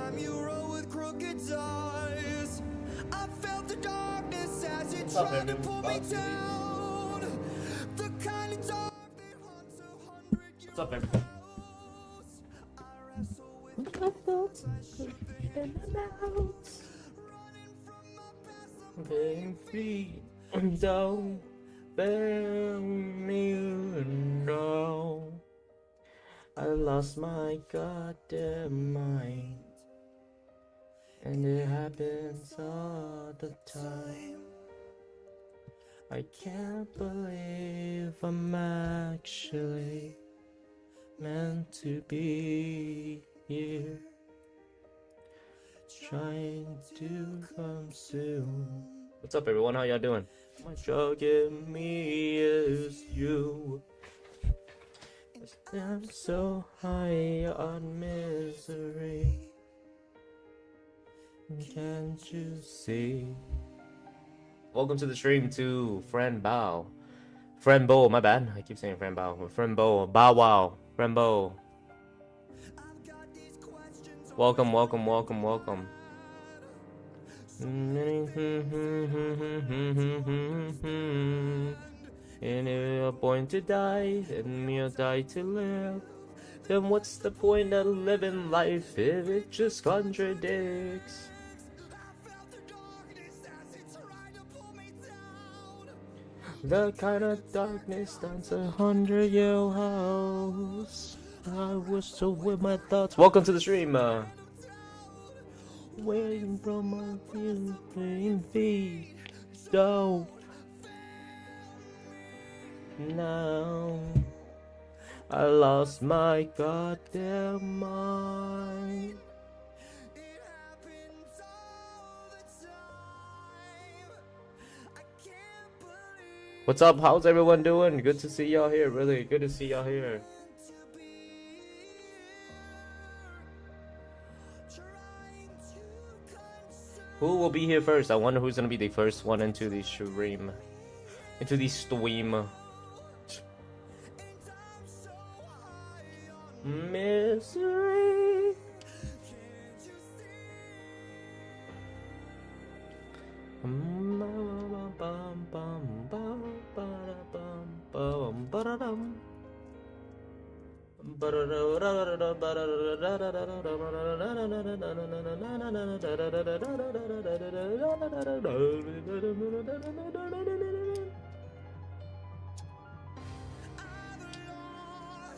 time you roll with crooked eyes. I felt the darkness as it What's up, tried to baby? pull me down. The kind of dark that haunts 100 What's up, baby? I wrestle with the thoughts I should be running from my past. I'm Being free, don't bear me no. I lost my goddamn mind, and it happens all the time. I can't believe I'm actually meant to be here, trying to come soon. What's up, everyone? How y'all doing? What drug in me is you. I'm so high on misery. Can't you see? Welcome to the stream to Fran Bow. Fran Bow, my bad. I keep saying Fran Bow. Fran Bow. Bow wow. Fran Bow. Welcome, welcome, welcome, welcome. And if you're born to die, and you'll die to live, then what's the point of living life if it just contradicts? The kind of darkness that's 100-year-old house. I wish to with my thoughts. Welcome to the stream. Waiting from my feet. Dope. Now I lost my goddamn mind. What's up? How's everyone doing? Good to see y'all here. Really good to see y'all here. Who will be here first? I wonder who's gonna be the first one into the stream. Into the stream. Misery.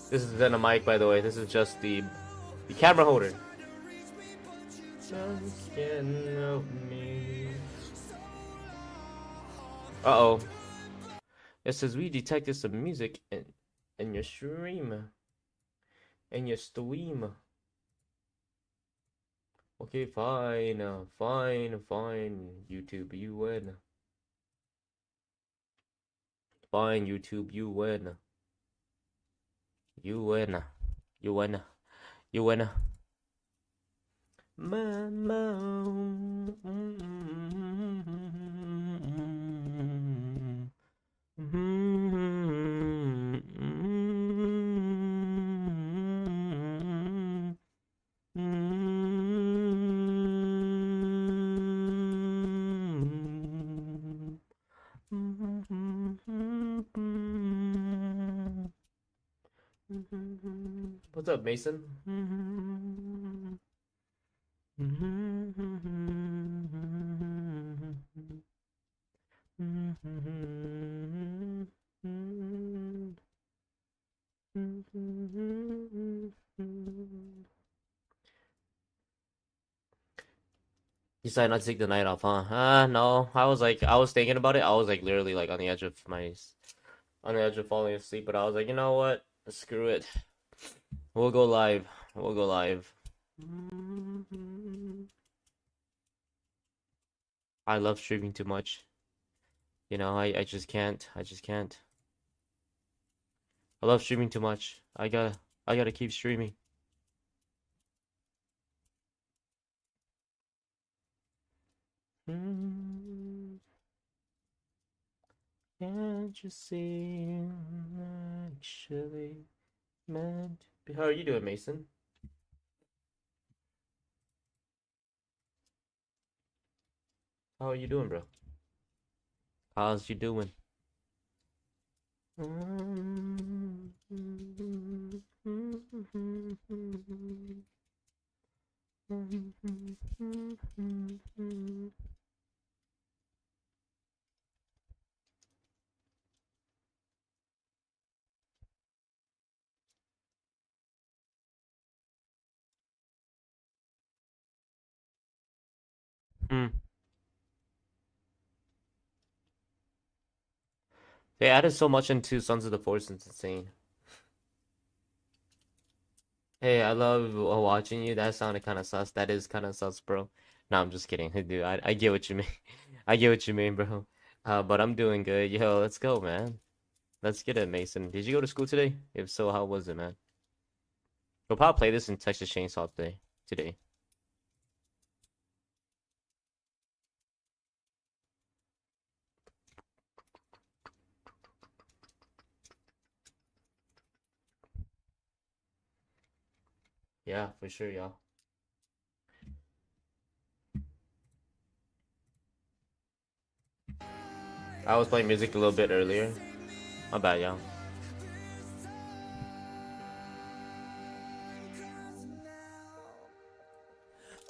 This isn't a mic, by the way. This is just the camera holder. Uh-oh. It says we detected some music in your stream. In your stream. Okay, fine. Fine. YouTube, you win. Fine, YouTube, you win. You win. You win. You win. Mama. What's up, Mason? You decided not to take the night off, huh? No. I was thinking about it. I was like literally like on the edge of falling asleep, but I was like, you know what? Screw it. We'll go live. I love streaming too much. You know, I just can't. I love streaming too much. I gotta keep streaming. Can't you see I'm actually meant to be? How are you doing, Mason? How are you doing, bro? How's you doing? Hmm. They added so much into Sons of the Force, it's insane. Hey, I love watching you. That sounded kind of sus. That is kind of sus, bro. No, I'm just kidding, dude. I get what you mean. I get what you mean, bro. But I'm doing good. Yo, let's go, man. Let's get it, Mason. Did you go to school today? If so, how was it, man? We'll probably play this in Texas Chainsaw today. Today. Yeah, for sure, y'all. I was playing music a little bit earlier. My bad, y'all.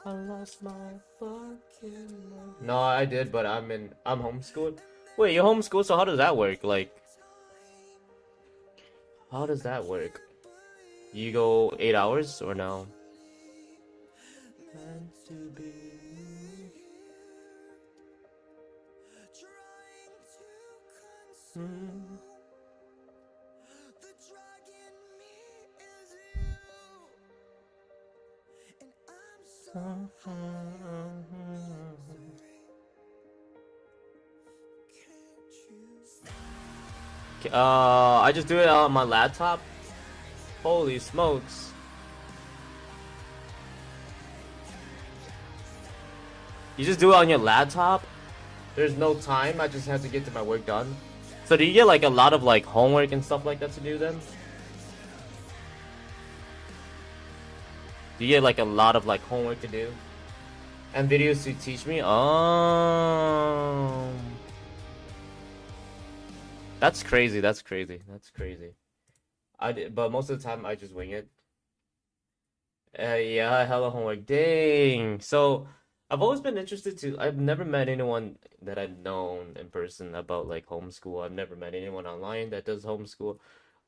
I lost my fucking mind. No, I did, but I'm homeschooled. Wait, you're homeschooled, so how does that work? Like, how does that work? You go 8 hours or no? Meant to be. I just do it on my laptop. Holy smokes. You just do it on your laptop? There's no time, I just have to get to my work done. So do you get like a lot of like homework and stuff like that to do then? Do you get like a lot of like homework to do? And videos to teach me? Oh. That's crazy, that's crazy, that's crazy. But most of the time I just wing it. Yeah, hella homework. Dang. So I've always been interested to. I've never met anyone that I've known in person about like homeschool. I've never met anyone online that does homeschool.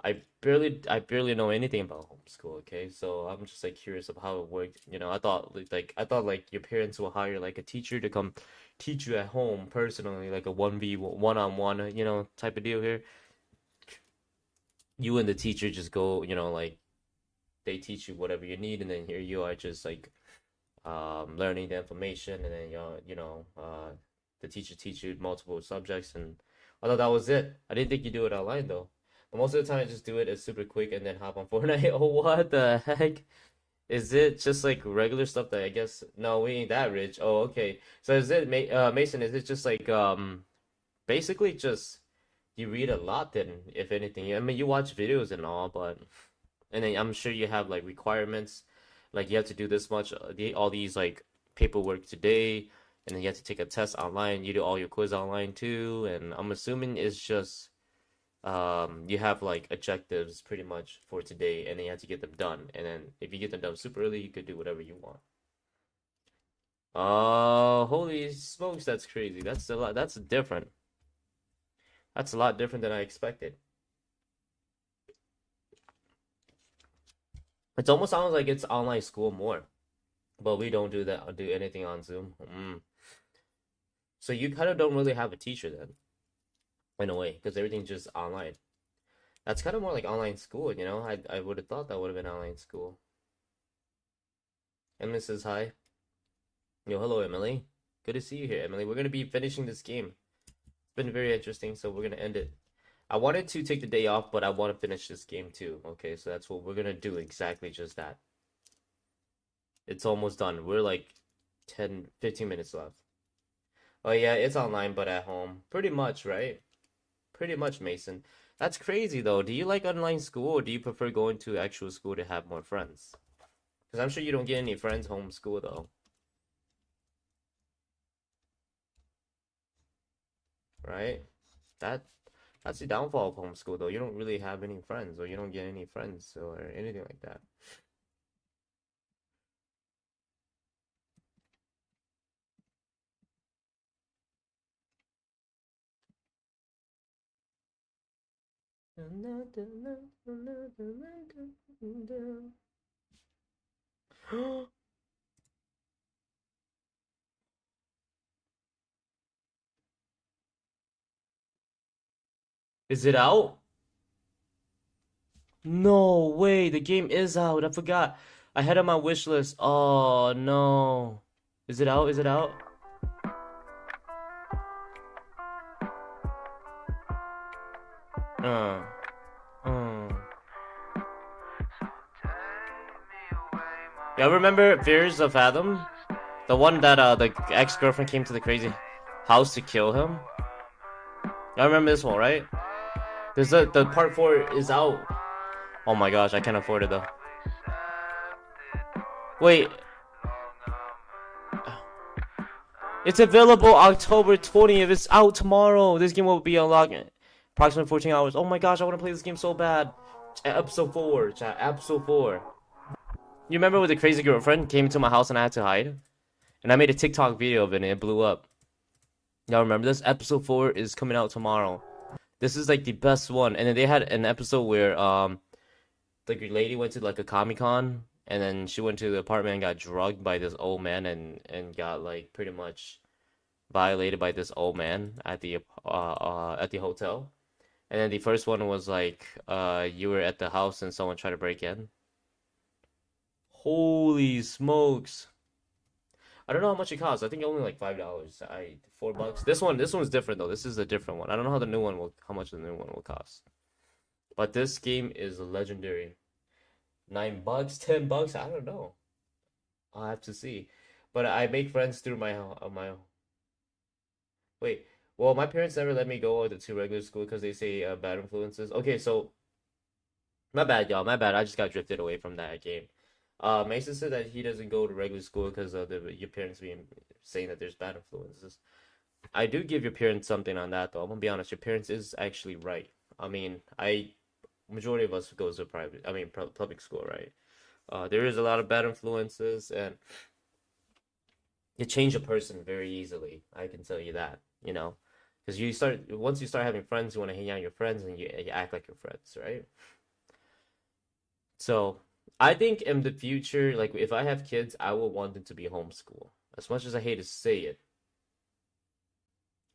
I barely know anything about homeschool. Okay, so I'm just like curious of how it worked. I thought like your parents will hire like a teacher to come teach you at home personally, like a 1v1 on one, type of deal here. You and the teacher just go, like they teach you whatever you need, and then here you are just like learning the information, and then the teacher teach you multiple subjects, and I thought that was it. I didn't think you do it online though. But most of the time, I just do it as super quick and then hop on Fortnite. Oh, what the heck? Is it just like regular stuff that I guess? No, we ain't that rich. Oh, okay. So is it Mason? Is it just like basically just you read a lot then, if anything? I mean, you watch videos and all, but and then I'm sure you have like requirements, like you have to do this much, all these like paperwork today, and then you have to take a test online. You do all your quiz online too, and I'm assuming it's just you have like objectives pretty much for today, and then you have to get them done. And then if you get them done super early, you could do whatever you want. Oh, holy smokes, that's crazy. That's a lot. That's different. That's a lot different than I expected. It almost sounds like it's online school more. But we don't do that, do anything on Zoom. So you kind of don't really have a teacher then, in a way, because everything's just online. That's kind of more like online school, you know? I would have thought that would have been online school. Emily says hi. Yo, hello, Emily. Good to see you here, Emily. We're gonna be finishing this game. It's been very interesting, so we're gonna end it. I wanted to take the day off, but I want to finish this game too. Okay, so that's what we're gonna do, exactly just that. It's almost done. We're like 10, 15 minutes left. Oh yeah, it's online, but at home. Pretty much, right? Pretty much, Mason. That's crazy though. Do you like online school, or do you prefer going to actual school to have more friends? Because I'm sure you don't get any friends home school though. right? That that's the downfall of homeschool, though. You don't really have any friends, or you don't get any friends, or anything like that. Is it out? No way, the game is out. I forgot. I had it on my wish list. Oh no. Is it out? Is it out? Uh, uh. Y'all remember Fears of Fathom? The one that the ex-girlfriend came to the crazy house to kill him? Y'all remember this one, right? There's the part 4 is out. Oh my gosh, I can't afford it though. Wait. It's available October 20th. It's out tomorrow. This game will be unlocked in approximately 14 hours. Oh my gosh, I want to play this game so bad. Episode 4, chat. Episode 4. You remember when the crazy girlfriend came to my house and I had to hide? And I made a TikTok video of it and it blew up. Y'all remember this? Episode 4 is coming out tomorrow. This is like the best one. And then they had an episode where the lady went to like a Comic-Con and then she went to the apartment and got drugged by this old man and got like pretty much violated by this old man at the hotel. And then the first one was like you were at the house and someone tried to break in. Holy smokes. I don't know how much it costs. I think only like $5. $4. This one's different though. This is a different one. I don't know how much the new one will cost. But this game is legendary. $9, $10, I don't know. I'll have to see. But I make friends through my wait. Well, my parents never let me go to regular school because they say bad influences. Okay, so my bad, y'all. My bad. I just got drifted away from that game. Mason said that he doesn't go to regular school because of your parents being saying that there's bad influences. I do give your parents something on that though. I'm gonna be honest. Your parents is actually right. I mean, majority of us goes to public school, right? There is a lot of bad influences, and you change a person very easily. I can tell you that, because once you start having friends, you want to hang out with your friends, and you act like your friends, right? So I think in the future, like if I have kids, I will want them to be homeschool. As much as I hate to say it,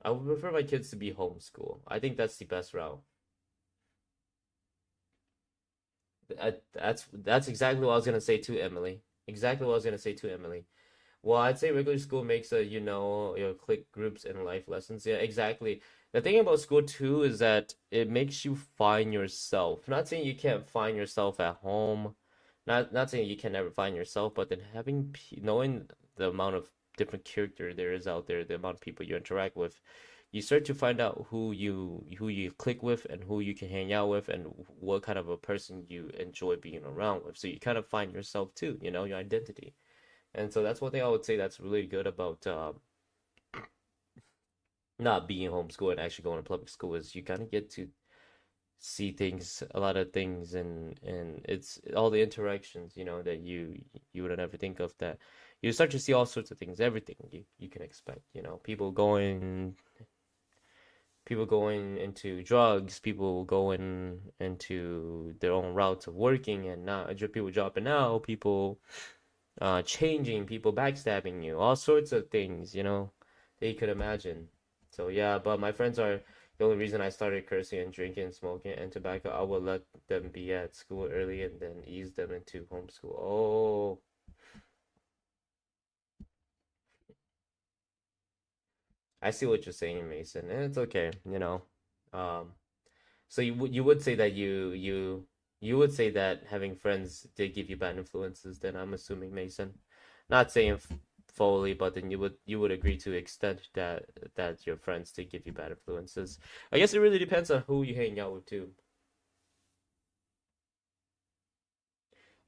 I would prefer my kids to be homeschool. I think that's the best route. That's exactly what I was gonna say to Emily. Exactly what I was gonna say to Emily. Well, I'd say regular school makes your clique groups and life lessons. Yeah, exactly. The thing about school too is that it makes you find yourself. Not saying you can't find yourself at home. Not saying you can never find yourself, but then knowing the amount of different character there is out there, the amount of people you interact with, you start to find out who you click with and who you can hang out with and what kind of a person you enjoy being around with. So you kind of find yourself too, your identity. And so that's one thing I would say that's really good about not being homeschooled and actually going to public school is you kind of get to see a lot of things, and it's all the interactions, that you would never think of, that you start to see all sorts of things, everything you can expect, people going into drugs, people going into their own routes of working and not people dropping out, people changing, people backstabbing you, all sorts of things, that you could imagine. So yeah, but my friends are the only reason I started cursing and drinking, smoking, and tobacco. I will let them be at school early and then ease them into homeschool. Oh, I see what you're saying, Mason, and it's okay, Um, so you would say that you would say that having friends did give you bad influences, then I'm assuming, Mason. Not saying fully, but then you would agree to extent that your friends did give you bad influences. I guess it really depends on who you hang out with too.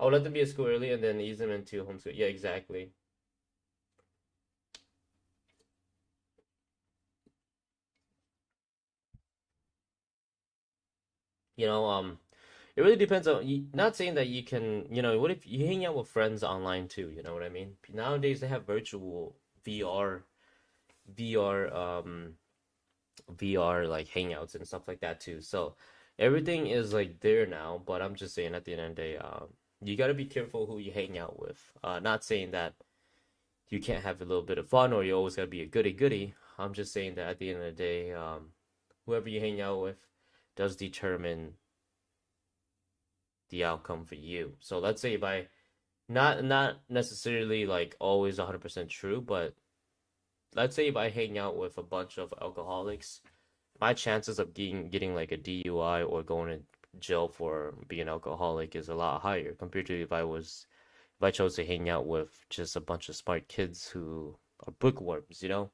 I'll let them be at school early and then ease them into homeschool. Yeah, exactly. You know, it really depends on not saying that you can, what if you hang out with friends online too, you know what I mean? Nowadays they have virtual VR VR VR like hangouts and stuff like that too. So everything is like there now, but I'm just saying at the end of the day, you got to be careful who you hang out with. Not saying that you can't have a little bit of fun or you always got to be a goody goody. I'm just saying that at the end of the day, whoever you hang out with does determine the outcome for you. So let's say if I not necessarily like always 100% true, but let's say if I hang out with a bunch of alcoholics, my chances of getting like a DUI or going to jail for being alcoholic is a lot higher compared to if I chose to hang out with just a bunch of smart kids who are bookworms, you know?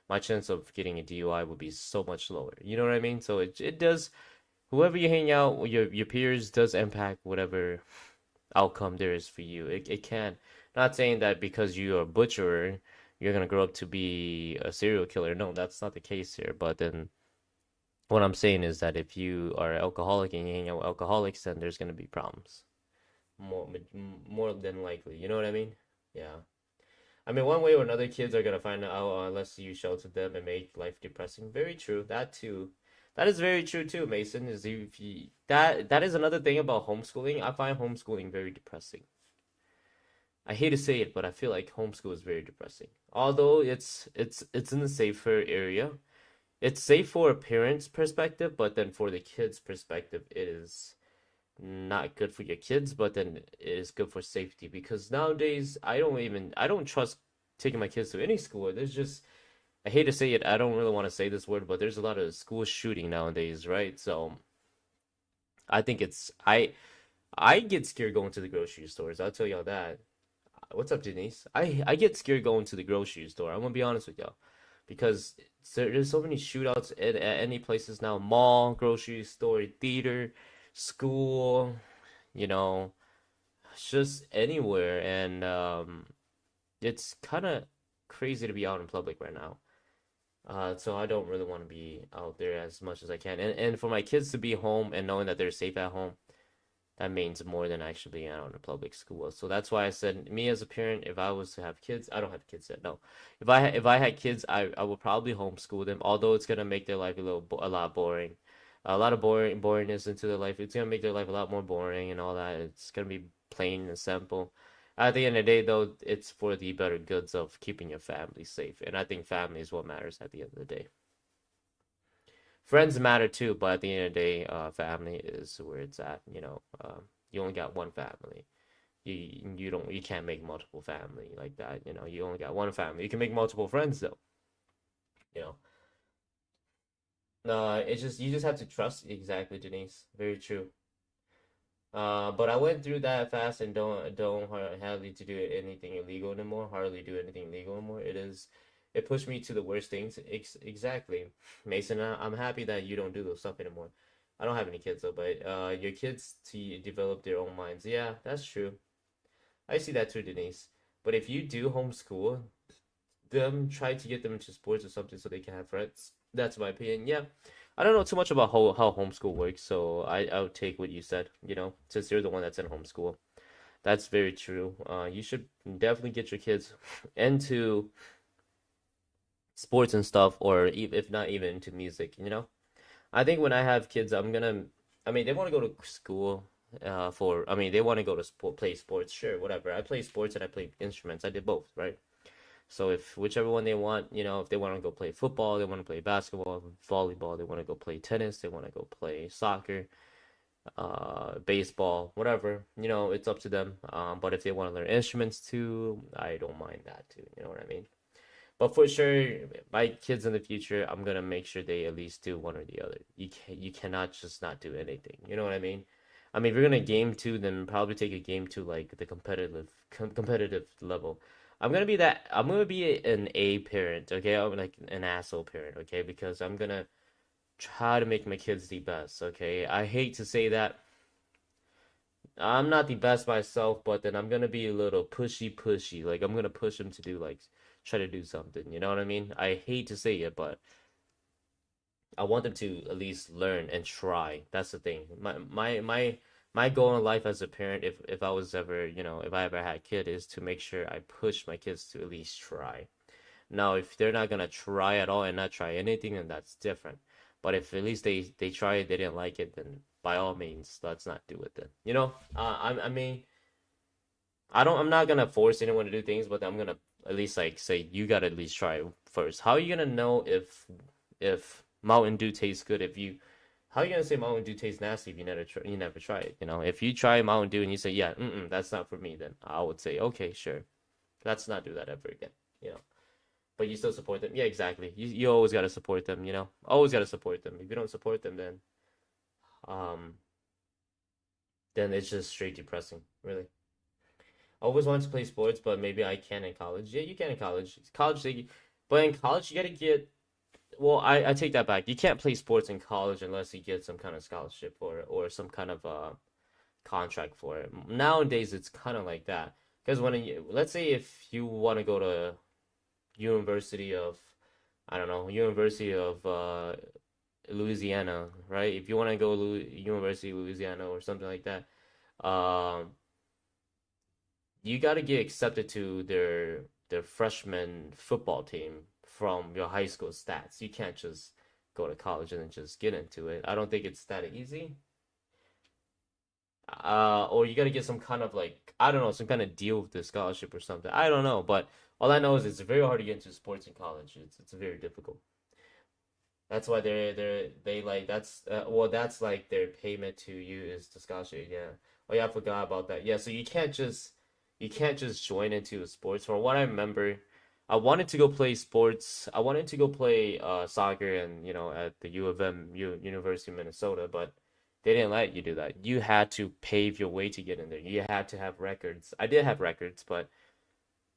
My chance of getting a DUI would be so much lower. You know what I mean? So it does whoever you hang out with your peers does impact whatever outcome there is for you. It can. Not saying that because you're a butcher, you're gonna grow up to be a serial killer. No, that's not the case here. But then what I'm saying is that if you are an alcoholic and you hang out with alcoholics, then there's gonna be problems. More more than likely. You know what I mean? Yeah. I mean, one way or another, kids are gonna find out unless you shelter them and make life depressing. Very true. That too. That is very true too, Mason. Is if you, that is another thing about homeschooling. I find homeschooling very depressing. I hate to say it, but I feel like homeschool is very depressing. Although it's in the safer area. It's safe for a parent's perspective, but then for the kid's perspective, it is not good for your kids, but then it is good for safety because nowadays I don't trust taking my kids to any school. There's just I hate to say it, I don't really want to say this word, but there's a lot of school shooting nowadays, right? So I think I get scared going to the grocery stores. I'll tell y'all that. What's up, Denise? I get scared going to the grocery store. I'm gonna be honest with y'all because there's so many shootouts at any places now. Mall, grocery store, theater, school, you know, just anywhere, and it's kind of crazy to be out in public right now. So I don't really want to be out there as much as I can, and for my kids to be home and knowing that they're safe at home, that means more than actually being out in a public school. So that's why I said, me as a parent, if I was to have kids, I don't have kids yet. No, if I had kids, I would probably homeschool them. Although it's gonna make their life a lot boring, a lot of boringness into their life. It's gonna make their life a lot more boring and all that. It's gonna be plain and simple. At the end of the day, though, it's for the better goods of keeping your family safe, and I think family is what matters at the end of the day. Friends matter too, but at the end of the day, family is where it's at. You only got one family. You can't make multiple family like that. You only got one family. You can make multiple friends though. You know, it's just you just have to trust exactly, Denise. Very true. But I went through that fast and don't hardly to do anything illegal anymore. Hardly do anything illegal anymore. It pushed me to the worst things. Exactly, Mason. I'm happy that you don't do those stuff anymore. I don't have any kids though, but your kids to develop their own minds. Yeah, that's true. I see that too, Denise. But if you do homeschool them, try to get them into sports or something so they can have friends. That's my opinion. Yeah. I don't know too much about how homeschool works, so I'll take what you said, since you're the one that's in homeschool. That's very true. You should definitely get your kids into sports and stuff, or if not even into music. I think when I have kids, I mean, they want to go to school, I mean, they want to go to play sports, sure, whatever. I play sports and I play instruments. I did both, right? So if whichever one they want, if they want to go play football, they want to play basketball, volleyball, they want to go play tennis, they want to go play soccer, baseball, whatever, it's up to them. But if they want to learn instruments too, I don't mind that too. You know what I mean? But for sure, my kids in the future, I'm gonna make sure they at least do one or the other. You cannot just not do anything. You know what I mean? I mean, if you're gonna game two, then probably take a game to like the competitive level. I'm gonna be an A parent, okay? I'm like an asshole parent, okay? Because I'm gonna try to make my kids the best, okay? I hate to say that. I'm not the best myself, but then I'm gonna be a little pushy. Like I'm gonna push them to do like try to do something. You know what I mean? I hate to say it, but I want them to at least learn and try. That's the thing. My goal in life as a parent, if I was ever, if I ever had a kid, is to make sure I push my kids to at least try. Now, if they're not gonna try at all and not try anything, then that's different. But if at least they try it, they didn't like it, then by all means, let's not do it then. I mean, I'm not gonna force anyone to do things, but I'm gonna at least like say you gotta at least try it first. How are you gonna know if Mountain Dew tastes good if you how are you gonna say Mountain Dew tastes nasty if you never try it? If you try Mountain Dew and you say, yeah, that's not for me, then I would say, okay, sure, let's not do that ever again. You know, but you still support them. Yeah, exactly. You always gotta support them. Always gotta support them. If you don't support them, um then it's just straight depressing, really. I always wanted to play sports, but maybe I can in college. Yeah, you can in college. But in college you gotta get. Well, I take that back. You can't play sports in college unless you get some kind of scholarship or some kind of contract for it. Nowadays, it's kind of like that. Because let's say if you want to go to University of, I don't know, University of Louisiana, right? If you want to go University of Louisiana or something like that, um, you got to get accepted to their freshman football team from your high school stats. You can't just go to college and then just get into it. I don't think it's that easy. Or you got to get some kind of like I don't know, some kind of deal with the scholarship or something. I don't know, but all I know is it's very hard to get into sports in college. It's very difficult. That's why they like that's like their payment to you is the scholarship. Yeah. Oh yeah, I forgot about that. Yeah, so you can't just join into sports. From what I remember, I wanted to go play sports. I wanted to go play soccer and at the U of M University of Minnesota, but they didn't let you do that. You had to pave your way to get in there. You had to have records. I did have records, but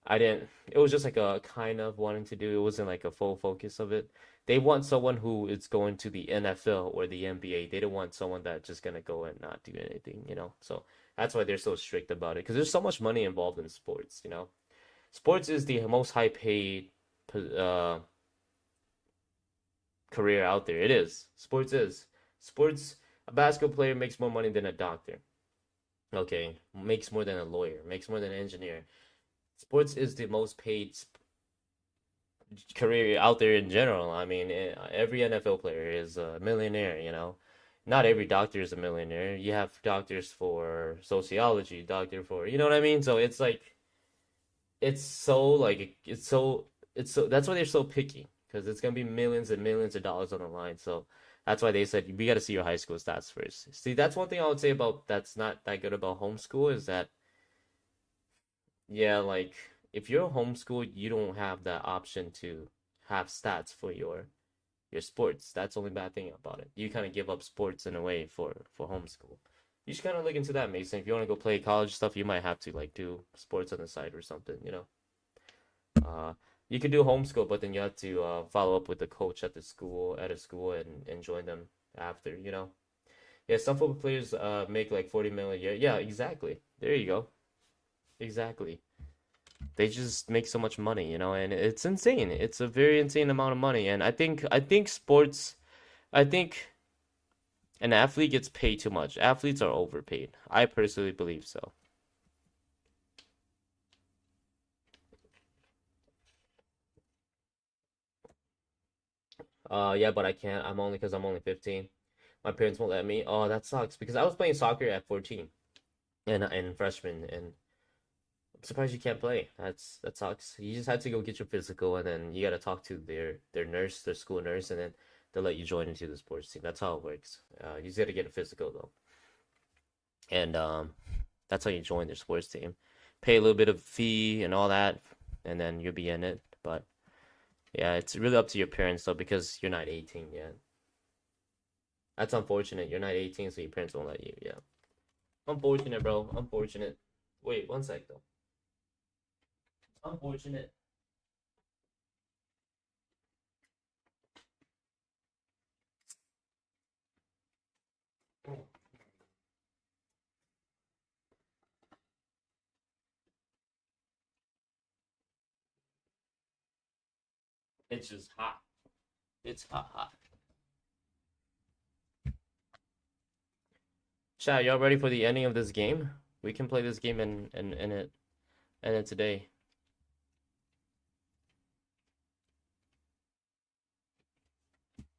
I didn't. It was just like a kind of wanting to do. It wasn't like a full focus of it. They want someone who is going to the NFL or the NBA. They don't want someone that's just gonna go and not do anything. So that's why they're so strict about it. Because there's so much money involved in sports. Sports is the most high paid uh, career out there. It is. Sports is. Sports. A basketball player makes more money than a doctor. Okay, makes more than a lawyer. Makes more than an engineer. Sports is the most paid career out there in general. I mean, every NFL player is a millionaire. Not every doctor is a millionaire. You have doctors for sociology, doctor for, you know what I mean? So it's like, it's so that's why they're so picky because it's gonna be millions and millions of dollars on the line. So that's why they said we got to see your high school stats first. See, that's one thing I would say about that's not that good about homeschool is that yeah, like if you're homeschooled, you don't have that option to have stats for your sports. That's the only bad thing about it. You kind of give up sports in a way for homeschool. You should kind of look into that, Mason. If you want to go play college stuff, you might have to like do sports on the side or something. Uh, you could do homeschool, but then you have to follow up with the coach at a school and join them after. Yeah, some football players make like 40 million a year. Yeah, exactly. There you go. Exactly. They just make so much money, and it's insane. It's a very insane amount of money, and I think sports, I think an athlete gets paid too much. Athletes are overpaid. I personally believe so. Yeah, but I can't. I'm only 15. My parents won't let me. Oh, that sucks because I was playing soccer at 14 and freshman, and I'm surprised you can't play. That sucks. You just had to go get your physical, and then you got to talk to their nurse, their school nurse, and then they'll let you join into the sports team. That's how it works. You just got to get a physical though, and that's how you join their sports team. Pay a little bit of fee and all that, and then you'll be in it. But yeah, it's really up to your parents though because you're not 18 yet. That's unfortunate. You're not 18, so your parents won't let you. Yeah, unfortunate, bro. Unfortunate. Wait, one sec though. Unfortunate. It's just hot. It's hot, hot. Chat, y'all ready for the ending of this game? We can play this game and it today.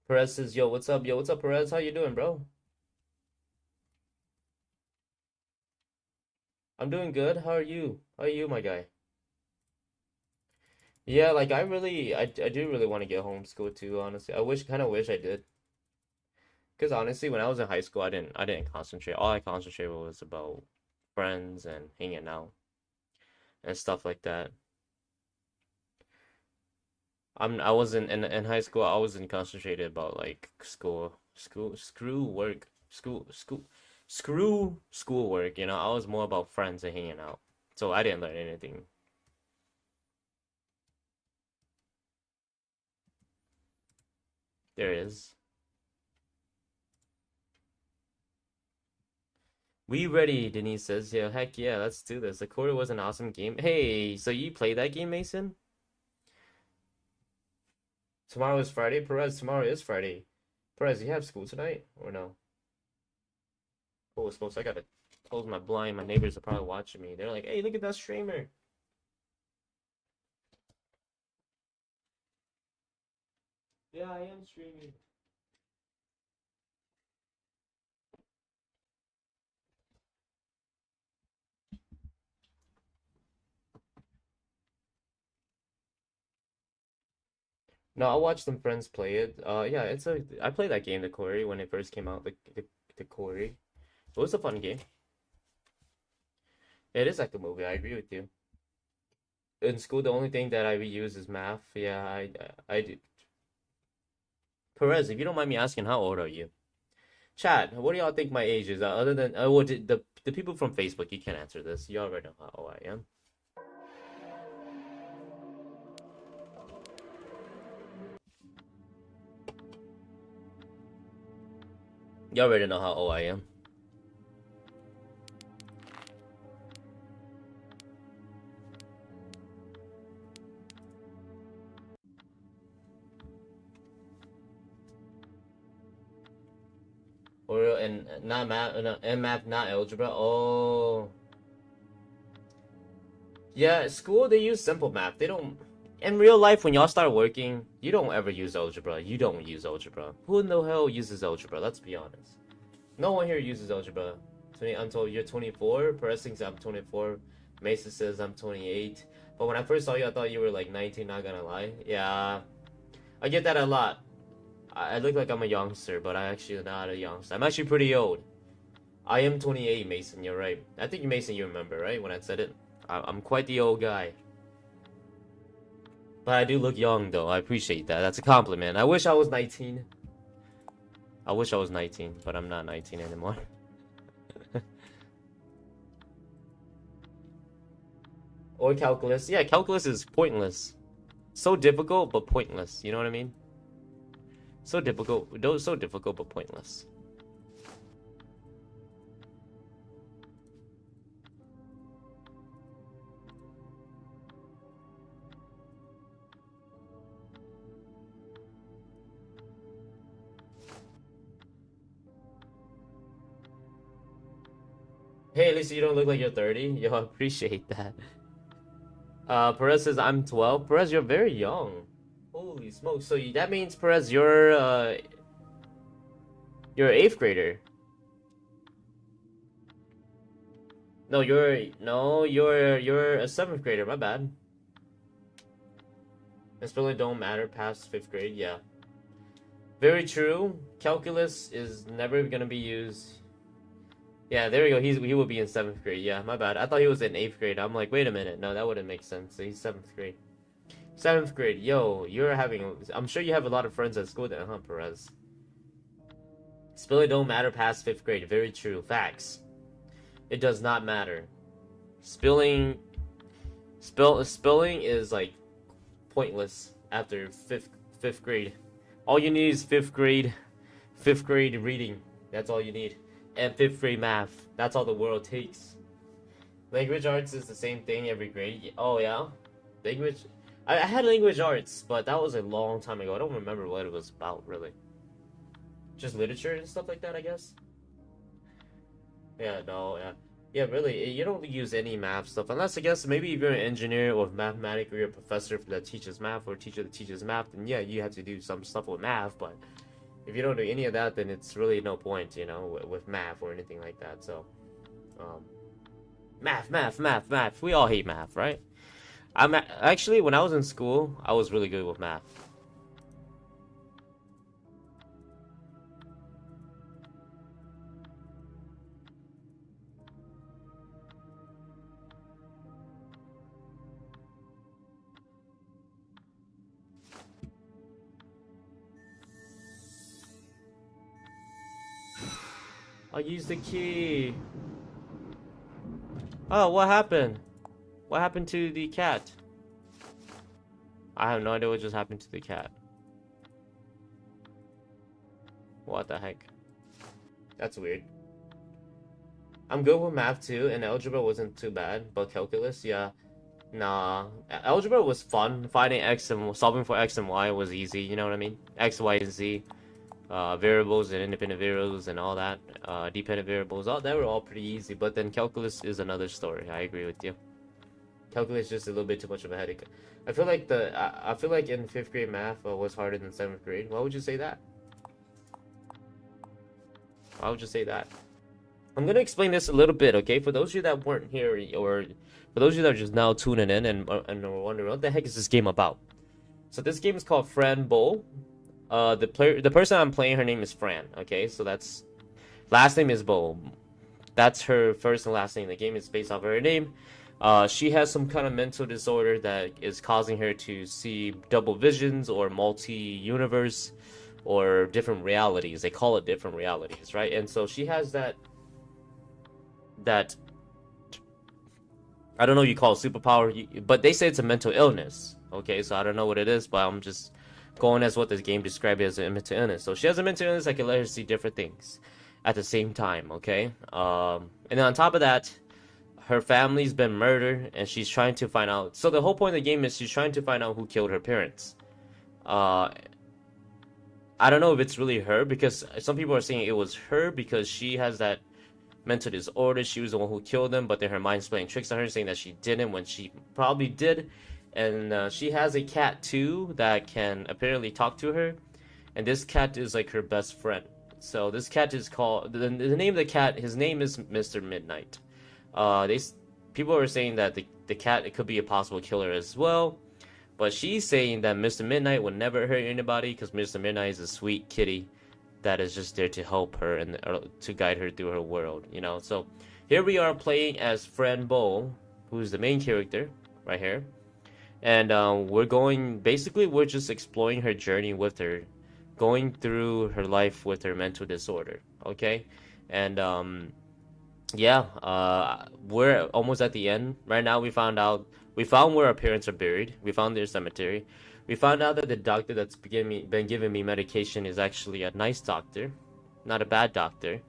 Perez says, "Yo, what's up? Yo, what's up, Perez? How you doing, bro?" I'm doing good. How are you? How are you, my guy? Yeah, like I do really want to get homeschooled too, honestly. Kind of wish I did. Because honestly, when I was in high school, I didn't concentrate. All I concentrated was about friends and hanging out and stuff like that. I wasn't in high school. I wasn't concentrated about like screw work, screw schoolwork. You know, I was more about friends and hanging out. So I didn't learn anything. There it is. We ready, Denise says. Yeah, heck yeah, let's do this. The quarter was an awesome game. Hey, so you played that game, Mason? Tomorrow is Friday, Perez. Tomorrow is Friday. Perez, you have school tonight or no? Oh, smokes! I gotta close my blind. My neighbors are probably watching me. They're like, "Hey, look at that streamer." Yeah, I am streaming. No, I watched some friends play it. Yeah, I played that game, the Quarry, when it first came out. The Quarry. It was a fun game. It is like a movie. I agree with you. In school, the only thing that I use is math. Yeah, I do. Perez, if you don't mind me asking, how old are you? Chat, what do y'all think my age is? Other than well, the people from Facebook, you can't answer this. You already know how old I am. You already know how old I am. Or and not math, and math, not algebra. Oh, yeah. School they use simple math. They don't. In real life, when y'all start working, you don't ever use algebra. You don't use algebra. Who in the hell uses algebra? Let's be honest. No one here uses algebra. Until you're 24. Perez thinks I'm 24. Mason says I'm 28. But when I first saw you, I thought you were like 19. Not gonna lie. Yeah, I get that a lot. I look like I'm a youngster, but I'm actually not a youngster. I'm actually pretty old. I am 28, Mason. You're right. I think Mason, you remember, right? When I said it, I'm quite the old guy. But I do look young, though. I appreciate that. That's a compliment. I wish I was 19. I wish I was 19, but I'm not 19 anymore. Or calculus. Yeah, calculus is pointless. So difficult, but pointless. You know what I mean? So difficult, but pointless. Hey, at least you don't look like you're 30. Yo, I appreciate that. Perez says I'm 12. Perez, you're very young. Holy smokes! So that means Perez, you're an eighth grader. You're a seventh grader. My bad. And spelling don't matter past fifth grade. Yeah, very true. Calculus is never gonna be used. Yeah, there we go. He will be in seventh grade. Yeah, my bad. I thought he was in eighth grade. I'm like, wait a minute. No, that wouldn't make sense. So he's seventh grade. Seventh grade. Yo, you're having. I'm sure you have a lot of friends at school then, huh, Perez? Spelling don't matter past fifth grade. Very true. Facts. It does not matter. Spelling is like pointless after fifth grade. All you need is fifth grade reading. That's all you need. And fifth grade math. That's all the world takes. Language arts is the same thing every grade. Oh yeah, language. I had language arts, but that was a long time ago. I don't remember what it was about really. Just literature and stuff like that, I guess. Yeah, no, yeah. Yeah, really, you don't use any math stuff unless I guess maybe if you're an engineer or mathematics or you're a professor that teaches math or a teacher that teaches math, then yeah, you have to do some stuff with math. But if you don't do any of that, then it's really no point, you know, with math or anything like that. So, um, math. We all hate math, right? Actually, when I was in school, I was really good with math. I'll use the key. Oh, what happened? What happened to the cat? I have no idea what just happened to the cat. What the heck? That's weird. I'm good with math too, and algebra wasn't too bad, but calculus, yeah. Nah. Algebra was fun. Finding x and solving for x and y was easy, you know what I mean? X, y, and z. Variables and independent variables and all that. Dependent variables, all they were all pretty easy, but then calculus is another story. I agree with you. Calculus is just a little bit too much of a headache. I feel like in 5th grade math was harder than 7th grade. Why would you say that? Why would you say that? I'm gonna explain this a little bit, okay? For those of you that weren't here, or for those of you that are just now tuning in and are wondering what the heck is this game about. So this game is called Fran Bow. The person I'm playing, her name is Fran. Okay, so that's last name is Bow. That's her first and last name. The game is based off of her name. She has some kind of mental disorder that is causing her to see double visions or multi-universe or different realities. They call it different realities, right? And so she has that I don't know what you call it, superpower, but they say it's a mental illness. Okay, so I don't know what it is, but I'm just going as what this game described as a mental illness. So she has a mental illness that can let her see different things at the same time, okay? And then on top of that, her family's been murdered, and she's trying to find out. So the whole point of the game is she's trying to find out who killed her parents. I don't know if it's really her, because some people are saying it was her because she has that mental disorder. She was the one who killed them, but then her mind's playing tricks on her, saying that she didn't when she probably did. And she has a cat too that can apparently talk to her, and this cat is like her best friend. So this cat is called the name of the cat. His name is Mr. Midnight. People are saying that the cat, it could be a possible killer as well, but she's saying that Mr. Midnight would never hurt anybody because Mr. Midnight is a sweet kitty that is just there to help her and to guide her through her world, you know. So here we are playing as Fran Bow, who's the main character right here, and we're just exploring her journey with her, going through her life with her mental disorder, okay? And yeah, we're almost at the end right now. We found where our parents are buried. We found their cemetery. We found out that the doctor that's been giving me medication is actually a nice doctor, not a bad doctor.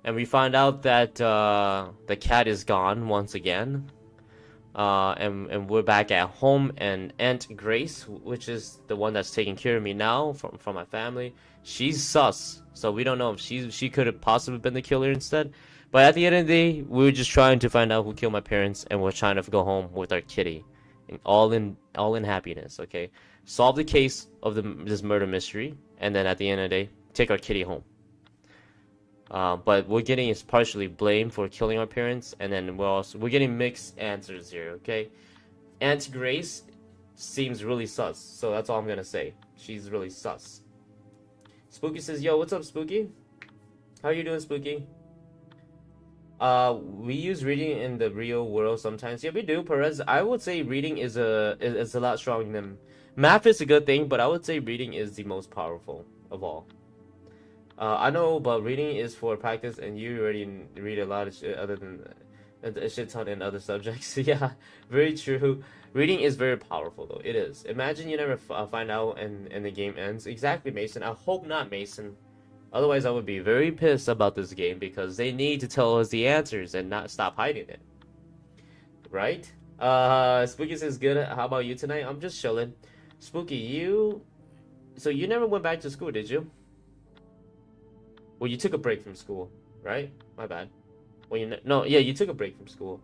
And we found out that the cat is gone once again. And we're back at home, and Aunt Grace, which is the one that's taking care of me now from my family, she's sus. So we don't know if she could have possibly been the killer instead. But at the end of the day, we were just trying to find out who killed my parents, and we're trying to go home with our kitty, and all in happiness. Okay, solve the case of this murder mystery, and then at the end of the day, take our kitty home. But we're getting partially blamed for killing our parents, and then we're getting mixed answers here. Okay, Aunt Grace seems really sus, so that's all I'm gonna say. She's really sus. Spooky says, "Yo, what's up, Spooky? How you doing, Spooky?" We use reading in the real world sometimes. Yeah, we do, Perez. I would say reading is a lot stronger than math. Is a good thing, but I would say reading is the most powerful of all. I know, but reading is for practice, and you already read a lot of shit other than a shit ton in other subjects. Yeah, very true. Reading is very powerful, though. It is. Imagine you never find out and the game ends. Exactly, Mason. I hope not, Mason. Otherwise, I would be very pissed about this game because they need to tell us the answers and not stop hiding it. Right? Spooky says, good. How about you tonight? I'm just chilling. Spooky, so you never went back to school, did you? Well, you took a break from school, right? My bad. Well, no, yeah, you took a break from school.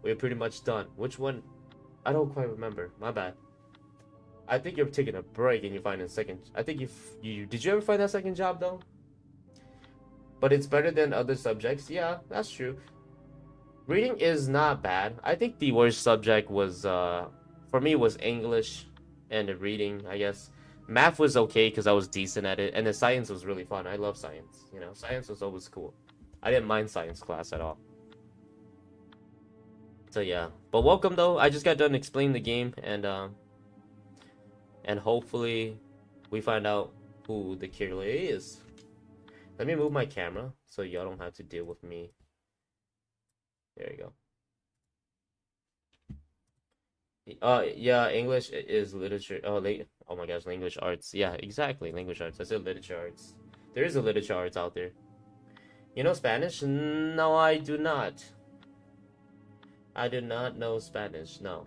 We're pretty much done. Which one? I don't quite remember. My bad. I think you're taking a break and you find a second. I think you did you ever find that second job though? But it's better than other subjects. Yeah, that's true. Reading is not bad. I think the worst subject was for me was English and the reading, I guess. Math was okay because I was decent at it, and the science was really fun. I love science. You know, science was always cool. I didn't mind science class at all. So yeah, but welcome though. I just got done explaining the game, and hopefully we find out who the killer is. Let me move my camera so y'all don't have to deal with me. There you go. Yeah, English is literature. Oh my gosh, language arts. Yeah, exactly, language arts. I said literature arts. There is a literature arts out there. You know Spanish? No, I do not. I do not know Spanish. No,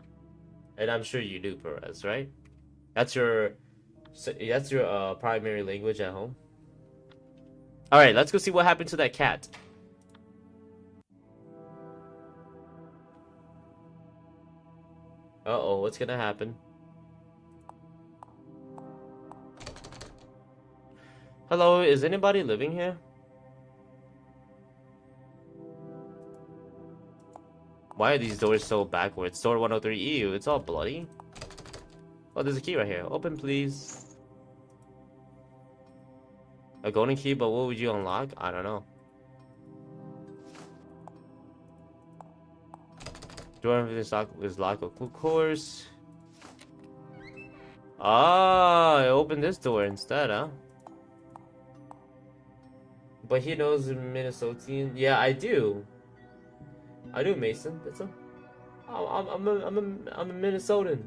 and I'm sure you do, Perez. Right? That's your primary language at home. All right, let's go see what happened to that cat. Uh-oh, what's gonna happen? Hello, is anybody living here? Why are these doors so backwards? Door 103, ew, it's all bloody. Oh, there's a key right here. Open, please. A golden key, but what would you unlock? I don't know. Door is locked, of course. Ah, I opened this door instead, huh? But he knows Minnesotan. Yeah, I do. I do, Mason. That's a. I'm a Minnesotan.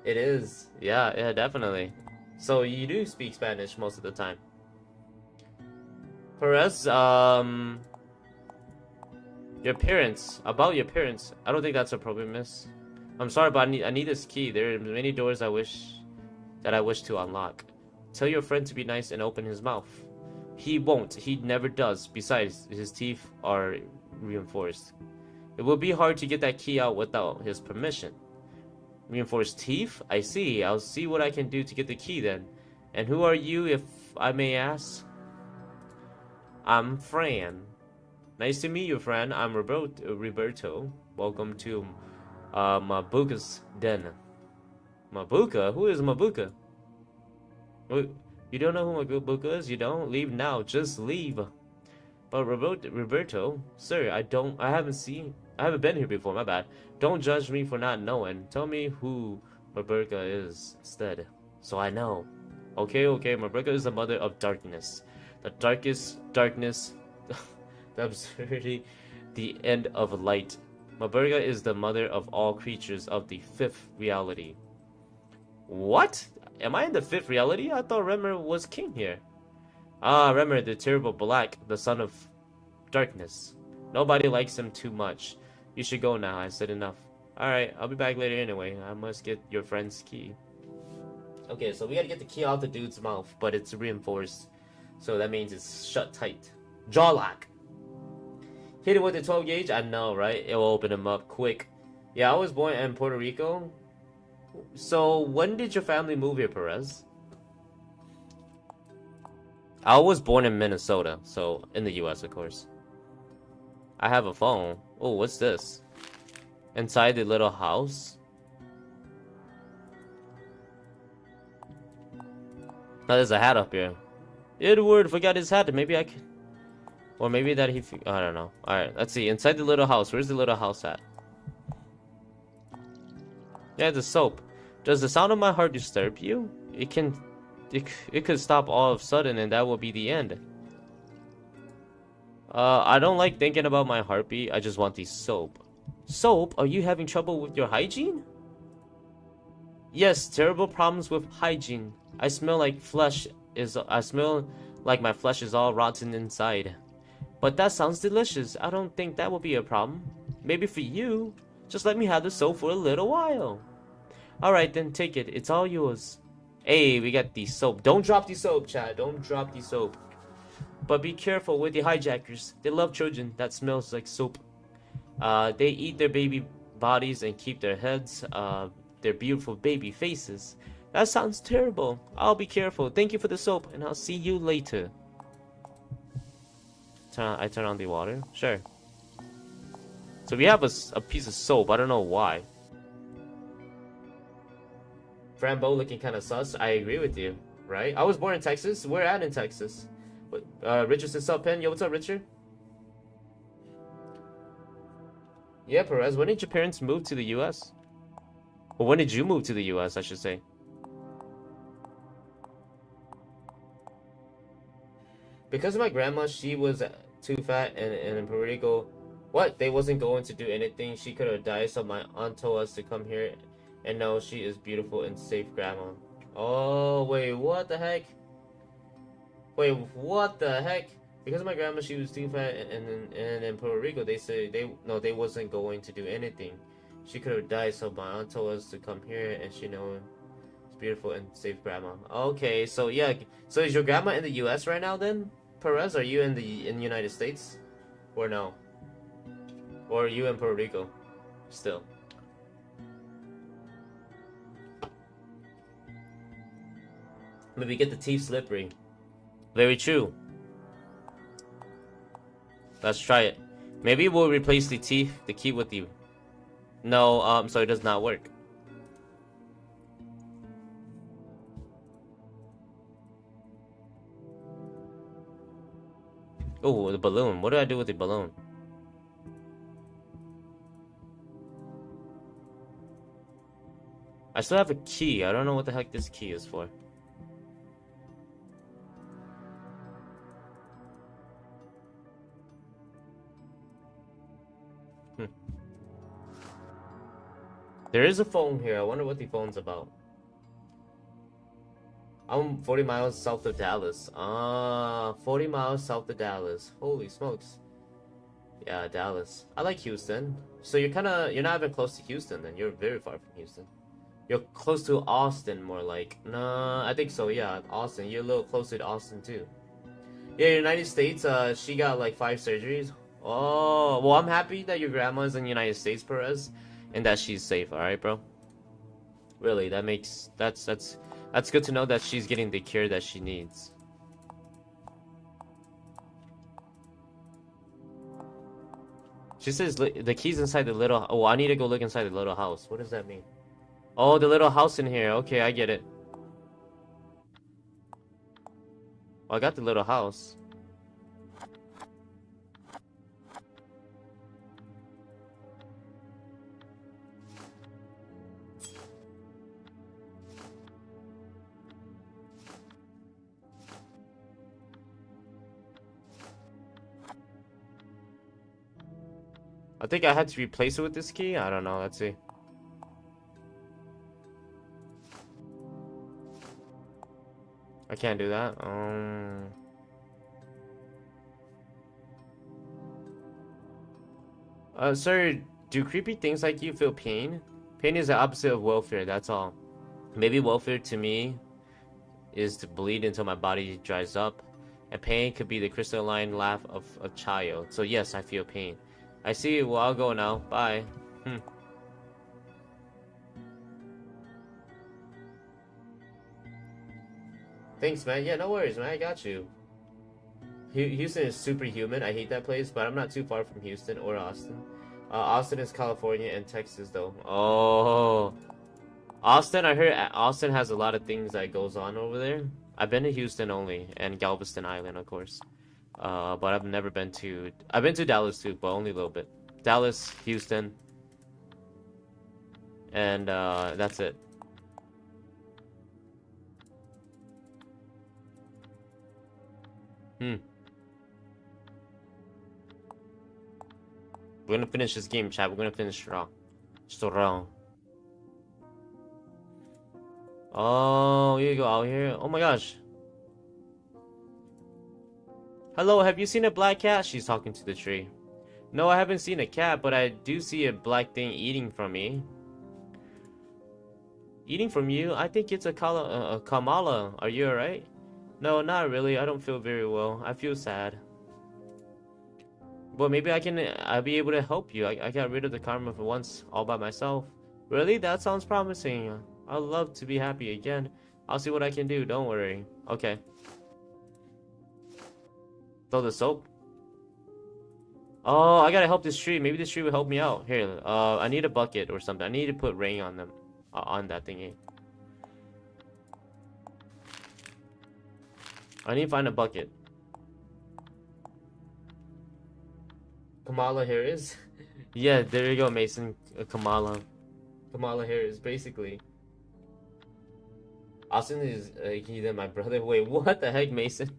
It is. Yeah, definitely. So you do speak Spanish most of the time. Perez, your parents. About your parents. I don't think that's a problem, miss. I'm sorry, but I need this key. There are many doors I wish to unlock. Tell your friend to be nice and open his mouth. He won't. He never does. Besides, his teeth are reinforced. It will be hard to get that key out without his permission. Reinforced teeth? I see. I'll see what I can do to get the key then. And who are you, if I may ask? I'm Fran. Nice to meet you, Fran. I'm Roberto. Welcome to Mabuka's den. Mabuka? Who is Mabuka? You don't know who Mabuka is? You don't? Leave now. Just leave. But Roberto, sir, I haven't been here before, my bad. Don't judge me for not knowing. Tell me who Mabuka is instead, so I know. Okay, Mabuka is the mother of darkness. The darkest darkness, the absurdity, the end of light. Mabuka is the mother of all creatures of the fifth reality. What? Am I in the fifth reality? I thought Remmer was king here. Ah, Remmer, the terrible black, the son of darkness. Nobody likes him too much. You should go now. I said enough. Alright, I'll be back later anyway. I must get your friend's key. Okay, so we gotta get the key out the dude's mouth, but it's reinforced. So that means it's shut tight. Jaw lock. Hit it with the 12 gauge? I know, right? It will open him up quick. Yeah, I was born in Puerto Rico. So when did your family move here, Perez? I was born in Minnesota, so in the US, of course. I have a phone. Oh, what's this? Inside the little house? Oh, there's a hat up here. Edward forgot his hat. Maybe I can... Or maybe that he... I don't know. Alright, let's see. Inside the little house. Where's the little house at? Yeah, the soap. Does the sound of my heart disturb you? It could stop all of a sudden and that will be the end. I don't like thinking about my heartbeat. I just want the soap. Soap? Are you having trouble with your hygiene? Yes, terrible problems with hygiene. I smell like my flesh is all rotten inside. But that sounds delicious. I don't think that will be a problem. Maybe for you. Just let me have the soap for a little while. Alright then, take it. It's all yours. Hey, we got the soap. Don't drop the soap, Chad. Don't drop the soap. But be careful with the hijackers. They love children that smells like soap. They eat their baby bodies and keep their heads, their beautiful baby faces. That sounds terrible. I'll be careful. Thank you for the soap, and I'll see you later. I turn on the water? Sure. So we have a piece of soap. I don't know why. Fran Bow looking kind of sus. I agree with you, right? I was born in Texas. We're at in Texas. Richard says, up, Pen? Yo, what's up, Richard? Yeah, Perez, when did your parents move to the U.S.? Well, when did you move to the U.S., I should say? Because of my grandma, she was too fat, and in Puerto Rico, what? They wasn't going to do anything. She could have died, so my aunt told us to come here, and now she is beautiful and safe, grandma. Oh, wait, what the heck? Wait, what the heck? Because of my grandma, she was too fat, and in Puerto Rico, they said they wasn't going to do anything. She could have died, so my aunt told us to come here, and she knows it's beautiful and safe, grandma. Okay, so yeah, so is your grandma in the U.S. right now then? Perez, are you in the United States, or no? Or are you in Puerto Rico, still? Maybe get the teeth slippery. Very true. Let's try it. Maybe we'll replace the key with the... No, so it does not work. Oh, the balloon. What do I do with the balloon? I still have a key. I don't know what the heck this key is for. There is a phone here. I wonder what the phone's about. I'm 40 miles south of Dallas. 40 miles south of Dallas. Holy smokes. Yeah, Dallas. I like Houston. So you're not even close to Houston then. You're very far from Houston. You're close to Austin more like. Nah, I think so, yeah. Austin. You're a little closer to Austin too. Yeah, United States, she got like 5 surgeries. Oh, well, I'm happy that your grandma's in the United States, Perez. And that she's safe, alright, bro? Really, that's good to know that she's getting the care that she needs. She says the key's inside the little... Oh, I need to go look inside the little house. What does that mean? Oh, the little house in here. Okay, I get it. Well, I got the little house. I think I had to replace it with this key. I don't know. Let's see. I can't do that. Sir, do creepy things like you feel pain? Pain is the opposite of welfare. That's all. Maybe welfare to me is to bleed until my body dries up, and pain could be the crystalline laugh of a child. So yes, I feel pain. I see you. Well, I'll go now. Bye. Thanks, man. Yeah, no worries, man. I got you. Houston is superhuman. I hate that place, but I'm not too far from Houston or Austin. Austin is California and Texas, though. Oh. Austin, I heard Austin has a lot of things that goes on over there. I've been to Houston only, and Galveston Island, of course. But I've never been to... I've been to Dallas, too, but only a little bit. Dallas, Houston, and that's it. We're gonna finish this game, chat. We're gonna finish strong. Strong. Oh, you go out here. Oh my gosh. Hello, have you seen a black cat? She's talking to the tree. No, I haven't seen a cat, but I do see a black thing eating from me. Eating from you? I think it's a Kamala. Are you alright? No, not really. I don't feel very well. I feel sad. But maybe I'll be able to help you. I got rid of the karma for once, all by myself. Really? That sounds promising. I'd love to be happy again. I'll see what I can do, don't worry. Okay. Throw the soap. Oh, I gotta help this tree. Maybe this tree will help me out. Here, I need a bucket or something. I need to put rain on them. On that thingy. I need to find a bucket. Kamala Harris? Yeah, there you go, Mason. Kamala Harris, basically. Austin is he's my brother. Wait, what the heck, Mason?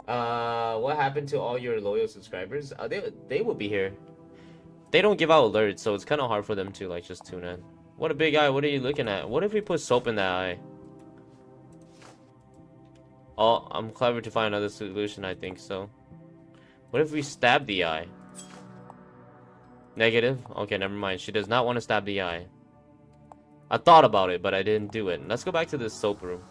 What happened to all your loyal subscribers? They will be here. They don't give out alerts, so it's kind of hard for them to like just tune in. What a big eye! What are you looking at? What if we put soap in that eye? Oh, I'm clever to find another solution. I think so. What if we stab the eye? Negative. Okay, never mind. She does not want to stab the eye. I thought about it, but I didn't do it. Let's go back to this soap room.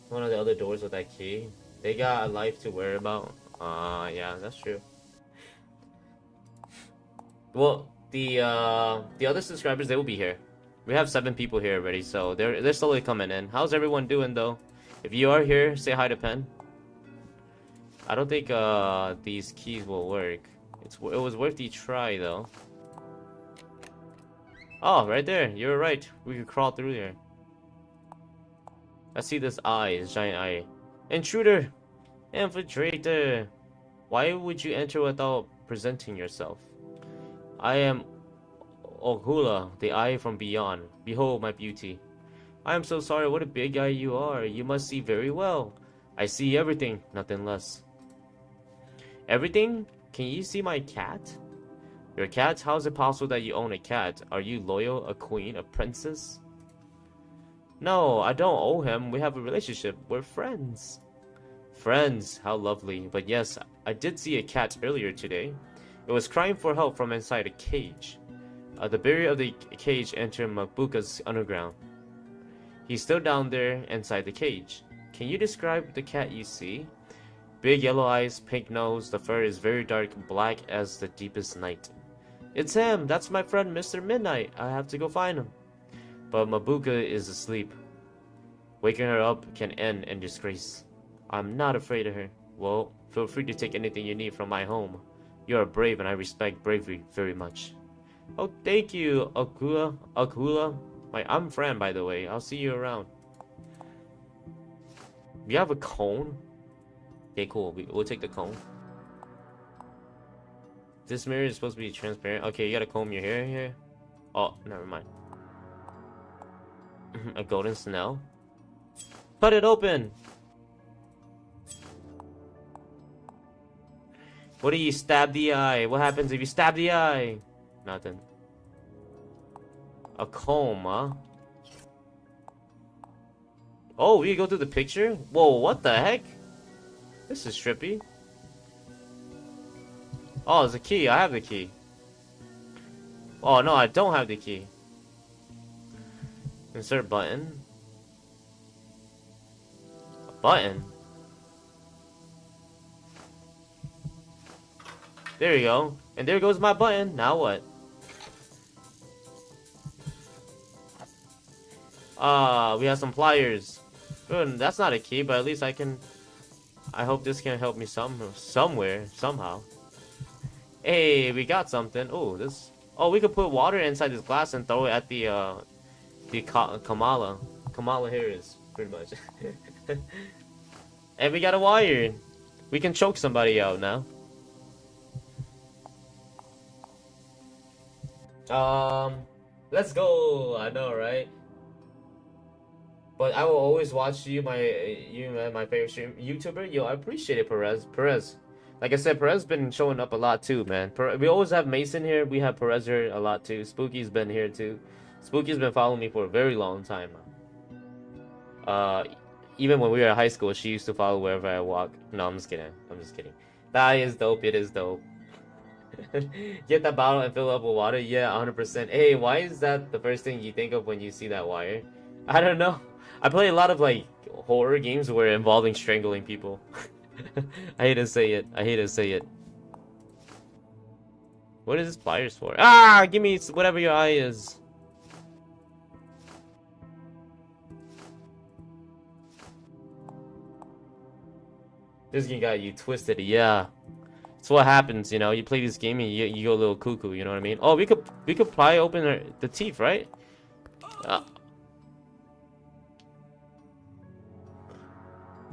One of the other doors with that key. They got a life to worry about. Yeah, that's true. Well, the other subscribers, they will be here. We have 7 people here already, so they're slowly coming in. How's everyone doing though? If you are here, say hi to Pen. I don't think these keys will work. It was worth the try though. Oh, right there. You're right. We could crawl through there. I see this eye, this giant eye. Intruder! Infiltrator! Why would you enter without presenting yourself? I am Ohula, the eye from beyond. Behold my beauty. I am so sorry, what a big eye you are. You must see very well. I see everything, nothing less. Everything? Can you see my cat? Your cat? How is it possible that you own a cat? Are you loyal, a queen, a princess? No, I don't owe him. We have a relationship. We're friends. Friends, how lovely. But yes, I did see a cat earlier today. It was crying for help from inside a cage. The barrier of the cage entered Mabuka's underground. He's still down there inside the cage. Can you describe the cat you see? Big yellow eyes, pink nose, the fur is very dark, black as the deepest night. It's him! That's my friend Mr. Midnight. I have to go find him. But Mabuka is asleep. Waking her up can end in disgrace. I'm not afraid of her. Well, feel free to take anything you need from my home. You are brave and I respect bravery very much. Oh, thank you, Akula. I'm Fran, by the way. I'll see you around. We have a cone? Okay, cool. We'll take the cone. This mirror is supposed to be transparent. Okay, you gotta comb your hair here. Oh, never mind. A golden snail. Cut it open! What do you stab the eye? What happens if you stab the eye? Nothing. A comb, huh? Oh, we go through the picture? Whoa, what the heck? This is trippy. Oh, there's a key. I have the key. Oh, no, I don't have the key. Insert button. A button? There you go. And there goes my button. Now what? We have some pliers. Good, that's not a key, but at least I can... I hope this can help me somewhere, somehow. Hey, we got something. Oh, this... Oh, we could put water inside this glass and throw it at the Kamala Harris, pretty much. And we got a wire. We can choke somebody out now. Let's go. I know, right? But I will always watch you, my favorite YouTuber. Yo, I appreciate it, Perez. Like I said, Perez been showing up a lot too, man. We always have Mason here. We have Perez here a lot too. Spooky's been here too. Spooky's been following me for a very long time. Even when we were in high school, she used to follow wherever I walk. No, I'm just kidding. I'm just kidding. That is dope. It is dope. Get that bottle and fill it up with water. Yeah, 100%. Hey, why is that the first thing you think of when you see that wire? I don't know. I play a lot of like horror games where involving strangling people. I hate to say it. I hate to say it. What is this pliers for? Ah, give me whatever your eye is. This game got you twisted. Yeah. That's what happens, you know. You play this game and you go a little cuckoo. You know what I mean? Oh, we could pry open the teeth, right?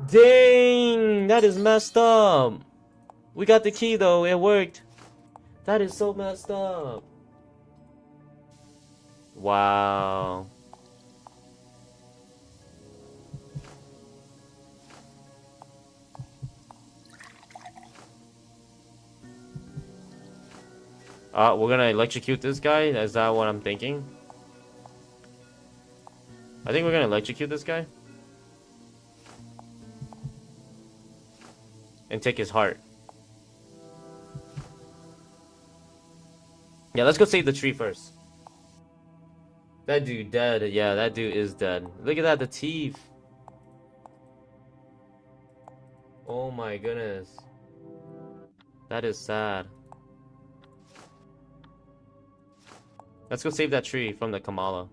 Dang, that is messed up. We got the key though. It worked. That is so messed up. Wow. We're gonna electrocute this guy? Is that what I'm thinking? I think we're gonna electrocute this guy. And take his heart. Yeah, let's go save the tree first. That dude dead. Yeah, that dude is dead. Look at that, the teeth. Oh my goodness. That is sad. Let's go save that tree from the Kamala.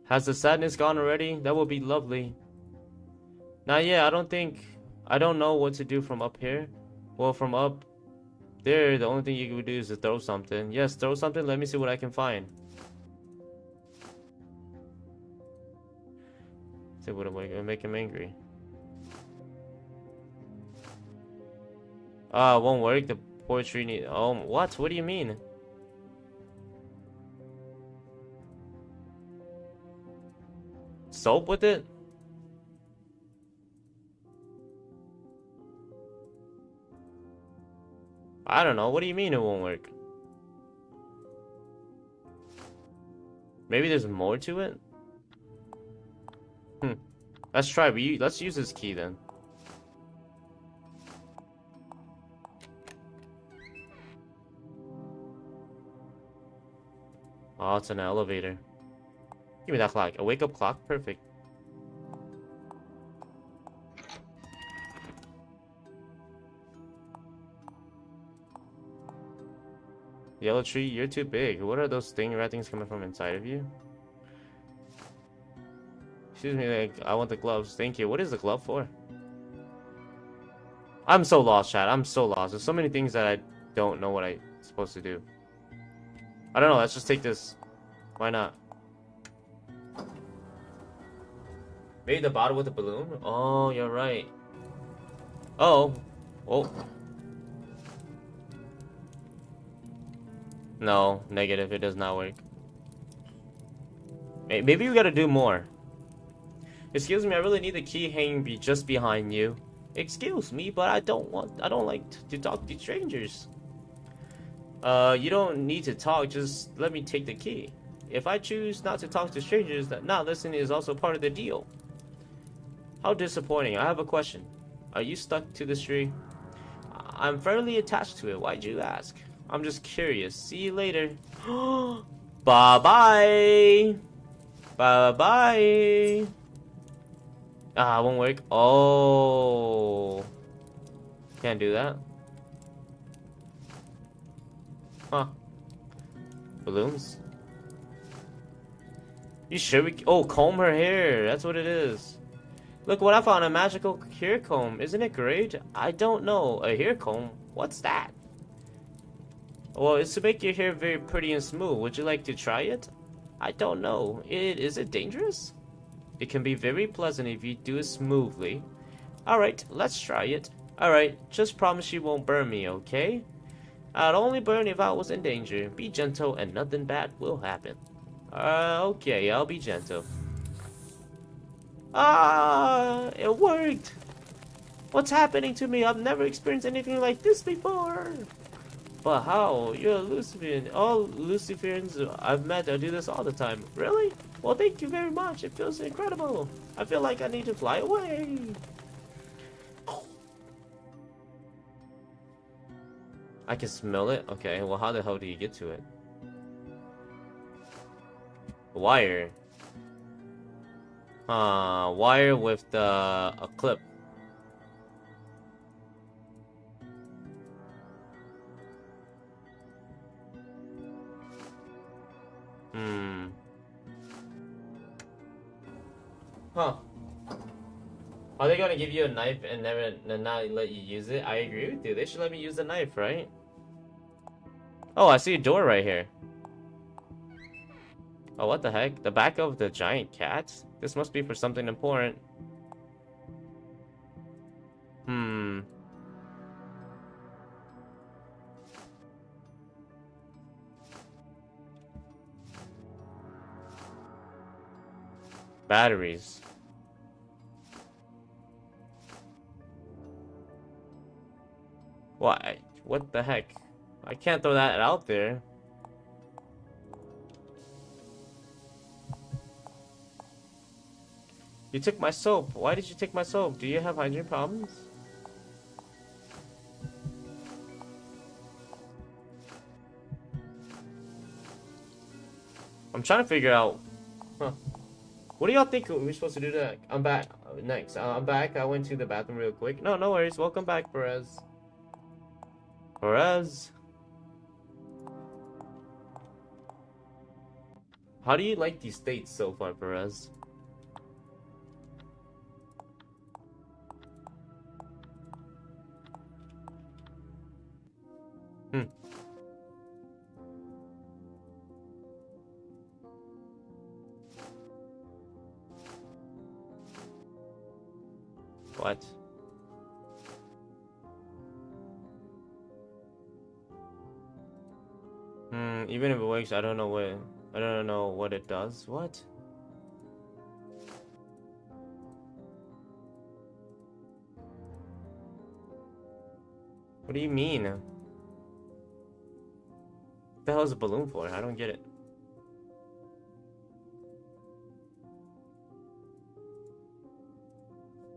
Has the sadness gone already? That would be lovely. Not yet. I don't know what to do from up here. Well, from up there, the only thing you could do is to throw something. Yes, throw something. Let me see what I can find. See what am I gonna make him angry? Won't work. The poor tree need. Oh, what? What do you mean? Soap with it? I don't know. What do you mean it won't work? Maybe there's more to it? Let's try. Let's use this key then. Oh, it's an elevator. Give me that clock. A wake-up clock? Perfect. Yellow tree, you're too big. What are those rat things coming from inside of you? Excuse me, like, I want the gloves. Thank you. What is the glove for? I'm so lost, chat. I'm so lost. There's so many things that I don't know what I'm supposed to do. I don't know. Let's just take this. Why not? Maybe the bottle with the balloon? Oh, you're right. Oh. Oh. No, negative. It does not work. Maybe we gotta do more. Excuse me, I really need the key hanging just behind you. Excuse me, but I don't like to talk to strangers. You don't need to talk, just let me take the key. If I choose not to talk to strangers, that not listening is also part of the deal. How disappointing. I have a question. Are you stuck to this tree? I'm firmly attached to it. Why'd you ask? I'm just curious. See you later. Bye-bye. Bye-bye. Ah, won't work. Oh. Can't do that. Huh. Balloons? You sure we... Oh, comb her hair. That's what it is. Look what I found. A magical hair comb. Isn't it great? I don't know. A hair comb? What's that? Well, it's to make your hair very pretty and smooth. Would you like to try it? I don't know. Is it dangerous? It can be very pleasant if you do it smoothly. Alright, let's try it. Alright, just promise you won't burn me, okay? I'd only burn if I was in danger. Be gentle and nothing bad will happen. Okay, I'll be gentle. Ah, it worked! What's happening to me? I've never experienced anything like this before. But how? You're a Luciferian. All Luciferians I've met do this all the time. Really? Well, thank you very much. It feels incredible. I feel like I need to fly away. I can smell it? Okay, well, how the hell do you get to it? Wire. Wire with a clip. Huh. Are they gonna give you a knife and not let you use it? I agree with you. They should let me use the knife, right? Oh, I see a door right here. Oh, what the heck? The back of the giant cat? This must be for something important. Batteries. Why? What the heck? I can't throw that out there. You took my soap. Why did you take my soap? Do you have hygiene problems? I'm trying to figure out. Huh. What do y'all think we're supposed to do next? I'm back. Next. I'm back. I went to the bathroom real quick. No, no worries. Welcome back, Perez. Perez. How do you like these states so far, Perez? What? Even if it works, I don't know what it does. What? What do you mean? What the hell is a balloon for? I don't get it.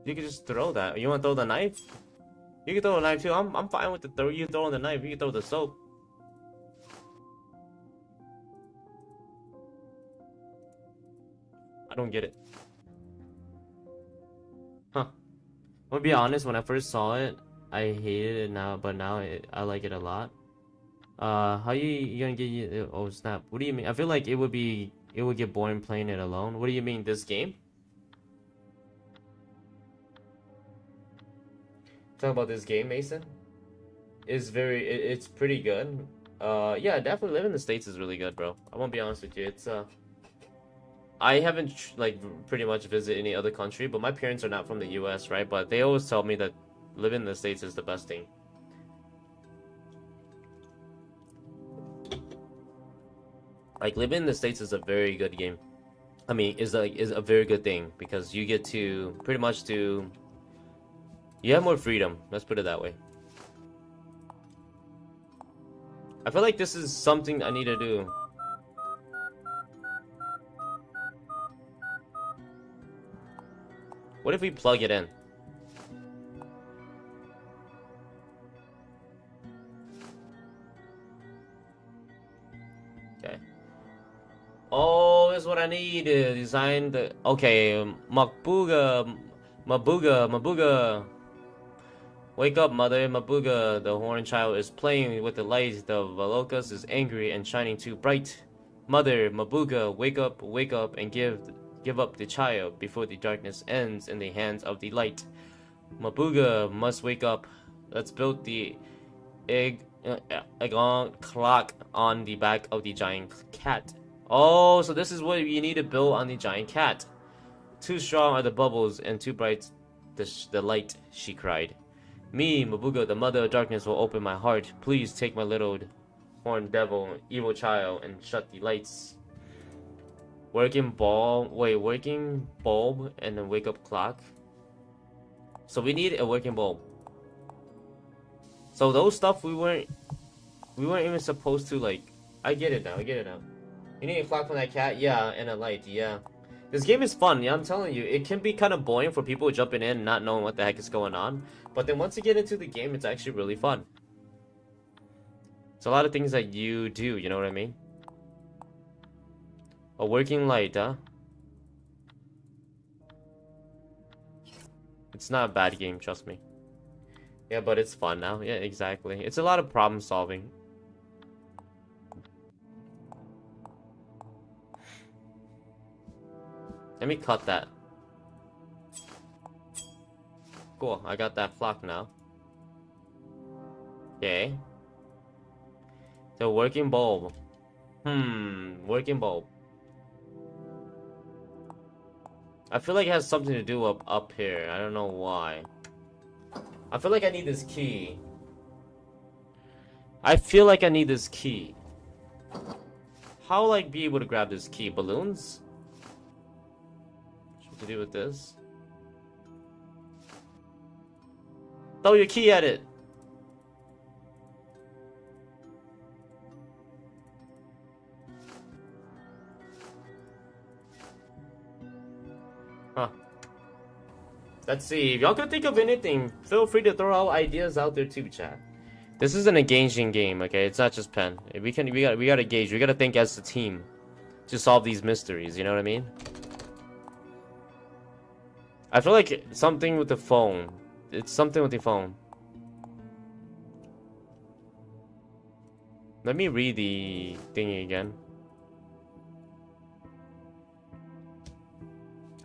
You can just throw that. You want to throw the knife? You can throw a knife too. I'm fine with the throw. You throw the knife. You can throw the soap. I don't get it. Huh. I'm gonna be honest. When I first saw it, I hated it now, but now I like it a lot. How you gonna get you? Oh snap! What do you mean? I feel like it would get boring playing it alone. What do you mean? This game? Talk about this game, Mason. It's pretty good. Yeah, definitely living in the States is really good, bro. I won't be honest with you. It's I haven't like pretty much visited any other country, but my parents are not from the US, right? But they always tell me that living in the States is the best thing. Like living in the States is a very good game. I mean, is a very good thing because you get to pretty much do. You have more freedom. Let's put it that way. I feel like this is something I need to do. What if we plug it in? Okay. Oh, this is what I need to design the. Okay, Mabuga. Wake up, mother. Mabuga, the horned child, is playing with the light. The Valocus is angry and shining too bright. Mother, Mabuga, wake up, and give up the child before the darkness ends in the hands of the light. Mabuga must wake up. Let's build the egg clock on the back of the giant cat. Oh, so this is what you need to build on the giant cat. Too strong are the bubbles and too bright the light, she cried. Me, Mabuga, the mother of darkness, will open my heart. Please take my little horned devil, evil child, and shut the lights. Working bulb, and a wake up clock. So we need a working bulb. So those stuff we weren't even supposed to like. I get it now. You need a clock from that cat? Yeah, and a light, yeah. This game is fun, yeah, I'm telling you. It can be kind of boring for people jumping in and not knowing what the heck is going on. But then once you get into the game, it's actually really fun. It's a lot of things that you do, you know what I mean? A working light, huh? It's not a bad game, trust me. Yeah, but it's fun now. Yeah, exactly. It's a lot of problem solving. Let me cut that. Cool, I got that clock now. Okay. The working bulb. Working bulb. I feel like it has something to do up here. I don't know why. I feel like I need this key. I feel like I need this key. How will I be able to grab this key? Balloons? What to do with this? Throw your key at it. Huh. Let's see. If y'all can think of anything, feel free to throw out ideas out there too, chat. This is an engaging game, okay? It's not just Pen. We gotta gauge. We gotta think as a team to solve these mysteries. You know what I mean? I feel like something with the phone. It's something with the phone. Let me read the thingy again.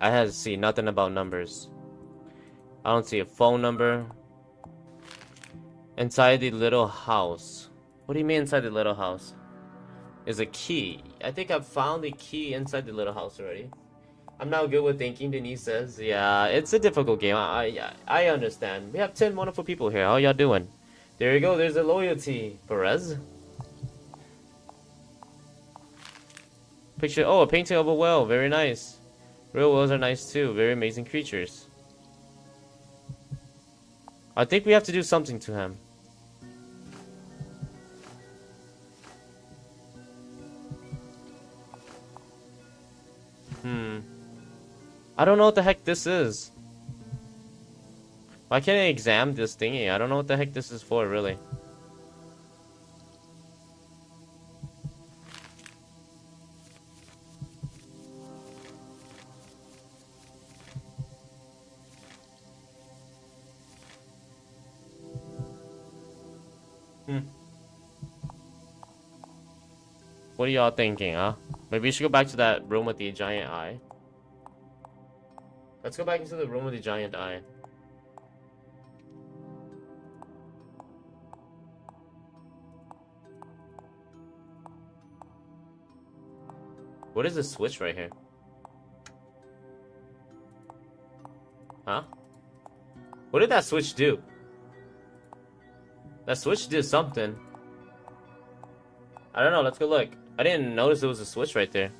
I had to see nothing about numbers. I don't see a phone number. Inside the little house. What do you mean inside the little house? Is a key. I think I've found the key inside the little house already. I'm not good with thinking, Denise says. Yeah, it's a difficult game. I understand. We have 10 wonderful people here. How y'all doing? There you go. There's a loyalty. Perez. Picture. Oh, a painting of a whale. Very nice. Real whales are nice too. Very amazing creatures. I think we have to do something to him. I don't know what the heck this is. Why can't I examine this thingy? I don't know what the heck this is for, really. What are y'all thinking, huh? Maybe we should go back to that room with the giant eye. Let's go back into the room with the giant eye. What is this switch right here? Huh? What did that switch do? That switch did something. I don't know, let's go look. I didn't notice there was a switch right there.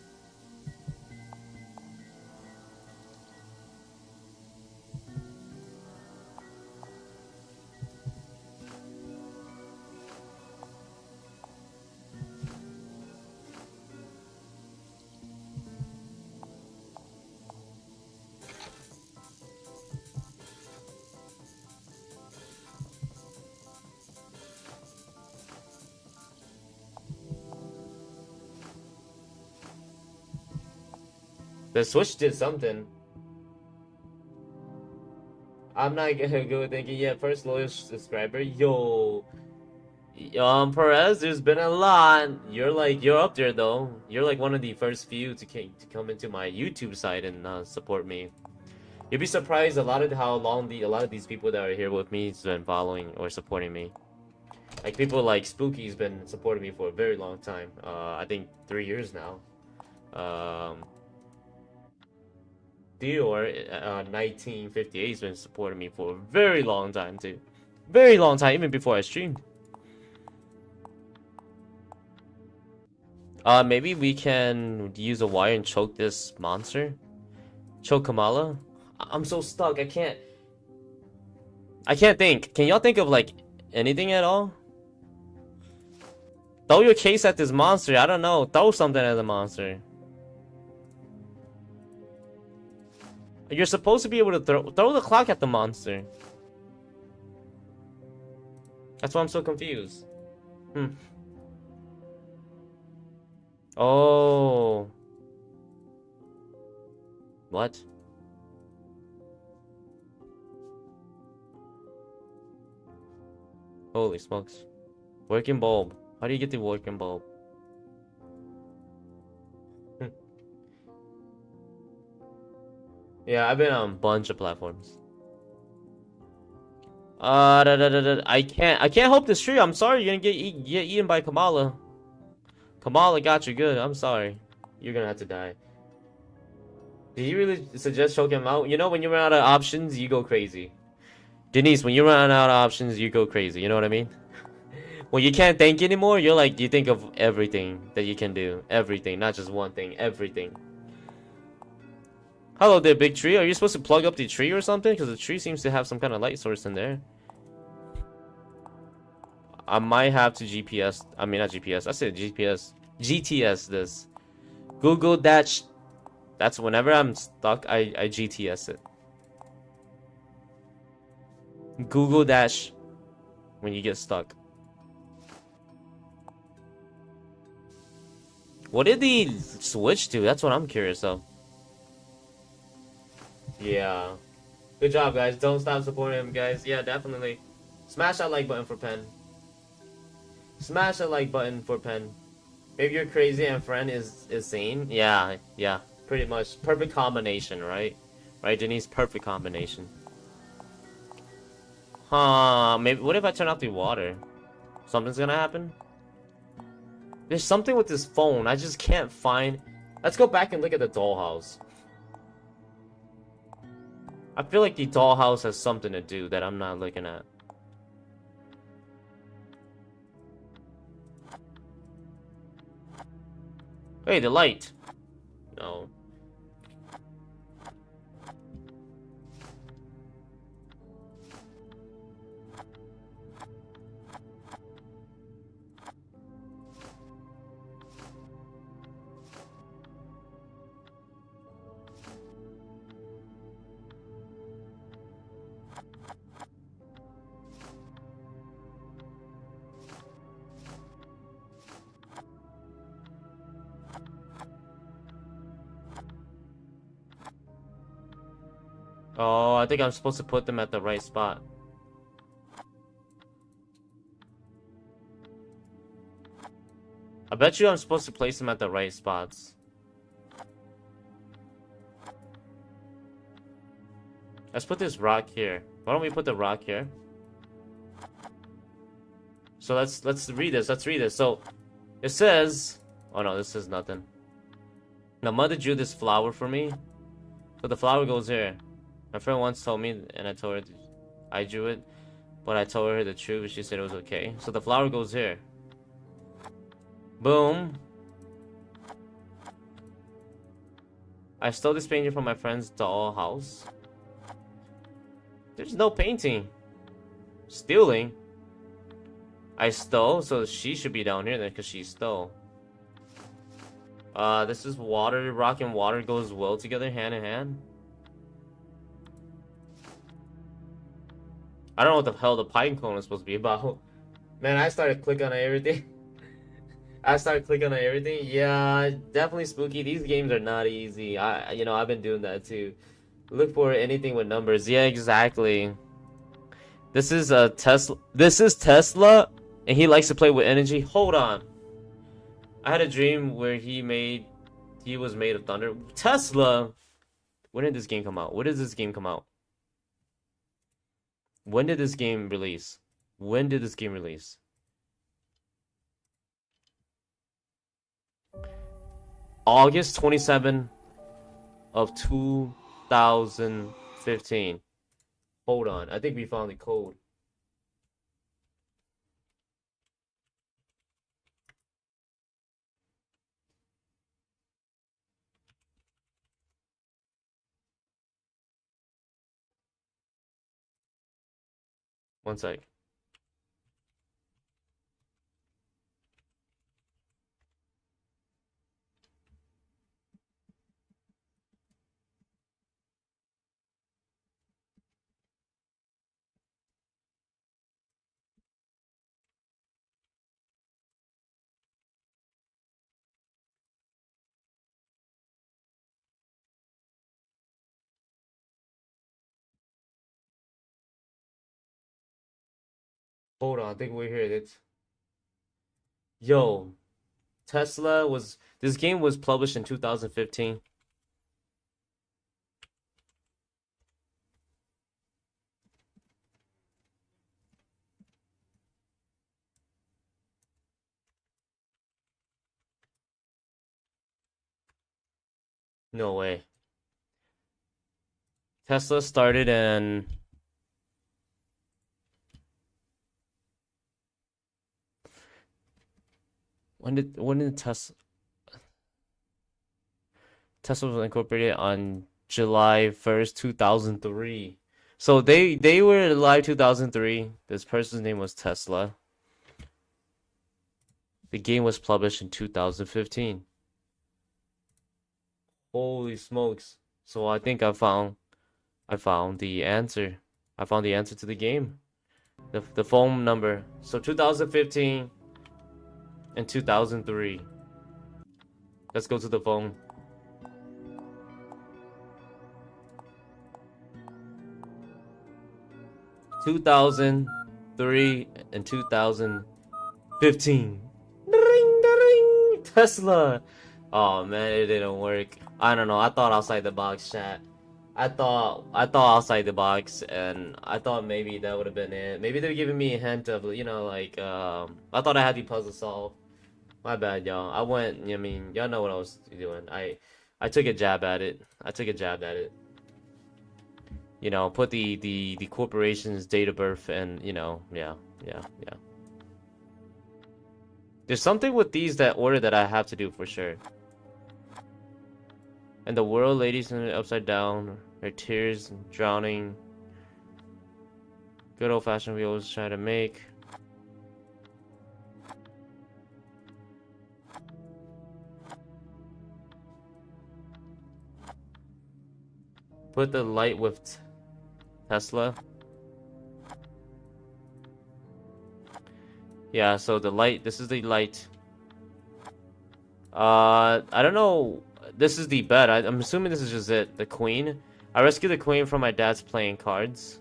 The switch did something. I'm not gonna go thinking, yeah, first loyal subscriber. Yo, Perez, there's been a lot. You're up there though. You're like one of the first few to come into my YouTube site and support me. You'd be surprised a lot of these people that are here with me has been following or supporting me. Like people like Spooky's been supporting me for a very long time. I think 3 years now. Dior, 1958 has been supporting me for a very long time too. Very long time, even before I streamed. Maybe we can use a wire and choke this monster. Choke Kamala. I'm so stuck. I can't think. Can y'all think of like anything at all? Throw your case at this monster. I don't know. Throw something at the monster. You're supposed to be able to throw the clock at the monster. That's why I'm so confused. Oh. What? Holy smokes. Working bulb. How do you get the working bulb? Yeah, I've been on a bunch of platforms. I can't help this tree. I'm sorry, you're gonna get eaten by Kamala. Kamala got you good. I'm sorry. You're gonna have to die. Did you really suggest choking him out? You know, when you run out of options, you go crazy. Denise, when you run out of options, you go crazy. You know what I mean? When you can't think anymore, you're like, you think of everything that you can do. Everything, not just one thing. Everything. Hello there, big tree. Are you supposed to plug up the tree or something? Because the tree seems to have some kind of light source in there. I might have to GPS. I mean, not GPS. I said GPS. GTS this. Google that. That's whenever I'm stuck, I GTS it. Google Dash when you get stuck. What did he switch to? That's what I'm curious of. Yeah. Good job, guys. Don't stop supporting him, guys. Yeah, definitely. Smash that like button for Pen. Smash that like button for Pen. Maybe you're crazy and friend is sane. Yeah, yeah. Pretty much. Perfect combination, right? Right, Denise? Perfect combination. Huh, maybe, what if I turn off the water? Something's gonna happen? There's something with this phone, I just can't find... Let's go back and look at the dollhouse. I feel like the dollhouse has something to do that I'm not looking at. Hey, the light! No. Oh, I think I'm supposed to put them at the right spot. I bet you I'm supposed to place them at the right spots. Let's put this rock here. Why don't we put the rock here? So let's read this. Let's read this. So it says, oh no, this says nothing. Now mother drew this flower for me. So the flower goes here. My friend once told me, and I told her I drew it, but I told her the truth. She said it was okay. So the flower goes here. Boom. I stole this painting from my friend's doll house. There's no painting. Stealing. I stole, so she should be down here then, because she stole. This is water. Rock and water goes well together, hand in hand. I don't know what the hell the pine cone is supposed to be about. Man, I started clicking on everything. Yeah, definitely spooky. These games are not easy. I've been doing that too. Look for anything with numbers. Yeah, exactly. This is a Tesla. This is Tesla, and he likes to play with energy. Hold on. I had a dream where he was made of thunder. Tesla. When did this game come out? When did this game come out? When did this game release? When did this game release? August 27 of 2015. Hold on. I think we found the code. One sec. Hold on, I think we're here. It's yo, Tesla was this game was published in 2015. No way. Tesla started in when did Tesla was incorporated on July 1st, 2003. So they were alive 2003. This person's name was Tesla. The game was published in 2015. Holy smokes. So I think I found the answer. I found the answer to the game. The phone number. So 2015 and 2003. Let's go to the phone. 2003 and 2015. Ding, ding, Tesla. Oh man, it didn't work. I don't know. I thought outside the box, chat. I thought outside the box, and I thought maybe that would have been it. Maybe they were giving me a hint of, like, I thought I had the puzzle solved. My bad, y'all. I went. I mean, y'all know what I was doing. I took a jab at it. Put the corporation's date of birth, and yeah. There's something with these that order that I have to do for sure. And the world, ladies, and upside down, her tears drowning. Good old fashioned we always try to make. Put the light with Tesla. Yeah, so the light, this is the light. I don't know. This is the bed. I'm assuming this is just it. The queen. I rescued the queen from my dad's playing cards.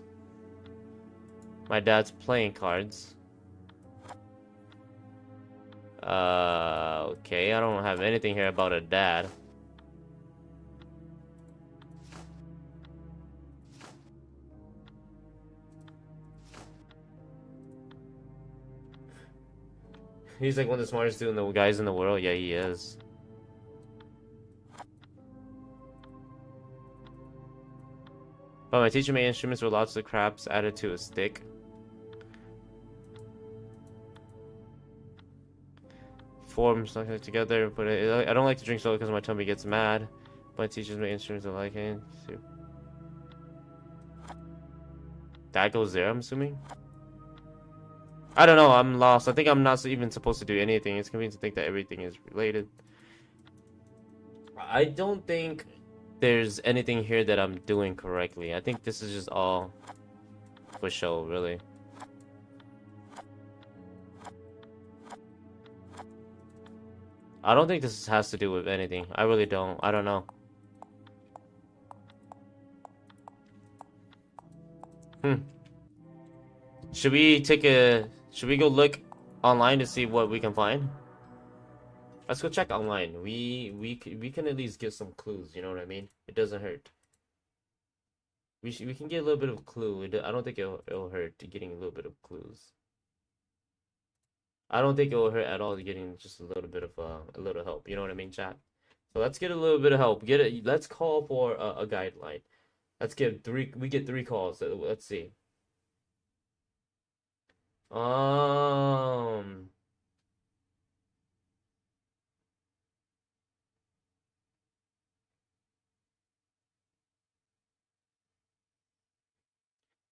Okay. I don't have anything here about a dad. He's like one of the smartest guys in the world. Yeah, he is. But my teacher made instruments with lots of craps added to a stick. Forms stuck together, but I don't like to drink soda because my tummy gets mad. But my teachers made instruments I like it. That goes there, I'm assuming. I don't know, I'm lost. I think I'm not even supposed to do anything. It's convenient to think that everything is related. I don't think there's anything here that I'm doing correctly. I think this is just all for show, really. I don't think this has to do with anything. I really don't. I don't know. Should we go look online to see what we can find? Let's go check online. We can at least get some clues, you know what I mean? It doesn't hurt. We can get a little bit of a clue. I don't think it'll hurt getting a little bit of clues. I don't think it will hurt at all getting just a little bit of a little help. You know what I mean, chat? So let's get a little bit of help. Let's call for a guideline. Let's get three. We get 3 calls. Let's see.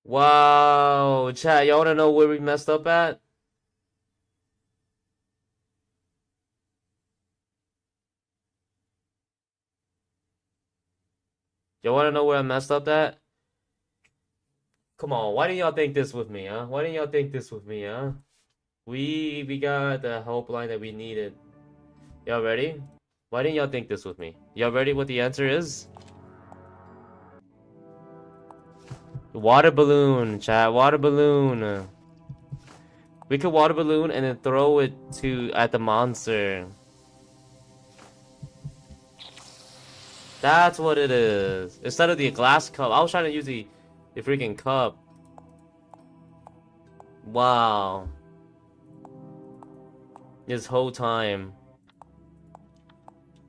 Wow, chat. Y'all wanna know where we messed up at? Y'all wanna know where I messed up at? Come on, why didn't y'all think this with me, huh? Why didn't y'all think this with me, huh? We got the helpline that we needed. Y'all ready? Why didn't y'all think this with me? Y'all ready what the answer is? Water balloon, chat, water balloon. We could water balloon and then throw it at the monster. That's what it is. Instead of the glass cup. I was trying to use the freaking cup. Wow. This whole time.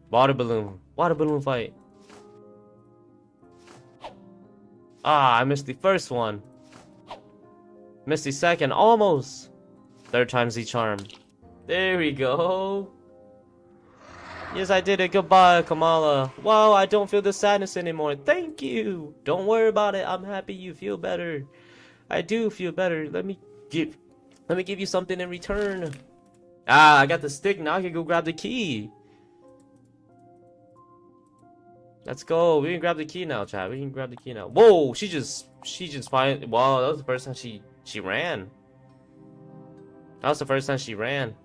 Water balloon. Water balloon fight. Ah, I missed the first one. Missed the second. Almost. Third time's the charm. There we go. Yes, I did it. Goodbye, Kamala. Wow, I don't feel the sadness anymore. Thank you. Don't worry about it. I'm happy you feel better. I do feel better. Let me give you something in return. Ah, I got the stick. Now I can go grab the key. Let's go. We can grab the key now, chat. We can grab the key now. Whoa, she just finally. Wow, that was the first time she ran. That was the first time she ran.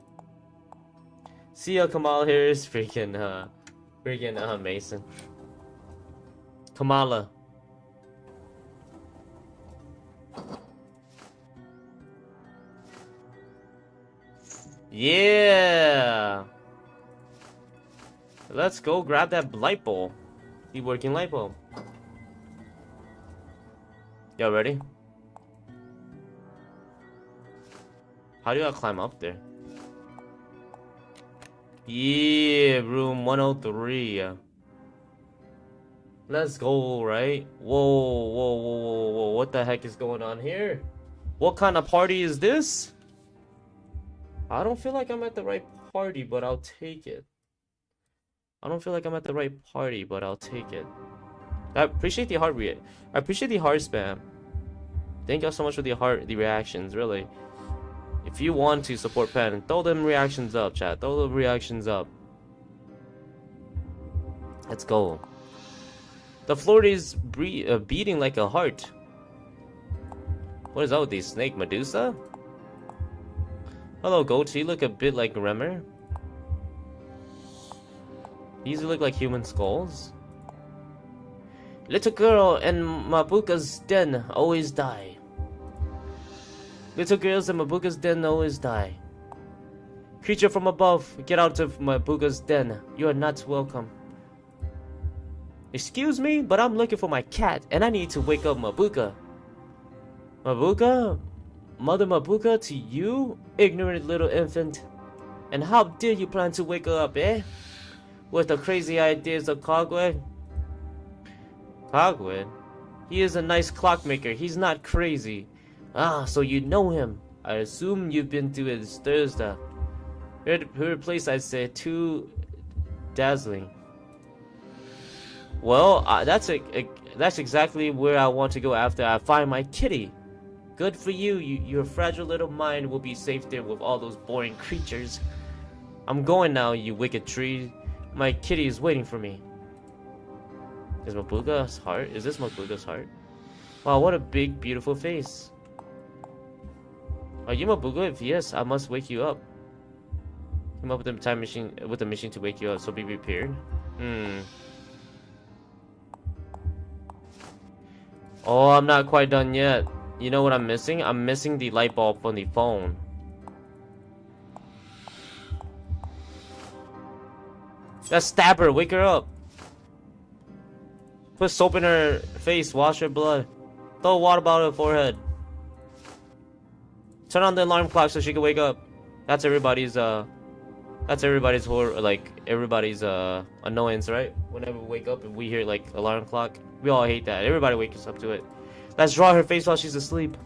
See ya, Kamala. Here is freaking Mason. Kamala. Yeah. Let's go grab that light bulb. The working light bulb. Y'all ready? How do I climb up there? Yeah, room 103. Let's go, right? Whoa. What the heck is going on here? What kind of party is this? I don't feel like I'm at the right party, but I'll take it. I don't feel like I'm at the right party, but I'll take it. I appreciate the heart I appreciate the heart spam. Thank y'all so much for the reactions, really. If you want to support Pen, throw them reactions up, chat. Throw the reactions up. Let's go. The floor is beating like a heart. What is that with these snake Medusa? Hello, Goat. You look a bit like Remmer. These look like human skulls. Little girl and Mabuka's den always die. Little girls in Mabuka's den always die. Creature from above, get out of Mabuka's den. You are not welcome. Excuse me, but I'm looking for my cat, and I need to wake up Mabuka. Mabuka? Mother Mabuka to you, ignorant little infant. And how dare you plan to wake her up, eh? With the crazy ideas of Kagwe? Kagwe? He is a nice clockmaker, he's not crazy. Ah, so you know him. I assume you've been to his Thursday. Her place, I'd say, too dazzling. Well, that's exactly where I want to go after I find my kitty. Good for you. Your fragile little mind will be safe there with all those boring creatures. I'm going now, you wicked tree. My kitty is waiting for me. Is Mabuka's heart? Is this Mabuka's heart? Wow, what a big, beautiful face. Are you Mabuka? If yes, I must wake you up. Come up with the mission to wake you up, so be prepared. Oh, I'm not quite done yet. You know what I'm missing? I'm missing the light bulb from the phone. Let's stab her, wake her up. Put soap in her face, wash her blood. Throw a water bottle on her forehead. Turn on the alarm clock so she can wake up. That's everybody's everybody's annoyance, right? Whenever we wake up and we hear like alarm clock, we all hate that. Everybody wakes up to it. Let's draw her face while she's asleep.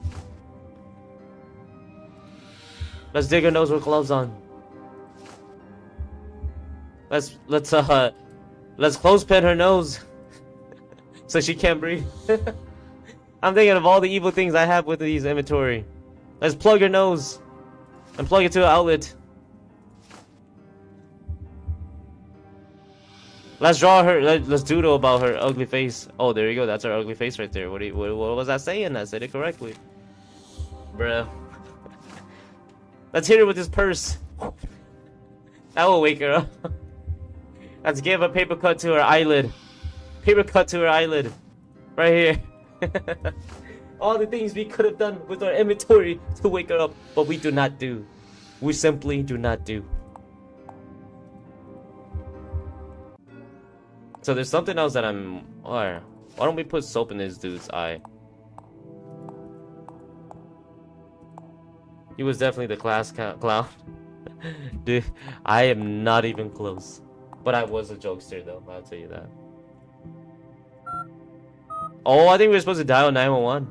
Let's dig her nose with gloves on. Let's clothespin her nose so she can't breathe. I'm thinking of all the evil things I have with these inventory. Let's plug her nose and plug it to an outlet. Let's draw her. Let's doodle about her ugly face. Oh, there you go. That's her ugly face right there. What was I saying? I said it correctly, bruh. Let's hit her with this purse. That will wake her up. Let's give a paper cut to her eyelid. Paper cut to her eyelid. Right here. All the things we could have done with our inventory to wake her up, but we do not do. We simply do not do. So there's something else that I'm... Alright, why don't we put soap in this dude's eye? He was definitely the class clown. Dude, I am not even close. But I was a jokester though, I'll tell you that. Oh, I think we were supposed to dial 911.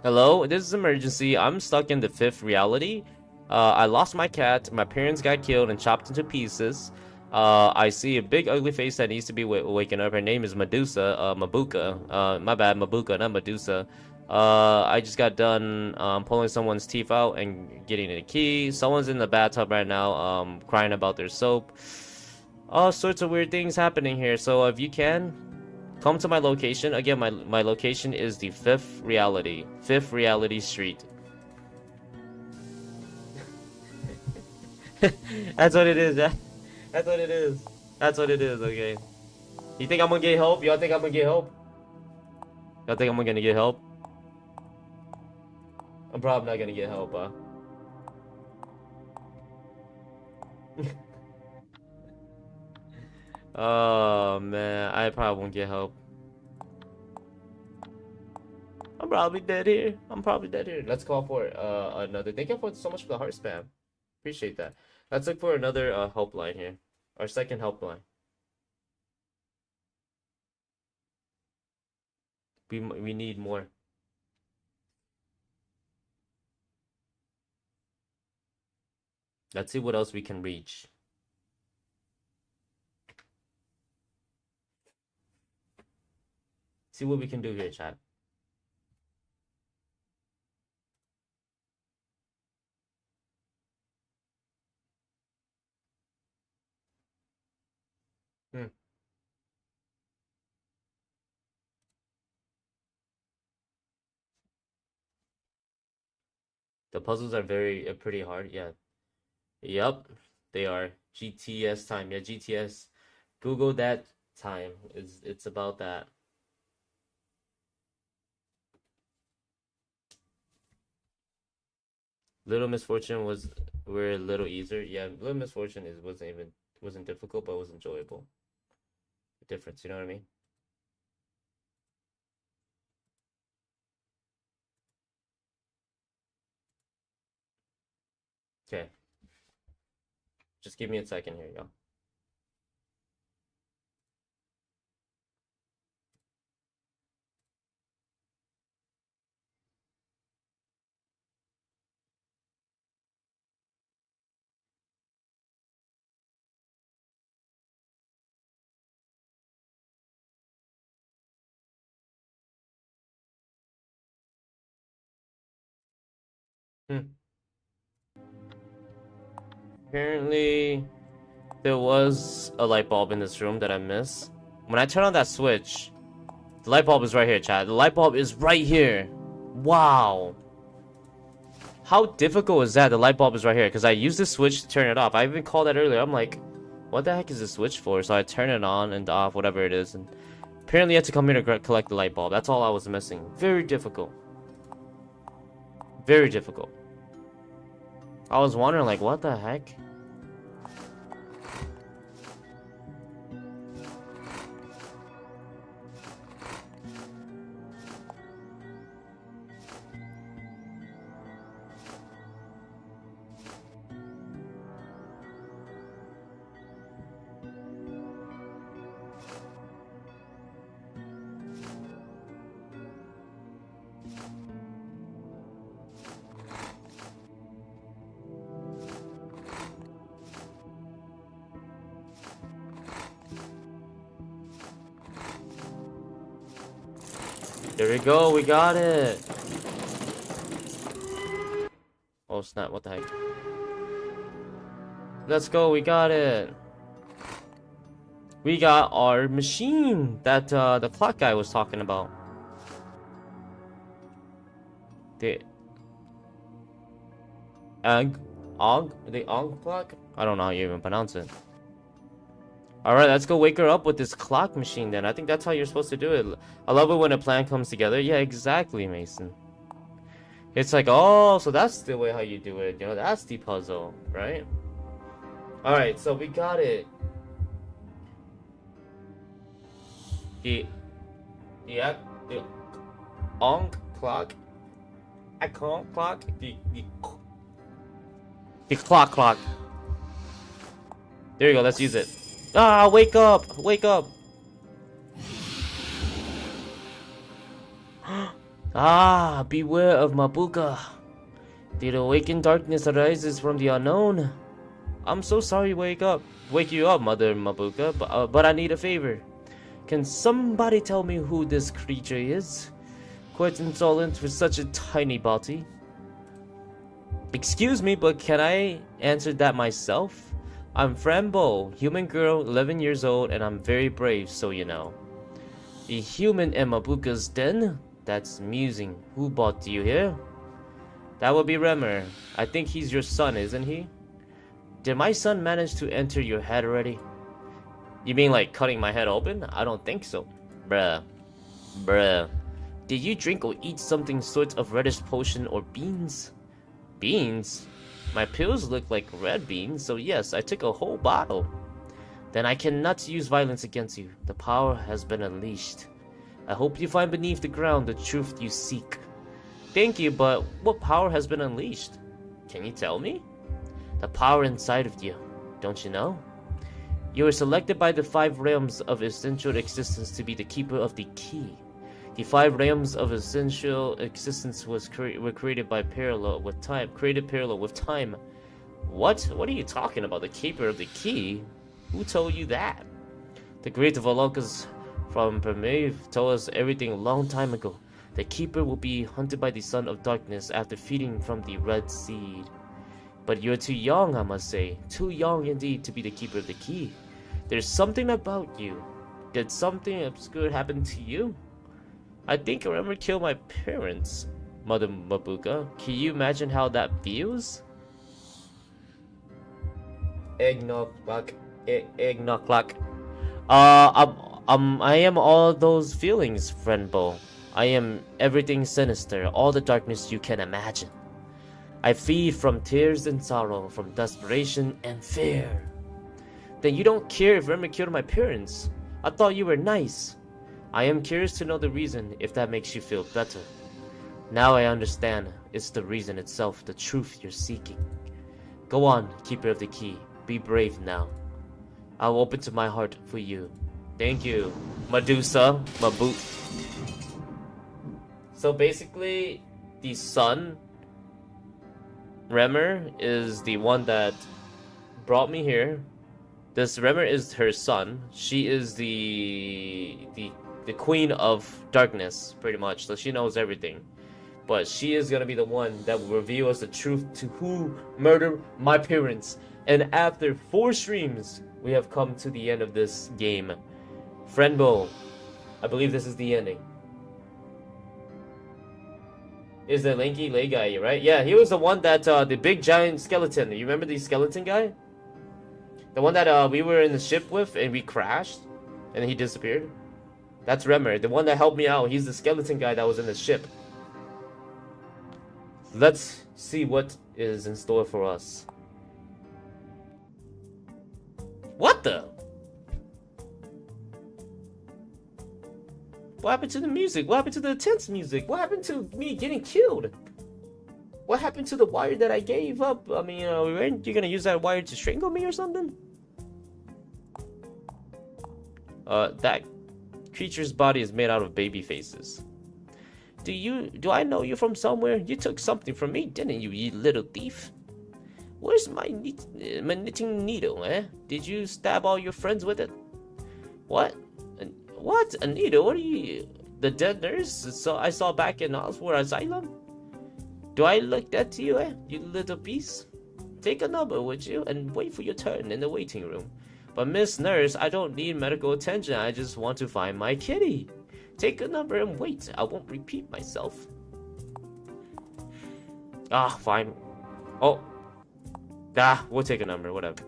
Hello, this is emergency. I'm stuck in the 5th reality. I lost my cat. My parents got killed and chopped into pieces. I see a big ugly face that needs to be waking up. Her name is Medusa. Mabuka. My bad, Mabuka, not Medusa. I just got done pulling someone's teeth out and getting a key. Someone's in the bathtub right now, crying about their soap. All sorts of weird things happening here. So if you can, come to my location. Again, my location is the 5th reality. 5th reality street. That's what it is, yeah. That's what it is. That's what it is, okay. You think I'm gonna get help? Y'all think I'm gonna get help? Y'all think I'm gonna get help? I'm probably not gonna get help, huh? Oh, man. I probably won't get help. I'm probably dead here. I'm probably dead here. Let's call for another. Thank you for so much for the heart spam. Appreciate that. Let's look for another helpline here. Our second helpline. We need more. Let's see what else we can reach. See what we can do here, chat. The puzzles are pretty hard. Yeah. Yep. They are. GTS time. Yeah, GTS. Google that time. It's about that. Little Misfortune were a little easier. Yeah, Little Misfortune wasn't difficult, but it was enjoyable. The difference, you know what I mean? Okay. Just give me a second here, y'all. Apparently, there was a light bulb in this room that I missed. When I turn on that switch, the light bulb is right here, chat. The light bulb is right here. Wow. How difficult is that? The light bulb is right here. Because I used the switch to turn it off. I even called that earlier. I'm like, what the heck is the switch for? So I turn it on and off, whatever it is. And apparently I had to come here to collect the light bulb. That's all I was missing. Very difficult. Very difficult. I was wondering, like, what the heck? There we go, we got it. Oh snap, what the heck? Let's go, we got it. We got our machine that the clock guy was talking about. The the Og clock? I don't know how you even pronounce it. Alright, let's go wake her up with this clock machine then. I think that's how you're supposed to do it. I love it when a plan comes together. Yeah, exactly, Mason. It's like, oh, so that's the way how you do it. You know, that's the puzzle, right? Alright, so we got it. The onk clock. Icon clock. The clock. There you go, let's use it. Ah, wake up! Wake up! Ah, beware of Mabuka. The awakened darkness arises from the unknown. I'm so sorry wake you up, Mother Mabuka, but I need a favor. Can somebody tell me who this creature is? Quite insolent for such a tiny body. Excuse me, but can I answer that myself? I'm Fran Bow, human girl, 11 years old, and I'm very brave, so you know. A human in Mabuka's den? That's amusing. Who brought you here? That would be Remer. I think he's your son, isn't he? Did my son manage to enter your head already? You mean like cutting my head open? I don't think so. Bruh. Did you drink or eat something sort of reddish potion or beans? Beans? My pills look like red beans, so yes, I took a whole bottle. Then I cannot use violence against you. The power has been unleashed. I hope you find beneath the ground the truth you seek. Thank you, but what power has been unleashed? Can you tell me? The power inside of you, don't you know? You were selected by the 5 realms of essential existence to be the keeper of the key. The 5 realms of essential existence were created by parallel with time. What? What are you talking about? The keeper of the key? Who told you that? The great Volokas from Penxue told us everything a long time ago. The keeper will be hunted by the son of darkness after feeding from the red seed. But you're too young, I must say. Too young indeed to be the keeper of the key. There's something about you. Did something obscure happen to you? I think I remember killed my parents, Mother Mabuka. Can you imagine how that feels? Eggnog clock. Eggnog clock. I am all those feelings, Fran Bow. I am everything sinister, all the darkness you can imagine. I feed from tears and sorrow, from desperation and fear. Then you don't care if Remy killed my parents. I thought you were nice. I am curious to know the reason, if that makes you feel better. Now I understand. It's the reason itself, the truth you're seeking. Go on, keeper of the key. Be brave now. I'll open to my heart for you. Thank you, Medusa. So basically, the son, Remer, is the one that brought me here. This Remer is her son. She is the queen of darkness, pretty much. So she knows everything. But she is gonna be the one that will reveal us the truth to who murdered my parents. And after 4 streams, we have come to the end of this game. Fran Bow, I believe this is the ending. Is the lanky leg guy, right? Yeah, he was the one that, the big giant skeleton. You remember the skeleton guy? The one that we were in the ship with and we crashed and then he disappeared? That's Remer, the one that helped me out. He's the skeleton guy that was in the ship. Let's see what is in store for us. What the? What happened to the music? What happened to the tense music? What happened to me getting killed? What happened to the wire that I gave up? I mean, weren't you gonna use that wire to strangle me or something? That creature's body is made out of baby faces. Do I know you from somewhere? You took something from me, didn't you, you little thief? Where's my knitting needle, eh? Did you stab all your friends with it? What? What? A needle? What are you? The dead nurse so I saw back in Oswald Asylum? Do I look that to you, eh? You little piece? Take a number, would you? And wait for your turn in the waiting room. But Miss Nurse, I don't need medical attention. I just want to find my kitty. Take a number and wait. I won't repeat myself. Ah, fine. Oh. We'll take a number, whatever.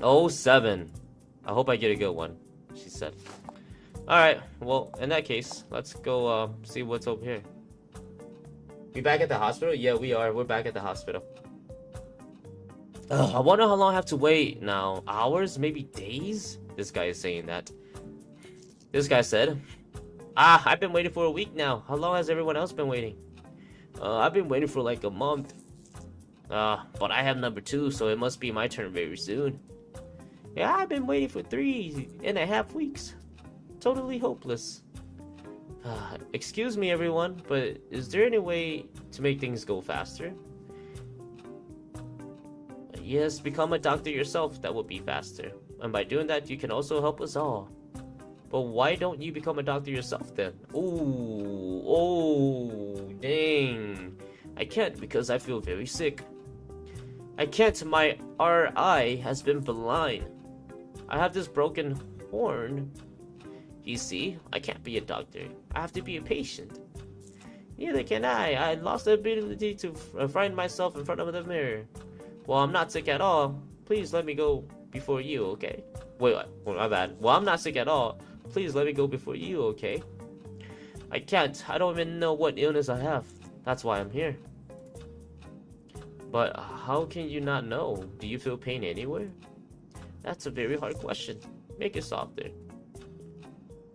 Oh, 7. I hope I get a good one, she said. Alright, well, in that case, let's go see what's over here. We back at the hospital? Yeah, we are. We're back at the hospital. Ugh, I wonder how long I have to wait now. Hours? Maybe days? This guy is saying that. This guy said, I've been waiting for a week now. How long has everyone else been waiting? I've been waiting for like a month. But I have number 2, so it must be my turn very soon. Yeah, I've been waiting for 3.5 weeks. Totally hopeless. Excuse me, everyone, but is there any way to make things go faster? Yes, become a doctor yourself. That would be faster. And by doing that, you can also help us all. But why don't you become a doctor yourself then? Ooh, oh, dang. I can't because I feel very sick. I can't, my eye has been blind. I have this broken horn. You see, I can't be a doctor. I have to be a patient. Neither can I. I lost the ability to find myself in front of the mirror. Well, I'm not sick at all. Please let me go before you, okay? Wait, my bad. Well, I'm not sick at all. Please let me go before you, okay? I can't. I don't even know what illness I have. That's why I'm here. But how can you not know? Do you feel pain anywhere? That's a very hard question. Make it softer.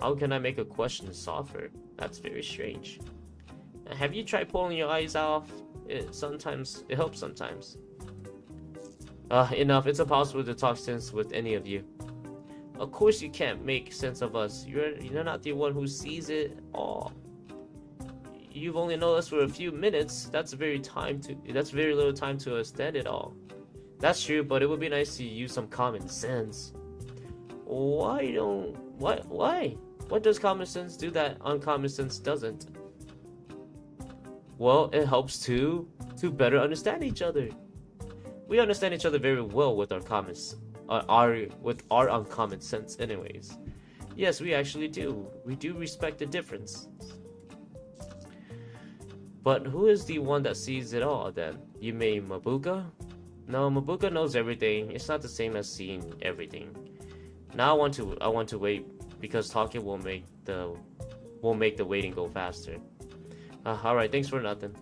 How can I make a question softer? That's very strange. Have you tried pulling your eyes off? It helps sometimes. Enough. It's impossible to talk sense with any of you. Of course you can't make sense of us. You're not the one who sees it all. You've only known us for a few minutes. That's very little time to understand it all. That's true, but it would be nice to use some common sense. Why? What does common sense do that uncommon sense doesn't? Well, it helps to better understand each other. We understand each other very well with our uncommon sense anyways. Yes, we actually do. We do respect the difference. But who is the one that sees it all then? You mean Mabuka? No, Mabuka knows everything. It's not the same as seeing everything. Now I want to wait because talking will make the waiting go faster. Alright, thanks for nothing.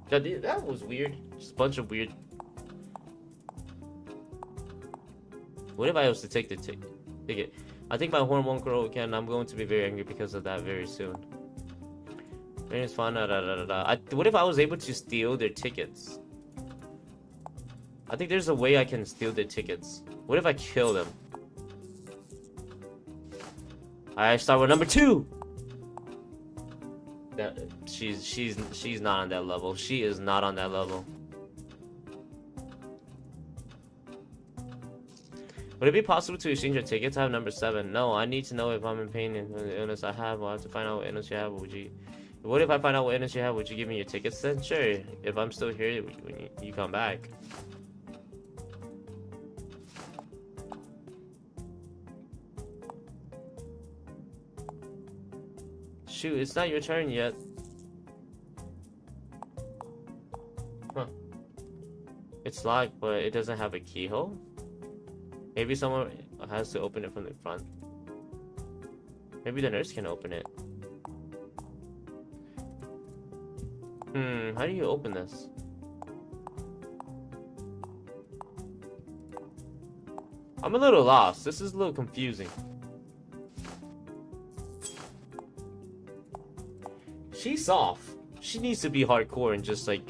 That was weird. Just a bunch of weird. What if I was to take the ticket? I think my horn won't grow again. I'm going to be very angry because of that very soon. It's fun. What if I was able to steal their tickets? I think there's a way I can steal their tickets. What if I kill them? I start with number 2. She's not on that level. She is not on that level. Would it be possible to exchange your tickets? I have number 7. No, I need to know if I'm in pain and the illness I have. I'll have to find out what illness you have. What if I find out what illness you have? Would you give me your tickets then? Sure. If I'm still here when you come back. Shoot, it's not your turn yet. Huh. It's locked, but it doesn't have a keyhole? Maybe someone has to open it from the front. Maybe the nurse can open it. How do you open this? I'm a little lost. This is a little confusing. She's soft. She needs to be hardcore and just like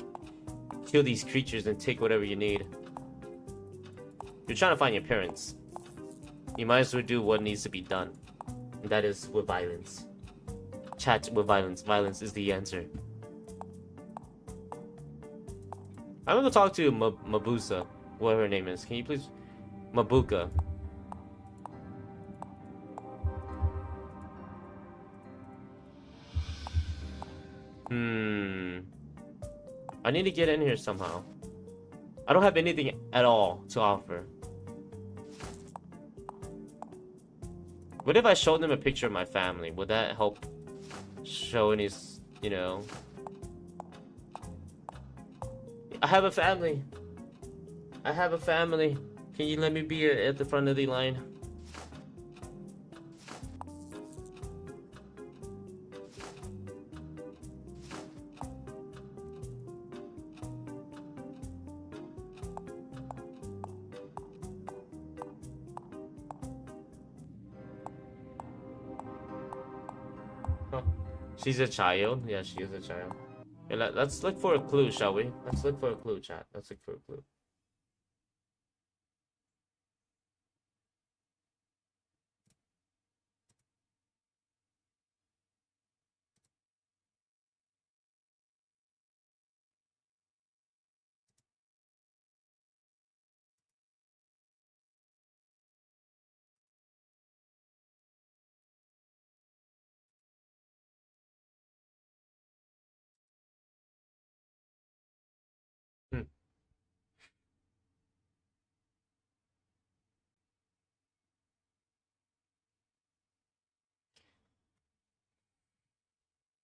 kill these creatures and take whatever you need. You're trying to find your parents. You might as well do what needs to be done. And that is with violence. Chat with violence. Violence is the answer. I'm gonna talk to Mabusa, whatever her name is. Can you please... Mabuka. I need to get in here somehow. I don't have anything at all to offer. What if I showed them a picture of my family? Would that help show any, you know... I have a family. I have a family. Can you let me be at the front of the line? Huh. She's a child. Yeah, she is a child. Yeah, let's look for a clue, shall we? Let's look for a clue, chat. Let's look for a clue. Hmm.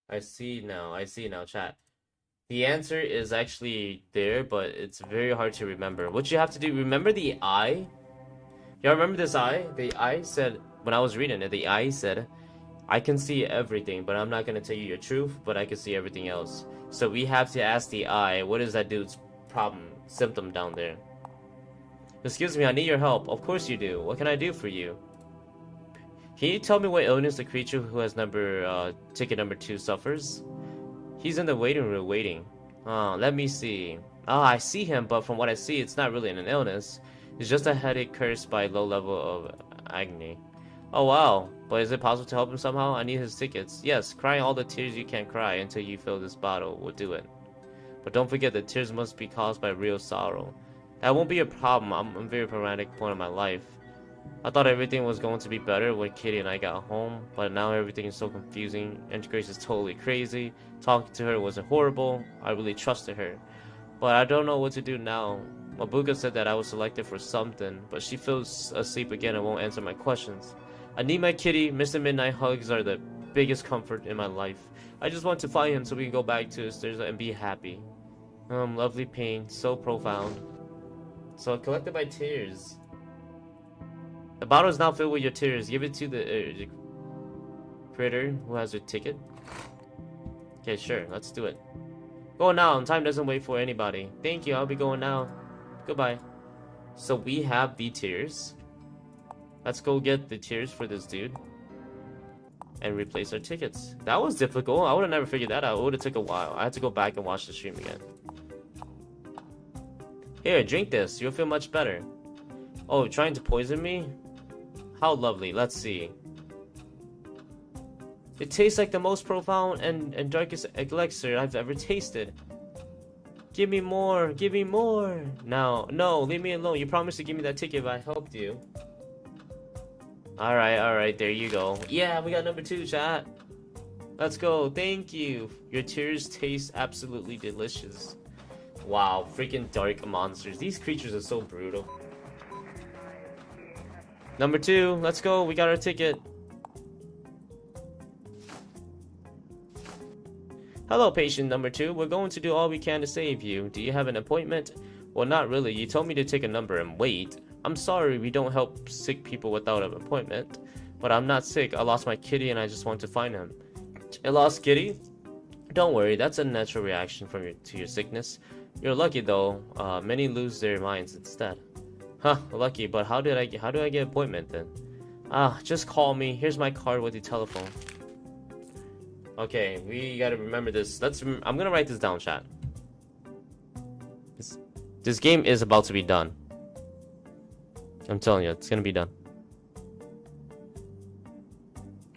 I see now. I see now, chat. The answer is actually there, but it's very hard to remember. What you have to do, remember the eye? Y'all remember this eye? The eye said, when I was reading it, the eye said, I can see everything, but I'm not going to tell you your truth, but I can see everything else. So we have to ask the eye, what is that dude's problem, symptom down there? Excuse me, I need your help. Of course you do. What can I do for you? Can you tell me what illness the creature who has ticket number 2 suffers? He's in the waiting room waiting. Oh, let me see. Ah, I see him, but from what I see, it's not really an illness. It's just a headache cursed by low level of agony. Oh wow, but is it possible to help him somehow? I need his tickets. Yes, crying all the tears you can cry until you fill this bottle will do it. But don't forget that tears must be caused by real sorrow. That won't be a problem. I'm a very dramatic point in my life. I thought everything was going to be better when Kitty and I got home, but now everything is so confusing, and Grace is totally crazy. Talking to her was horrible. I really trusted her. But I don't know what to do now. Mabuka said that I was selected for something, but she feels asleep again and won't answer my questions. I need my kitty. Mr. Midnight hugs are the biggest comfort in my life. I just want to find him so we can go back to Stairs and be happy. Lovely pain, so profound. So collected by tears. The bottle is now filled with your tears. Give it to the critter who has your ticket. Okay, sure, let's do it. Go now, time doesn't wait for anybody. Thank you, I'll be going now. Goodbye. So we have the tears. Let's go get the tears for this dude. And replace our tickets. That was difficult. I would have never figured that out. It would have took a while. I had to go back and watch the stream again. Here, drink this. You'll feel much better. Oh, trying to poison me? How lovely. Let's see. It tastes like the most profound and darkest elixir I've ever tasted. Give me more. Give me more. No, leave me alone. You promised to give me that ticket if I helped you. Alright, there you go. Yeah, we got number 2, chat. Let's go. Thank you. Your tears taste absolutely delicious. Wow, freaking dark monsters. These creatures are so brutal. Number 2, let's go. We got our ticket. Hello, patient number 2. We're going to do all we can to save you. Do you have an appointment? Well, not really. You told me to take a number and wait. I'm sorry, we don't help sick people without an appointment. But I'm not sick. I lost my kitty and I just want to find him. A lost kitty? Don't worry, that's a natural reaction to your sickness. You're lucky though. Many lose their minds instead. Huh, lucky, but how do I get an appointment then? Just call me. Here's my card with the telephone. Okay, we gotta remember this. I'm gonna write this down, chat. This game is about to be done. I'm telling you, it's gonna be done.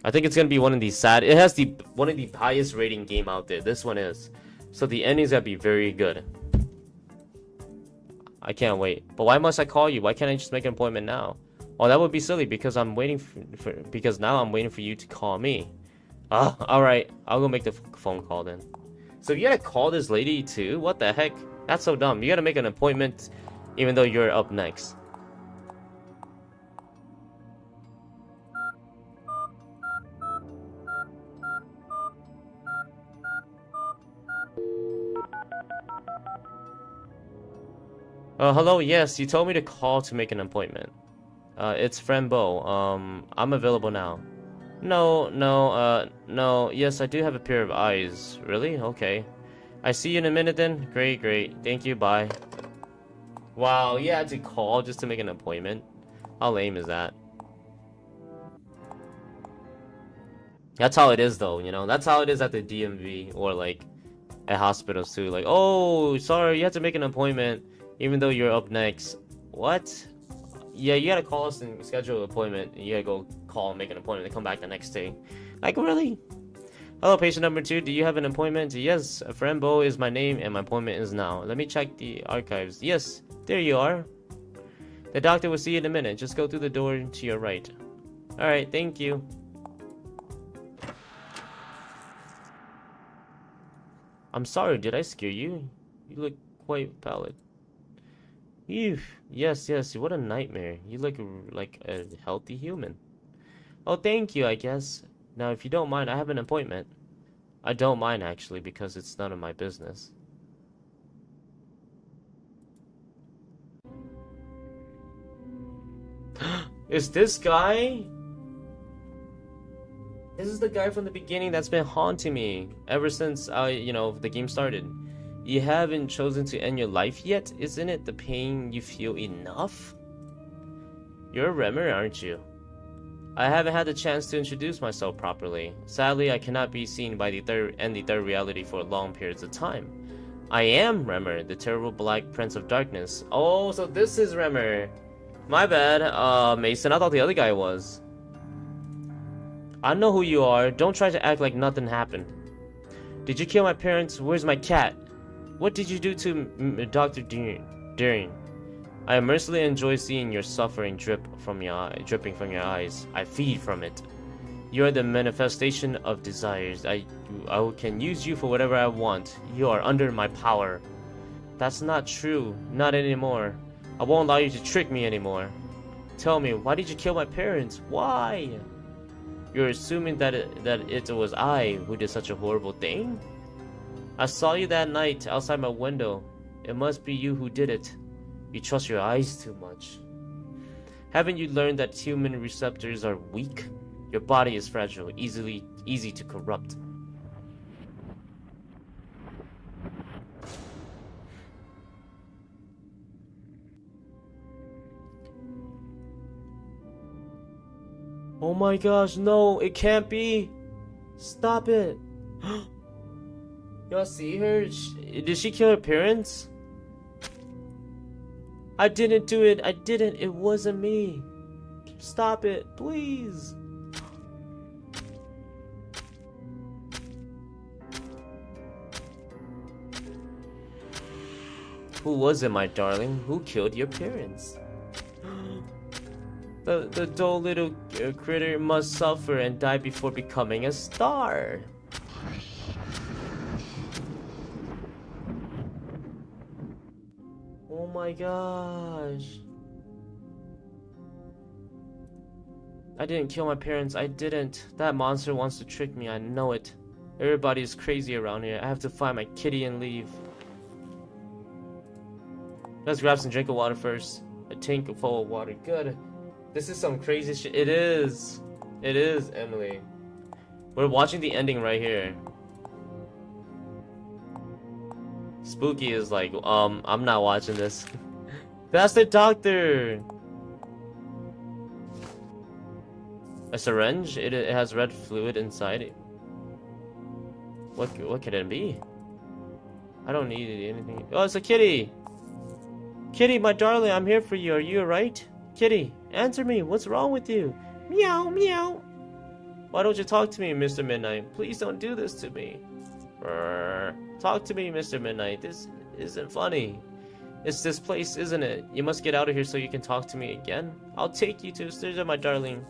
I think it's gonna be one of these sad. It has one of the highest rating game out there. This one is. So the ending's gonna be very good. I can't wait. But why must I call you? Why can't I just make an appointment now? Oh, that would be silly because I'm waiting because now I'm waiting for you to call me. Alright. I'll go make the phone call then. So you gotta call this lady too? What the heck? That's so dumb. You gotta make an appointment even though you're up next. Hello, yes, you told me to call to make an appointment. It's Fran Bow. I'm available now. No. Yes, I do have a pair of eyes. Really? Okay. I see you in a minute then. Great, great. Thank you, bye. Wow, you had to call just to make an appointment? How lame is that? That's how it is though, you know? That's how it is at the DMV or like at hospitals too. Like, oh, sorry, you have to make an appointment even though you're up next. What? Yeah, you gotta call us and schedule an appointment. You gotta go call and make an appointment and come back the next day. Like, really? Hello, patient number 2. Do you have an appointment? Yes, Fran Bow is my name and my appointment is now. Let me check the archives. Yes, there you are. The doctor will see you in a minute. Just go through the door to your right. Alright, thank you. I'm sorry, did I scare you? You look quite pallid. Ew, yes, what a nightmare. You look like a healthy human. Oh, thank you, I guess. Now, if you don't mind, I have an appointment. I don't mind, actually, because it's none of my business. Is this guy? This is the guy from the beginning that's been haunting me ever since, the game started. You haven't chosen to end your life yet? Isn't it the pain you feel enough? You're a Remmer, aren't you? I haven't had the chance to introduce myself properly. Sadly, I cannot be seen by the third reality for long periods of time. I am Remmer, the terrible black prince of darkness. Oh, so this is Remmer. My bad, Mason, I thought the other guy was. I know who you are. Don't try to act like nothing happened. Did you kill my parents? Where's my cat? What did you do to Dr. Deering? I mercilessly enjoy seeing your suffering dripping from your eyes. I feed from it. You are the manifestation of desires. I can use you for whatever I want. You are under my power. That's not true. Not anymore. I won't allow you to trick me anymore. Tell me, why did you kill my parents? Why? You're assuming that it was I who did such a horrible thing? I saw you that night outside my window. It must be you who did it. You trust your eyes too much. Haven't you learned that human receptors are weak? Your body is fragile, easy to corrupt. Oh my gosh, no, it can't be. Stop it. Y'all see her? Did she kill her parents? I didn't do it. I didn't. It wasn't me. Stop it, please. Who was it, my darling? Who killed your parents? The dull little critter must suffer and die before becoming a star. Oh my gosh. I didn't kill my parents. I didn't. That monster wants to trick me. I know it. Everybody is crazy around here. I have to find my kitty and leave. Let's grab some drink of water first. A tank full of water. Good. This is some crazy shit. It is. It is, Emily. We're watching the ending right here. Spooky is like, I'm not watching this. That's the doctor. A syringe? It has red fluid inside it. What could it be? I don't need anything. Oh, it's a kitty. Kitty, my darling, I'm here for you. Are you alright? Kitty, answer me. What's wrong with you? Meow, meow. Why don't you talk to me, Mr. Midnight? Please don't do this to me. Talk to me, Mr. Midnight. This isn't funny. It's this place, isn't it? You must get out of here so you can talk to me again. I'll take you to Sturgeon, my darling.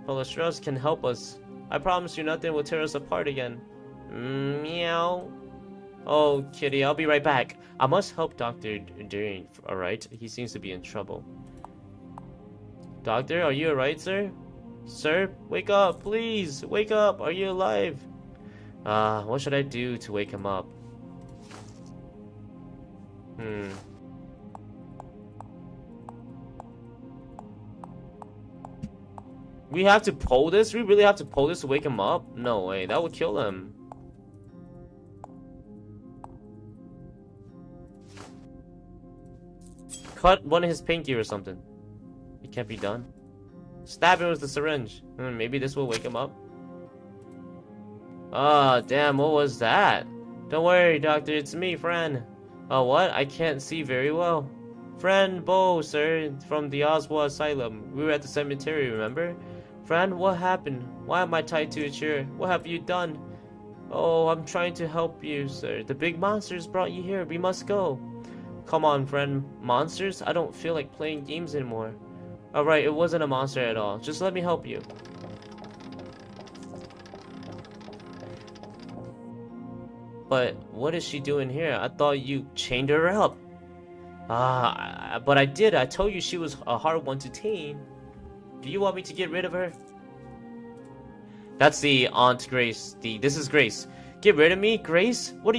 Pelastros can help us. I promise you nothing will tear us apart again. Meow. Oh, kitty, I'll be right back. I must help Dr. Deering, alright? He seems to be in trouble. Doctor, are you alright, sir? Sir, wake up, please. Wake up. Are you alive? What should I do to wake him up? We have to pull this? We really have to pull this to wake him up? No way, that would kill him. Cut one of his pinky or something. It can't be done. Stab him with the syringe. Maybe this will wake him up. Ah, damn, what was that? Don't worry, doctor, it's me, Fran. What? I can't see very well. Fran Bow, sir, from the Oswald Asylum. We were at the cemetery, remember? Fran, what happened? Why am I tied to a chair? What have you done? Oh, I'm trying to help you, sir. The big monsters brought you here. We must go. Come on, friend. Monsters? I don't feel like playing games anymore. Alright, it wasn't a monster at all. Just let me help you. But what is she doing here? I thought you chained her up. But I did. I told you she was a hard one to tame. Do you want me to get rid of her? That's the Aunt Grace. This is Grace. Get rid of me, Grace? Why are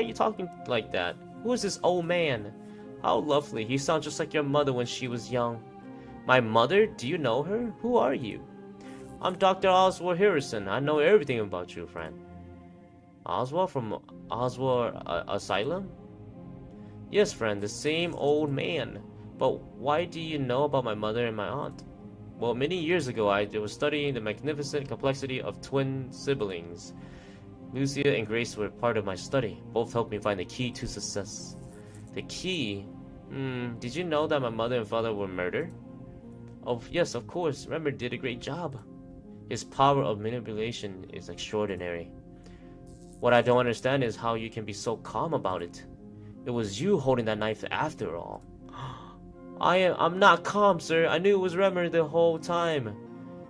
you talking like that? Who is this old man? How lovely. He sounds just like your mother when she was young. My mother? Do you know her? Who are you? I'm Dr. Oswald Harrison. I know everything about you, friend. Oswald from Oswald Asylum? Yes, friend, the same old man. But why do you know about my mother and my aunt? Well, many years ago, I was studying the magnificent complexity of twin siblings. Lucia and Grace were part of my study. Both helped me find the key to success. The key? Did you know that my mother and father were murdered? Oh, yes, of course. Remember did a great job. His power of manipulation is extraordinary. What I don't understand is how you can be so calm about it. It was you holding that knife after all. I'm not calm, sir. I knew it was Remmer the whole time.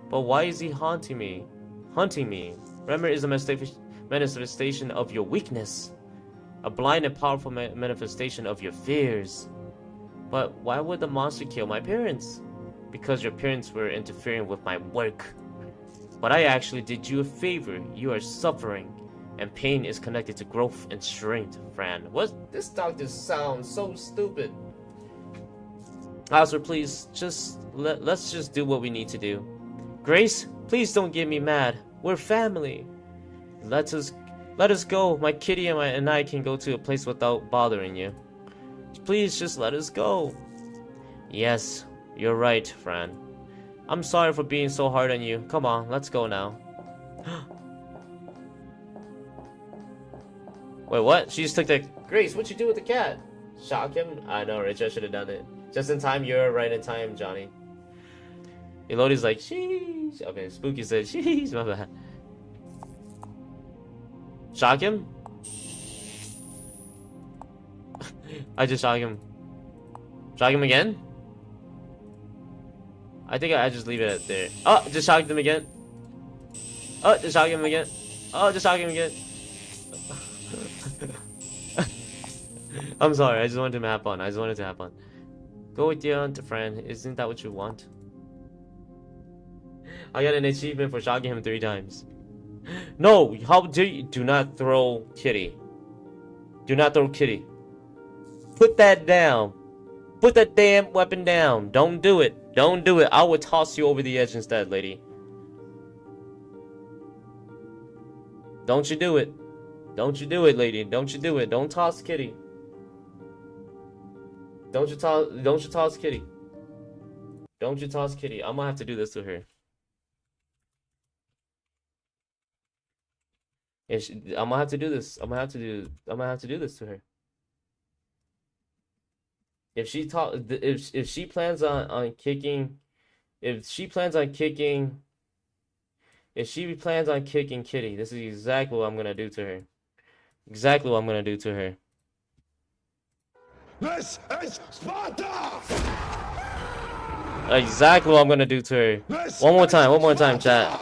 But why is he haunting me? Hunting me? Remmer is a manifestation of your weakness. A blind and powerful manifestation of your fears. But why would the monster kill my parents? Because your parents were interfering with my work. But I actually did you a favor. You are suffering. And pain is connected to growth and strength, Fran. What? This doctor sounds so stupid. Oscar, please, let's just do what we need to do. Grace, please don't get me mad. We're family. Let us go. My kitty and I can go to a place without bothering you. Please just let us go. Yes, you're right, Fran. I'm sorry for being so hard on you. Come on, let's go now. Wait, what? She just took the... Grace, what'd you do with the cat? Shock him? I know, Rich, I should have done it. Just in time, you're right in time, Johnny. Elodie's like, sheesh. Okay, Spooky said, sheesh, my bad. Shock him? I just shock him. Shock him again? I think I just leave it at there. Oh, just shocked him again. Oh, just shock him again. Oh, just shock him again. I'm sorry, I just wanted him to have fun. I just wanted to have fun. Go with your aunt, friend. Isn't that what you want? I got an achievement for shocking him 3 times. No! How dare you? Do not throw Kitty. Do not throw Kitty. Put that down. Put that damn weapon down. Don't do it. Don't do it. I will toss you over the edge instead, lady. Don't you do it. Don't you do it, lady. Don't you do it. Don't toss Kitty. Don't you toss Kitty. Don't you toss Kitty. I'm gonna have to do this to her. I'm gonna have to do this. I'm gonna have to do this to her. If she plans on kicking Kitty, this is exactly what I'm gonna do to her. Exactly what I'm gonna do to her. This is Sparta! Exactly what I'm gonna do to her. One more time, chat.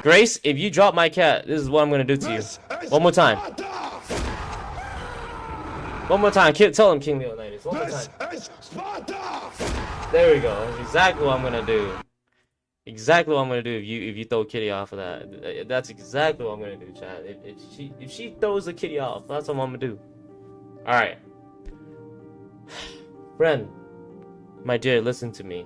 Grace, if you drop my cat, this is what I'm gonna do to you. One more time. One more time. Tell him King Leonidas. One more time. There we go. That's exactly what I'm gonna do. Exactly what I'm gonna do if you throw Kitty off of that. That's exactly what I'm gonna do, chat. If she throws the Kitty off, that's what I'm gonna do. Alright. Friend, my dear, listen to me.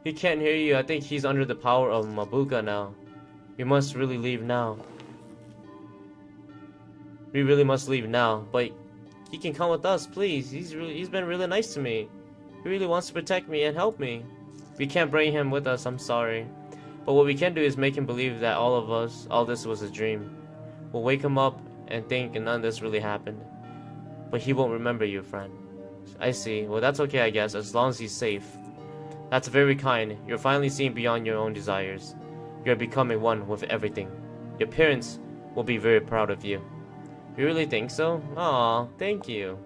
He can't hear you. I think he's under the power of Mabuka now. We must really leave now. We really must leave now. But he can come with us, please. He's been really nice to me. He really wants to protect me and help me. We can't bring him with us, I'm sorry. But what we can do is make him believe that all this was a dream. We'll wake him up and think none of this really happened. But he won't remember you, friend. I see. Well, that's okay, I guess, as long as he's safe. That's very kind. You're finally seeing beyond your own desires. You're becoming one with everything. Your parents will be very proud of you. You really think so? Aw, thank you.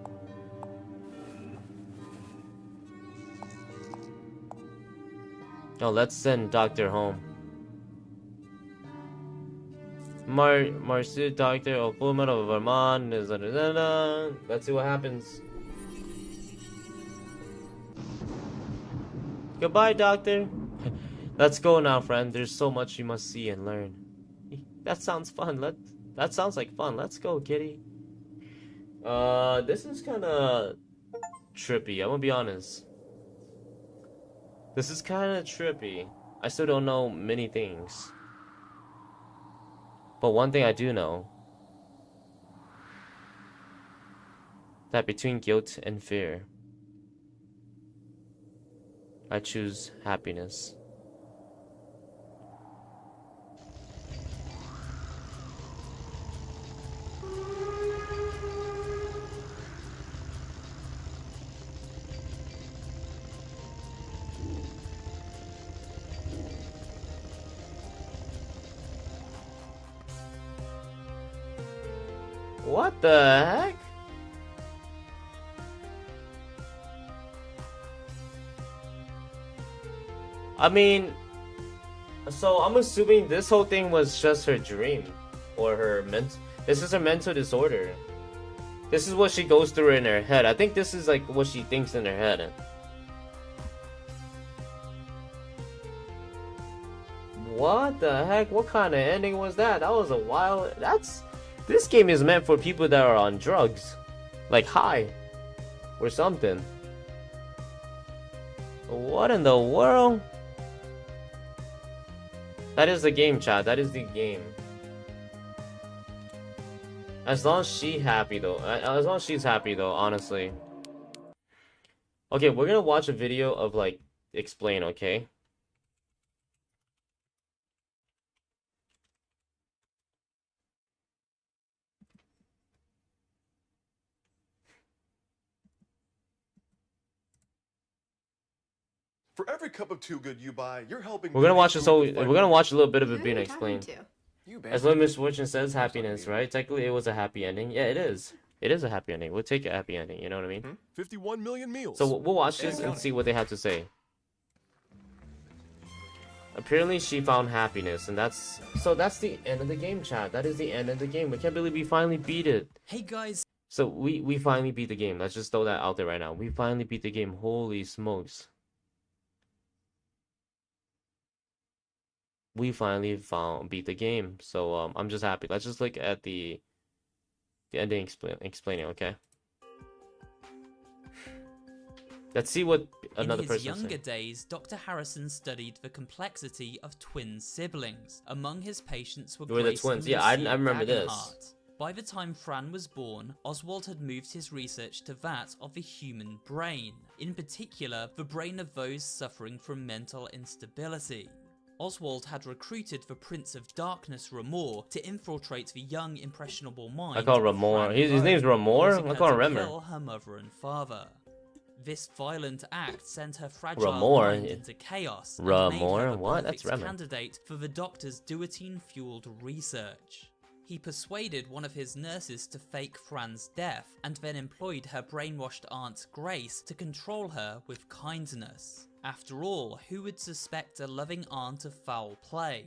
Oh, let's send Doctor home. Marsu Doctor of Full Metal Vermont. Let's see what happens. Goodbye, Doctor. Let's go now, friend. There's so much you must see and learn. That sounds fun. That sounds like fun. Let's go, kitty. This is kind of trippy. I'm gonna be honest. This is kind of trippy. I still don't know many things. But one thing I do know. That between guilt and fear, I choose happiness. What the heck? I mean, so I'm assuming this whole thing was just her dream, or her this is her mental disorder. This is what she goes through in her head. I think this is like what she thinks in her head. What the heck? What kind of ending was that? That was a wild. This game is meant for people that are on drugs, like high, or something. What in the world? That is the game, chat. That is the game. As long as she's happy, though. As long as she's happy, though. Honestly. Okay, we're gonna watch a video of like explain. Okay. For every cup of Too Good you buy, you're helping. We're gonna watch this whole. We're gonna watch a little bit of it Who being are you talking explained. to? As long as Miss Fortune says happiness, right? Technically, it was a happy ending. Yeah, it is. It is a happy ending. We'll take a happy ending. You know what I mean? 51 million meals. So we'll watch this and see what they have to say. Apparently, she found happiness, and that's the end of the game, chat. That is the end of the game. We can't believe we finally beat it. Hey guys. So we finally beat the game. Let's just throw that out there right now. We finally beat the game. Holy smokes. We finally beat the game. So I'm just happy. Let's just look at the ending explaining, okay? Let's see what another person In his younger said. days, Dr. Harrison studied the complexity of twin siblings. Among his patients were Were the Grace twins. and Yeah, I Lucy remember this. Dagenhart. By the time Fran was born, Oswald had moved his research to that of the human brain, in particular the brain of those suffering from mental instability. Oswald had recruited the Prince of Darkness, Ramor, to infiltrate the young, impressionable mind. I call of Ramor. Fran His Bow, name's Ramor? causing I her call him to Remmer. kill her mother and father. This violent act sent her fragile Ramor? mind into chaos and Ramor? made her the What? That's perfect Remmer. candidate for the doctor's duotine-fueled research. He persuaded one of his nurses to fake Fran's death, and then employed her brainwashed aunt Grace to control her with kindness. After all, who would suspect a loving aunt of foul play?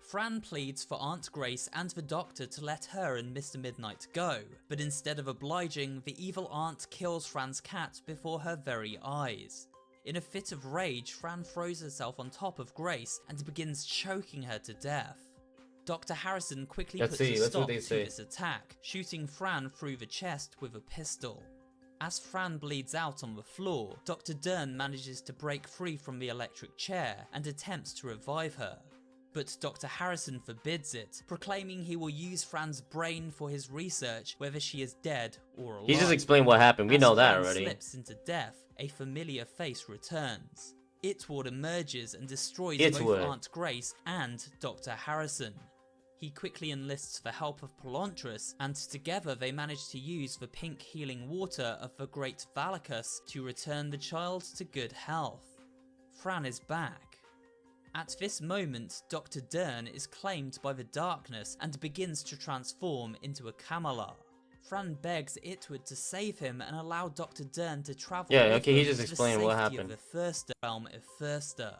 Fran pleads for Aunt Grace and the doctor to let her and Mr. Midnight go, but instead of obliging, the evil aunt kills Fran's cat before her very eyes. In a fit of rage, Fran throws herself on top of Grace and begins choking her to death. Dr. Harrison quickly Let's puts see, a let's stop what they to say. this attack, shooting Fran through the chest with a pistol. As Fran bleeds out on the floor, Dr. Dern manages to break free from the electric chair and attempts to revive her. But Dr. Harrison forbids it, proclaiming he will use Fran's brain for his research whether she is dead or alive. He just explained what happened. We know that Fran already. slips into death, a familiar face returns. Itward emerges and destroys both Itward. Aunt Grace and Dr. Harrison. He quickly enlists the help of Palontras, and together they manage to use the pink healing water of the Great Valacus to return the child to good health. Fran is back. At this moment, Dr. Dern is claimed by the darkness and begins to transform into a Kamalar. Fran begs Itward to save him and allow Dr. Dern to travel Yeah, with okay, he them just to the explained what safety happened. of the Thirster realm of Thirster.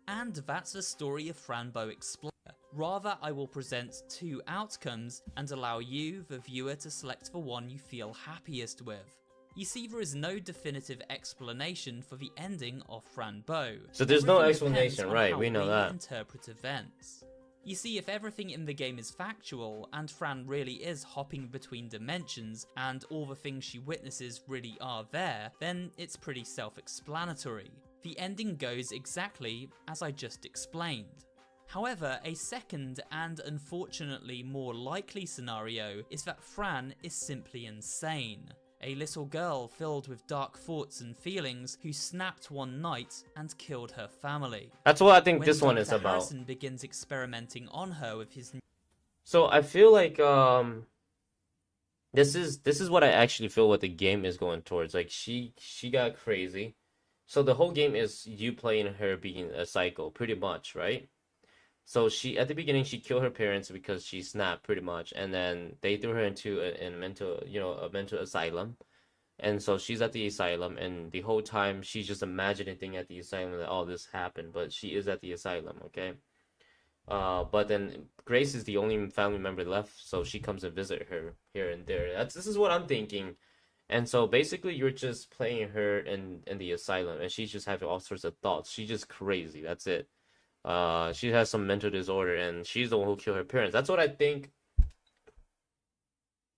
And that's the story of Fran Bow Explorer. Rather, I will present two outcomes and allow you, the viewer, to select the one you feel happiest with. You see, there is no definitive explanation for the ending of Fran Bow. So there's no Everything depends explanation, on right, how we know that. interpret events. You see, if everything in the game is factual, and Fran really is hopping between dimensions, and all the things she witnesses really are there, then it's pretty self-explanatory. The ending goes exactly as I just explained. However, a second and unfortunately more likely scenario is that Fran is simply insane. A little girl filled with dark thoughts and feelings who snapped one night and killed her family. That's what I think When this one Dr. is about. Harrison begins experimenting on her with his So I feel like this is what I actually feel what the game is going towards. Like she got crazy. So the whole game is you playing her being a psycho, pretty much, right? So she at the beginning she killed her parents because she snapped pretty much, and then they threw her into a mental asylum, and so she's at the asylum, and the whole time she's just imagining things at the asylum that all this happened, but she is at the asylum, okay. But then Grace is the only family member left, so she comes and visit her here and there. This is what I'm thinking, and so basically you're just playing her in the asylum, and she's just having all sorts of thoughts. She's just crazy. That's it. She has some mental disorder, and she's the one who killed her parents. That's what I think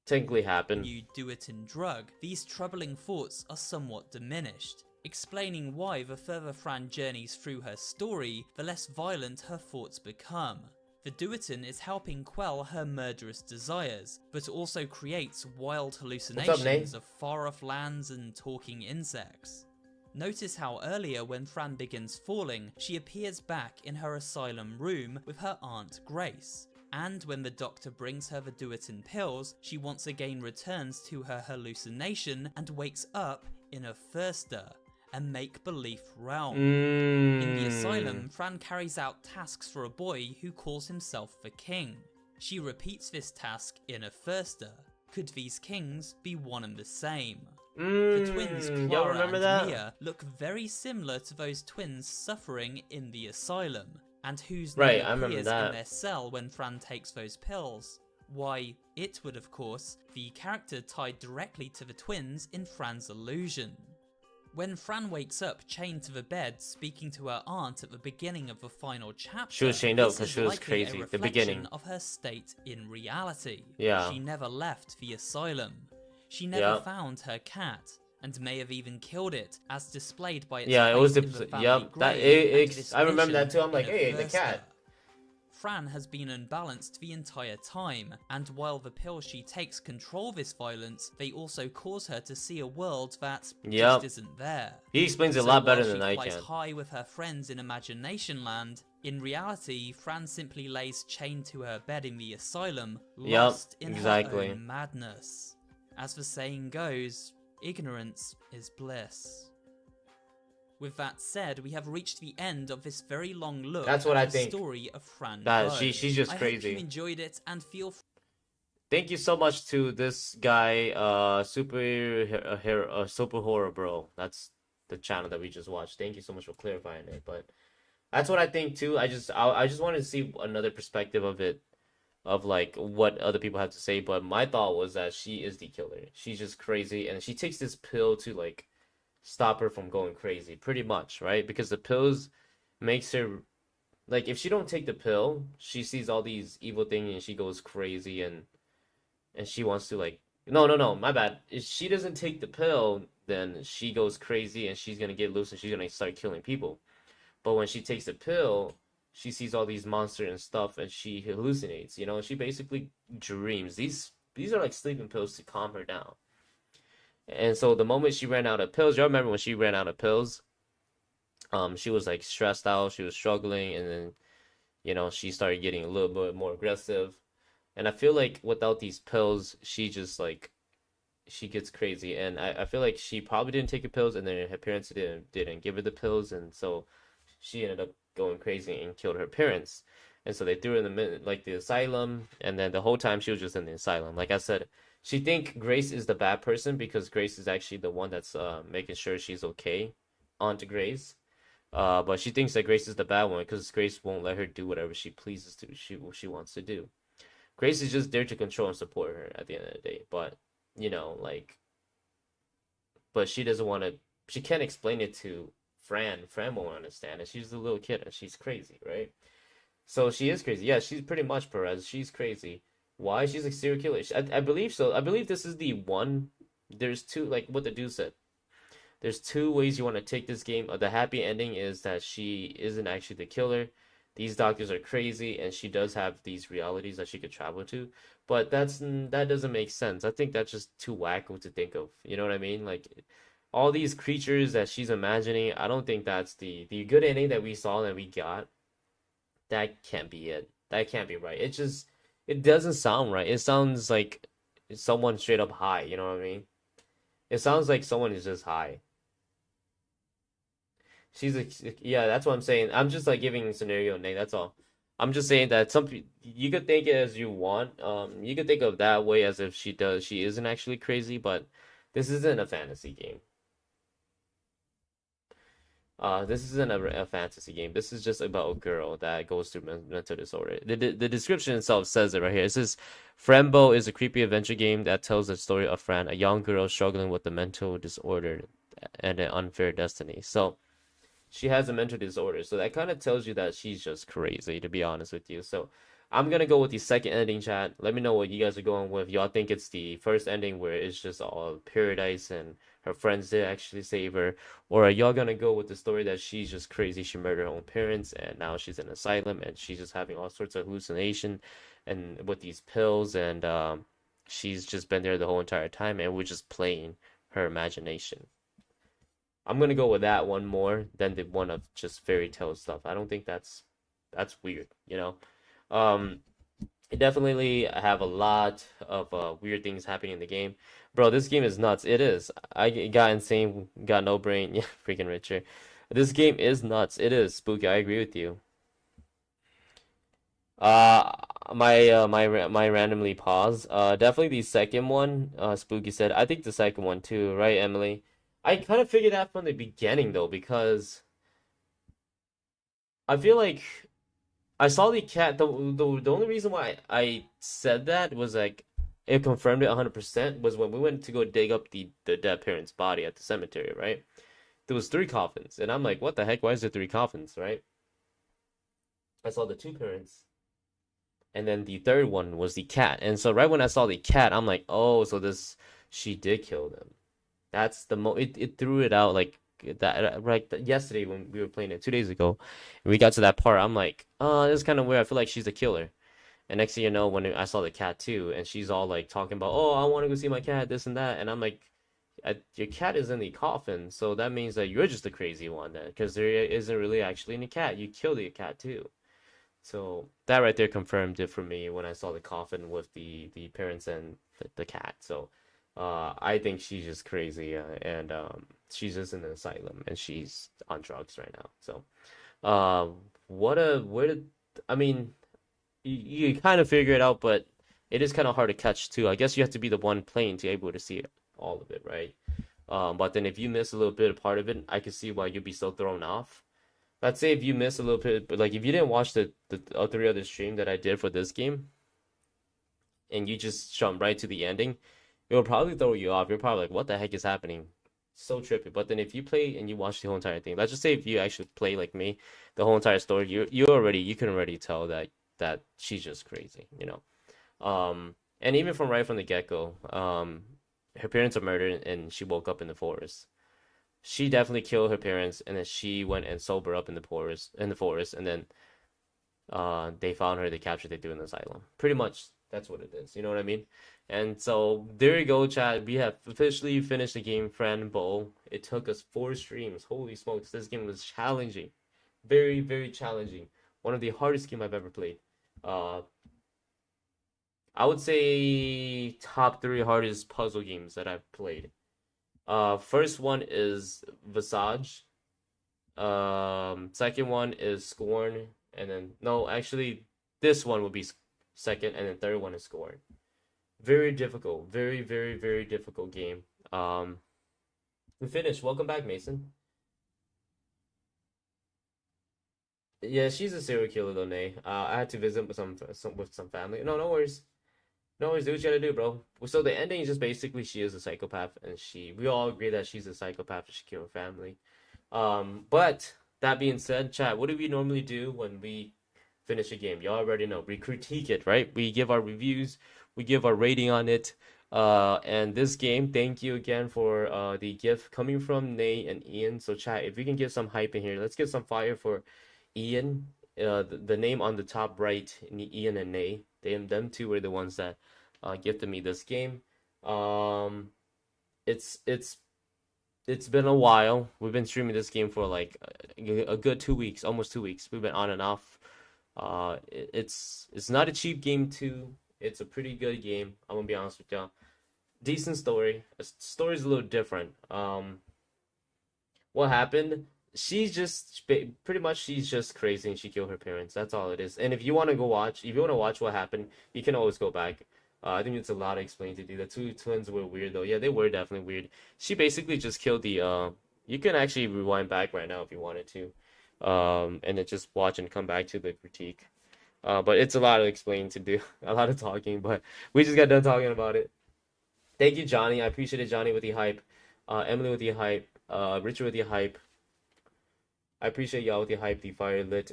technically happened. new do-it-in drug, these troubling thoughts are somewhat diminished, explaining why the further Fran journeys through her story, the less violent her thoughts become. The do-it-in is helping quell her murderous desires, but also creates wild hallucinations of far-off lands and talking insects. Notice how earlier when Fran begins falling, she appears back in her asylum room with her Aunt Grace. And when the doctor brings her the do-it-in pills, she once again returns to her hallucination and wakes up in a Thirster, a make-believe realm. In the asylum, Fran carries out tasks for a boy who calls himself the King. She repeats this task in a Thirster. Could these kings be one and the same? The twins Y'all Clara remember and that? Mia look very similar to those twins suffering in the asylum, and whose Right, name I remember appears that. in their cell when Fran takes those pills. Why, Itward, of course, the character tied directly to the twins in Fran's illusion. When Fran wakes up chained to the bed speaking to her aunt at the beginning of the final chapter, She was chained up this because is she was likely crazy a at the reflection beginning. of her state in reality. Yeah. She never left the asylum. She never Yep. found her cat, and may have even killed it, as displayed by its Yeah, it was place in the family yep. That grave and its I remember that mission too. I'm like, in a hey, the Thirster. cat. Fran has been unbalanced the entire time, and while the pills she takes control this violence, they also cause her to see a world that Yep. just isn't there. He explains it a So lot better while than I she flies can. high with her friends in Imagination Land, in reality, Fran simply lays chained to her bed in the asylum, Yep, lost in exactly. her own madness. As the saying goes, ignorance is bliss. With that said, we have reached the end of this very long look That's what at I the think. story of Fran That- Bow. she's just I crazy. hope you enjoyed it and feel Thank you so much to this guy, Super Horror Bro. That's the channel that we just watched. Thank you so much for clarifying it. But that's what I think too. I just wanted to see another perspective of it, of like what other people have to say. But my thought was that she is the killer. She's just crazy, and she takes this pill to like stop her from going crazy, pretty much, right? Because the pills makes her like, if she don't take the pill, she sees all these evil things and she goes crazy, and she wants to like No, my bad. If she doesn't take the pill, then she goes crazy and she's gonna get loose and she's gonna start killing people. But when she takes the pill, she sees all these monsters and stuff and she hallucinates, you know, she basically dreams. These are like sleeping pills to calm her down. And so the moment she ran out of pills, y'all remember when she ran out of pills, she was like stressed out, she was struggling, and then, you know, she started getting a little bit more aggressive. And I feel like without these pills, she just like she gets crazy. And I feel like she probably didn't take the pills and then her parents didn't give her the pills, and so she ended up going crazy and killed her parents. And so they threw her in the asylum, and then the whole time she was just in the asylum. Like I said, she think Grace is the bad person because Grace is actually the one that's making sure she's okay onto Grace. But she thinks that Grace is the bad one because Grace won't let her do whatever she pleases to. She wants to do. Grace is just there to control and support her at the end of the day. But you know, like, but she doesn't want to. She can't explain it to Fran. Fran won't understand it. She's a little kid and she's crazy, right? So she is crazy. Yeah, she's pretty much Perez. She's crazy. Why? She's a serial killer. I believe so. I believe this is the one. There's two, like what the dude said. There's two ways you want to take this game. The happy ending is that she isn't actually the killer. These doctors are crazy, and she does have these realities that she could travel to. But that doesn't make sense. I think that's just too wacko to think of. You know what I mean? Like all these creatures that she's imagining. I don't think that's the good ending that we saw that we got. That can't be it. That can't be right. It doesn't sound right. It sounds like someone straight up high. You know what I mean? It sounds like someone is just high. She's a yeah, that's what I'm saying. I'm just like giving scenario name. That's all. I'm just saying that you could think it as you want. You could think of that way as if she isn't actually crazy, but this isn't a fantasy game. This isn't a fantasy game. This is just about a girl that goes through mental disorder. The description itself says it right here. It says, Fran Bow is a creepy adventure game that tells the story of Fran, a young girl struggling with a mental disorder and an unfair destiny. So she has a mental disorder. So that kind of tells you that she's just crazy, to be honest with you. So I'm gonna go with the second ending, chat. Let me know what you guys are going with. Y'all think it's the first ending where it's just all paradise and her friends did actually save her, or are y'all gonna go with the story that she's just crazy, she murdered her own parents and now she's in an asylum and she's just having all sorts of hallucination and with these pills, and she's just been there the whole entire time and we're just playing her imagination. I'm gonna go with that one more than the one of just fairy tale stuff. I don't think that's weird, you know. Um, I definitely have a lot of weird things happening in the game. Bro, this game is nuts. It is. I got insane, got no brain. Yeah, freaking Richard. This game is nuts. It is spooky. I agree with you. Uh, my randomly pause. Definitely the second one. Spooky said. I think the second one too, right, Emily? I kind of figured that from the beginning though, because I feel like I saw the cat. The only reason why I said that was like it confirmed it 100% was when we went to go dig up the dead parent's body at the cemetery, right? There was three coffins, and I'm like, what the heck? Why is there three coffins, right? I saw the two parents, and then the third one was the cat. And so right when I saw the cat, I'm like, oh, so this she did kill them. That's it threw it out like that right yesterday when we were playing it 2 days ago, and we got to that part. I'm like, oh, this is kind of weird. I feel like she's the killer. And next thing you know, when I saw the cat too, and she's all like talking about, oh, I want to go see my cat, this and that, and I'm like, your cat is in the coffin, so that means that you're just the crazy one then, because there isn't really actually any cat. You killed the cat too. So that right there confirmed it for me when I saw the coffin with the parents and the cat. So I think she's just crazy, and she's just in an asylum and she's on drugs right now. So uh, where did I mean you kind of figure it out, but it is kind of hard to catch too. I guess you have to be the one playing to be able to see all of it, right? But then if you miss a little bit of part of it, I can see why you'd be so thrown off. Let's say if you miss a little bit, but like if you didn't watch the three other stream that I did for this game, and you just jump right to the ending, it will probably throw you off. You're probably like, what the heck is happening? So trippy. But then if you play and you watch the whole entire thing, let's just say if you actually play like me, the whole entire story, you can already tell that she's just crazy, you know. And even from right from the get-go, her parents are murdered and she woke up in the forest. She definitely killed her parents, and then she went and sobered up in the forest, and then they found her, they captured, they threw in the asylum. Pretty much that's what it is. You know what I mean? And so there you go, chat. We have officially finished the game, Fran Bow. It took us 4 streams. Holy smokes, this game was challenging. Very, very challenging. One of the hardest game I've ever played. I would say top 3 hardest puzzle games that I've played. First one is Visage. Second one is Scorn, and then no, actually, this one would be second, and then third one is Scorn. Very difficult, very, very, very difficult game. We finished. Welcome back, Mason. Yeah, she's a serial killer though, Nay. I had to visit with some family. No, no worries. No worries, do what you gotta do, bro. So the ending is just basically she is a psychopath, and we all agree that she's a psychopath and she killed her family. But that being said, chat, what do we normally do when we finish a game? Y'all already know. We critique it, right? We give our reviews, we give our rating on it. And this game, thank you again for the gift coming from Nay and Ian. So chat, if we can get some hype in here, let's get some fire for Ian. The name on the top right, Ian and Nay. Them two were the ones that gifted me this game. It's been a while. We've been streaming this game for like a good 2 weeks, almost 2 weeks. We've been on and off. It's not a cheap game too. It's a pretty good game. I'm gonna be honest with y'all. Decent story. The story's a little different. What happened? She's just pretty much she's just crazy and she killed her parents. That's all it is. And if you want to watch what happened, you can always go back. I think it's a lot to explain to do. The two twins were weird though. Yeah, they were definitely weird. She basically just killed the you can actually rewind back right now if you wanted to. And then just watch and come back to the critique. But it's a lot to explain to do. A lot of talking, but we just got done talking about it. Thank you, Johnny. I appreciate it, Johnny, with the hype. Emily with the hype. Richard with the hype. I appreciate y'all with the hype, the fire lit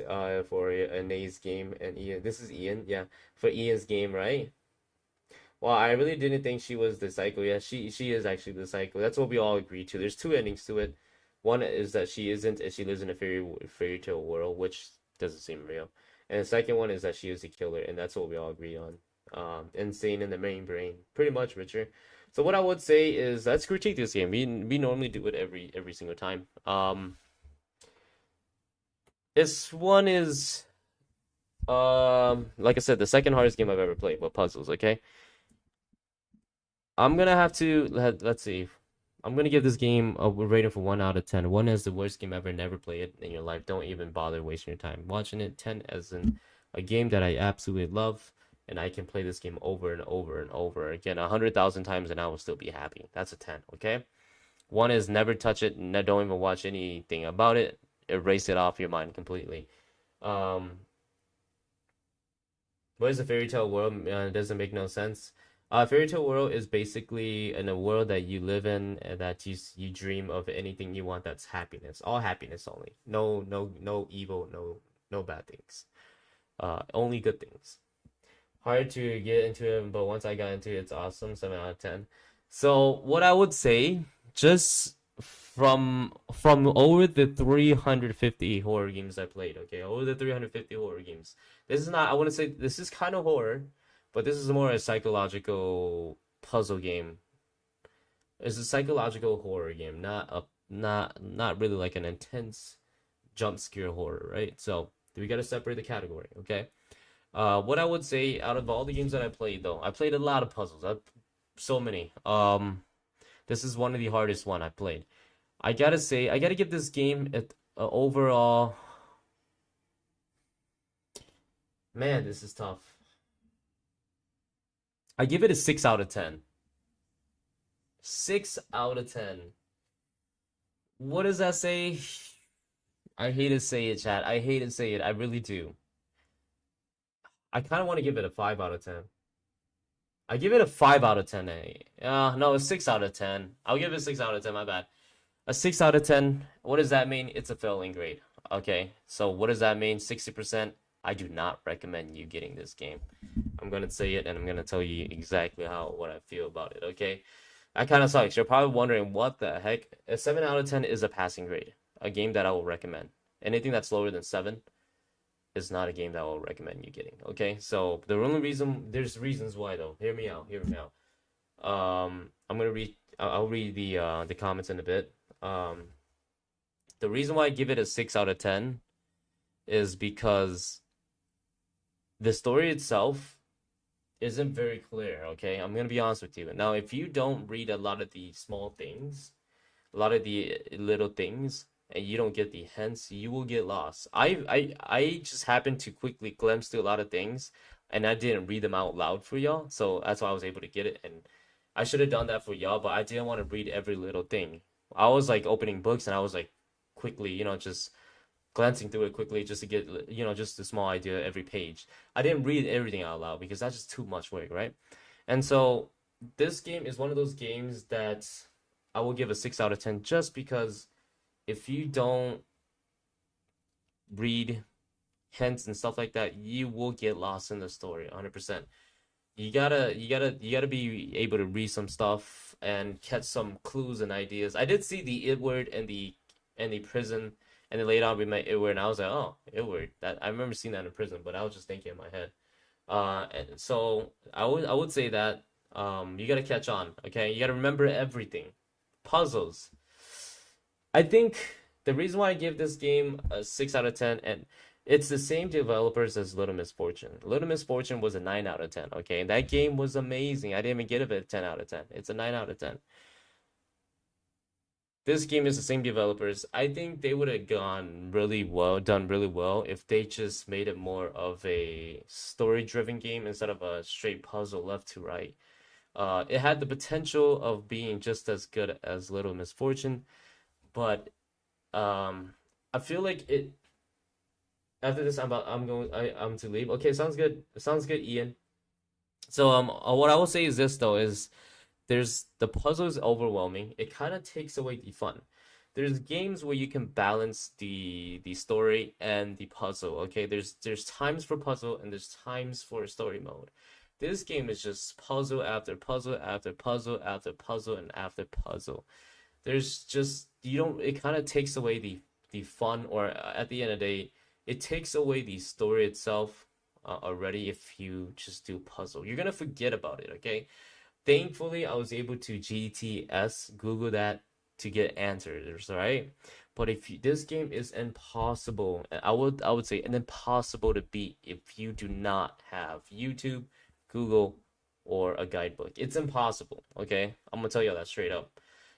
for Nay's game, and Ian. This is Ian, yeah, for Ian's game, right? Well, I really didn't think she was the psycho. Yeah, she is actually the psycho. That's what we all agreed to. There's 2 endings to it. One is that she isn't, and she lives in a fairy tale world, which doesn't seem real. And the second one is that she is a killer, and that's what we all agree on. Insane in the main brain, pretty much, Richard. So what I would say is let's critique this game. We normally do it every single time. This one is, like I said, the second hardest game I've ever played with puzzles, okay? I'm gonna have to, let's see. I'm gonna give this game a rating for 1 out of 10. 1 is the worst game ever, never play it in your life. Don't even bother wasting your time watching it. 10 as in a game that I absolutely love, and I can play this game over and over and over again 100,000 times, and I will still be happy. That's a 10, okay? 1 is never touch it, don't even watch anything about it. Erase it off your mind completely. What is a fairy tale world? It doesn't make no sense. Fairy tale world is basically in a world that you live in and that you dream of anything you want. That's happiness, all happiness only. No evil, no bad things. Only good things. Hard to get into it, but once I got into it, it's awesome. 7 out of 10. So what I would say, just from over the 350 horror games I played, okay, over the 350 horror games, this is not, I want to say this is kind of horror, but this is more a psychological puzzle game. It's a psychological horror game, not really like an intense jump scare horror, right? So we got to separate the category, okay? What I would say, out of all the games that I played though, I played a lot of puzzles. So many. This is one of the hardest one I played. I gotta say, I gotta give this game an overall. Man, this is tough. I give it a 6 out of 10. 6 out of 10. What does that say? I hate to say it, chat. I hate to say it. I really do. I kind of want to give it a 5 out of 10. I give it a 5 out of 10. No, a 6 out of 10. I'll give it a 6 out of 10, my bad. A 6 out of 10. What does that mean? It's a failing grade. Okay, so what does that mean? 60%. I do not recommend you getting this game. I'm gonna say it, and I'm gonna tell you exactly what I feel about it. Okay, that kind of sucks. You're probably wondering what the heck. A 7 out of 10 is a passing grade. A game that I will recommend. Anything that's lower than 7 is not a game that I will recommend you getting. Okay, so the only reason, there's reasons why though. Hear me out. Hear me out. I'm gonna read. I'll read the comments in a bit. The reason why I give it a 6 out of 10 is because the story itself isn't very clear, okay? I'm gonna be honest with you. Now, if you don't read a lot of the small things, a lot of the little things, and you don't get the hints, you will get lost. I just happened to quickly glimpse through a lot of things, and I didn't read them out loud for y'all, so that's why I was able to get it. And I should have done that for y'all, but I didn't want to read every little thing. I was like opening books, and I was like quickly, just glancing through it quickly just to get, just a small idea every page. I didn't read everything out loud because that's just too much work, right? And so this game is one of those games that I will give a 6 out of 10 just because if you don't read hints and stuff like that, you will get lost in the story 100%. You gotta be able to read some stuff and catch some clues and ideas. I did see the Edward and the prison, and then later on we met Edward, and I was like, oh, Edward. That I remember seeing that in prison, but I was just thinking in my head. And so I would say that you gotta catch on, okay? You gotta remember everything. Puzzles. I think the reason why I give this game a 6 out of 10, and it's the same developers as Little Misfortune. Little Misfortune was a 9 out of 10, okay? And that game was amazing. I didn't even give it a 10 out of 10. It's a 9 out of 10. This game is the same developers. I think they would have done really well if they just made it more of a story-driven game instead of a straight puzzle left to right. It had the potential of being just as good as Little Misfortune, but I feel like it. After this, I'm to leave. Okay, sounds good. Sounds good, Ian. So what I will say is this though is there's the puzzle is overwhelming. It kind of takes away the fun. There's games where you can balance the story and the puzzle. Okay, there's times for puzzle and there's times for story mode. This game is just puzzle after puzzle after puzzle after puzzle and after puzzle. There's just it kind of takes away the fun, or at the end of the day, it takes away the story itself already if you just do puzzle. You're gonna forget about it, okay? Thankfully, I was able to GTS, Google that to get answers, right? But this game is impossible. I would say an impossible to beat if you do not have YouTube, Google, or a guidebook. It's impossible, okay? I'm gonna tell you that straight up.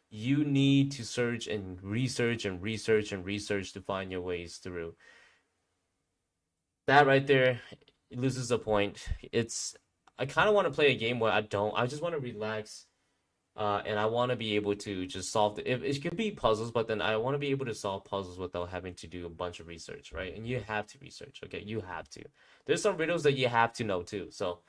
You need to search and research and research and research to find your ways through. That right there loses the point. I kind of want to play a game where I just want to relax, and I want to be able to just solve it could be puzzles, but then I want to be able to solve puzzles without having to do a bunch of research, right? And you have to research, okay? You have to. There's some riddles that you have to know too. So,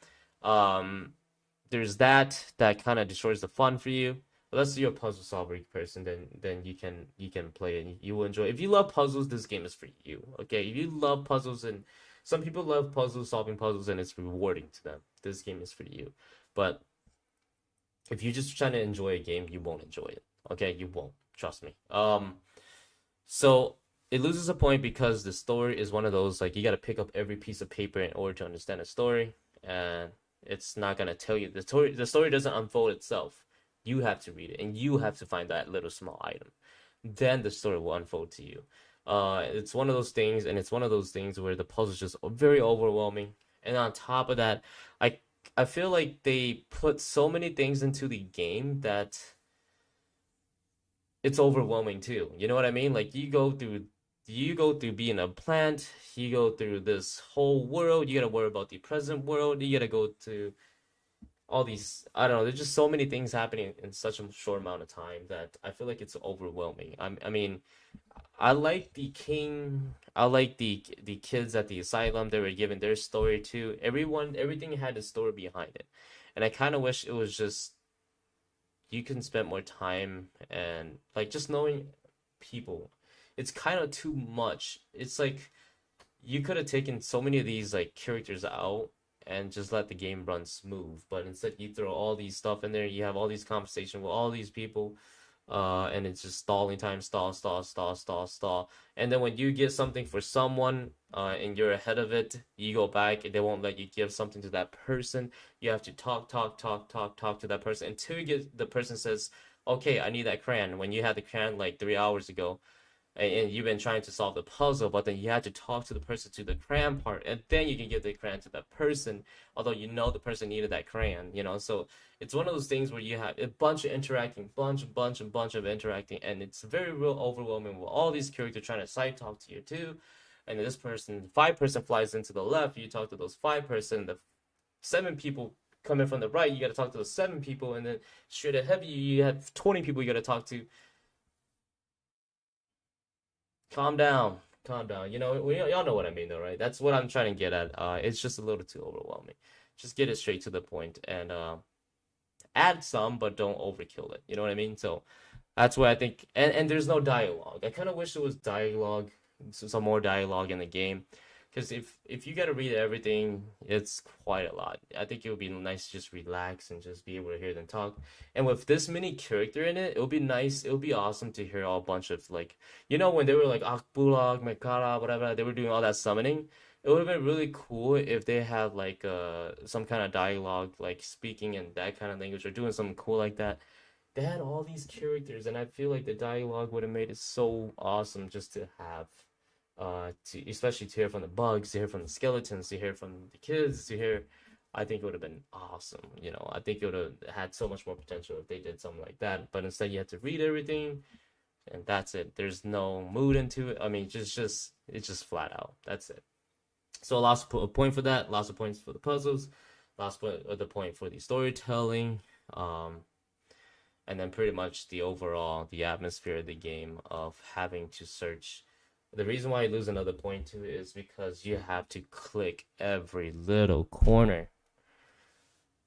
there's that kind of destroys the fun for you. Unless you're a puzzle solver person, then you can play it and you will enjoy it. If you love puzzles, this game is for you. Okay, if you love puzzles, and some people love solving puzzles, and it's rewarding to them, this game is for you. But if you're just trying to enjoy a game, you won't enjoy it. Okay, you won't. Trust me. So it loses a point because the story is one of those, like, you got to pick up every piece of paper in order to understand a story, and it's not gonna tell you the story. The story doesn't unfold itself. You have to read it, and you have to find that little small item. Then the story will unfold to you. It's one of those things, and it's one of those things where the puzzle is just very overwhelming. And on top of that, I feel like they put so many things into the game that it's overwhelming too. You know what I mean? Like you go through being a plant, you go through this whole world, you gotta worry about the present world, you gotta go to all these, I don't know, there's just so many things happening in such a short amount of time that I feel like it's overwhelming. I mean, I like the king, I like the kids at the asylum. They were given their story too. Everything had a story behind it, and I kind of wish it was just you can spend more time and like just knowing people. It's kind of too much. It's like you could have taken so many of these like characters out and just let the game run smooth. But instead, you throw all these stuff in there. You have all these conversations with all these people, and it's just stalling time, stall, stall, stall, stall, stall. And then when you get something for someone, and you're ahead of it, you go back and they won't let you give something to that person. You have to talk, talk, talk, talk, talk to that person until you get the person says, "Okay, I need that crayon." When you had the crayon like 3 hours ago, and you've been trying to solve the puzzle, but then you had to talk to the person to the crayon part, and then you can give the crayon to that person, although you know the person needed that crayon, you know. So it's one of those things where you have a bunch of interacting, bunch of interacting, and it's very real overwhelming with all these characters trying to side talk to you too. And this person, 5 person flies into the left, you talk to those 5 person, the 7 people coming from the right, you got to talk to those 7 people, and then straight ahead of you, you have 20 people you got to talk to. Calm down, calm down. You know, y'all know what I mean, though, right? That's what I'm trying to get at. It's just a little too overwhelming. Just get it straight to the point and add some, but don't overkill it. You know what I mean? So that's what I think. And there's no dialogue. I kind of wish there was dialogue, some more dialogue in the game. Because if you got to read everything, it's quite a lot. I think it would be nice to just relax and just be able to hear them talk. And with this many character in it, it would be nice. It would be awesome to hear all a bunch of like, you know, when they were like Akbulag, Mekara, whatever, they were doing all that summoning. It would have been really cool if they had like some kind of dialogue, like speaking in that kind of language or doing something cool like that. They had all these characters, and I feel like the dialogue would have made it so awesome just to have. To especially to hear from the bugs, to hear from the skeletons, to hear from the kids, to hear, I think it would have been awesome. You know, I think it would have had so much more potential if they did something like that. But instead, you have to read everything, and that's it. There's no mood into it. I mean, it's just flat out. That's it. So lots of point for that. Lots of points for the puzzles. Lots of the point for the storytelling. And then pretty much the overall the atmosphere of the game of having to search. The reason why I lose another point too is because you have to click every little corner.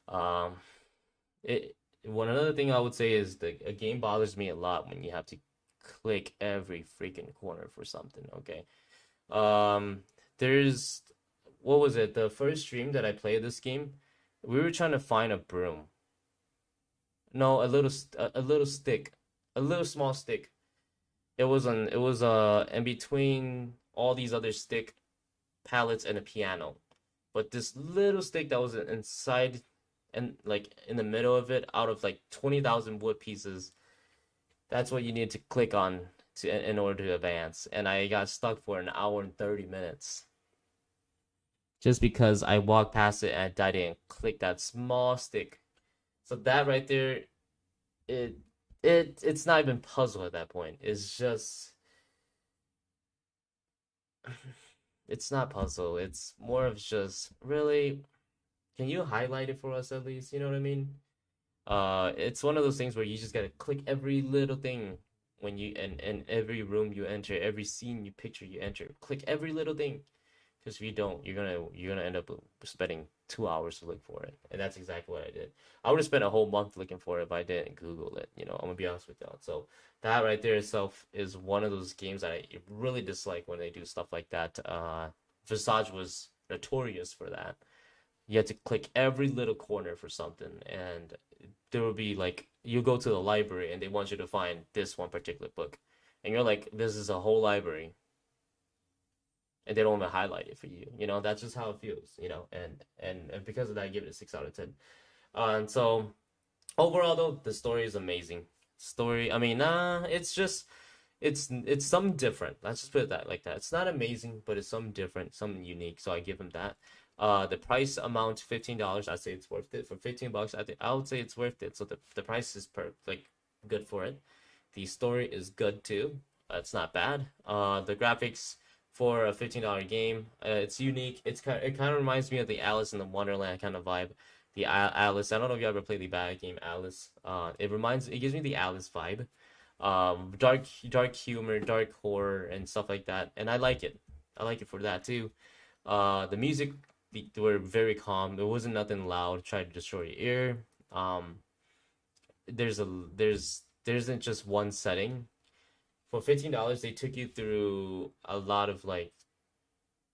Another thing I would say is a game bothers me a lot when you have to click every freaking corner for something. Okay, there's what was it? The first stream that I played this game, we were trying to find a broom. No, a little stick, a little small stick. It was in between all these other stick pallets and a piano. But this little stick that was inside and like in the middle of it, out of like 20,000 wood pieces, that's what you need to click on in order to advance. And I got stuck for an hour and 30 minutes. Just because I walked past it and I didn't click that small stick. So that right there, it's not even puzzle at that point. It's just it's not puzzle. It's more of just really, can you highlight it for us at least? You know what I mean? It's one of those things where you just gotta click every little thing when you and every room you enter, every scene you picture you enter, click every little thing. Because if you don't, you're gonna end up spending 2 hours to look for it, and that's exactly what I did. I would have spent a whole month looking for it if I didn't Google it. You know, I'm gonna be honest with y'all. So that right there itself is one of those games that I really dislike when they do stuff like that. Visage was notorious for that. You had to click every little corner for something, and there would be like you go to the library and they want you to find this one particular book, and you're like, this is a whole library. And they don't even highlight it for you. You know, that's just how it feels, you know, and because of that, I give it a 6 out of 10. And so overall though, the story is amazing. Story, I mean, it's just it's something different. Let's just put it that like that. It's not amazing, but it's something different, something unique. So I give him that. The price amount $15. I say it's worth it for $15. I would say it's worth it. So the price is good for it. The story is good too. It's not bad. The graphics for a $15 game, it's unique. It kind of reminds me of the Alice in the Wonderland kind of vibe. The Alice. I don't know if you ever played the bad game Alice. It gives me the Alice vibe. Dark humor, dark horror, and stuff like that. And I like it. I like it for that too. The music were very calm. There wasn't nothing loud trying to destroy your ear. There isn't just one setting. For $15, they took you through a lot of like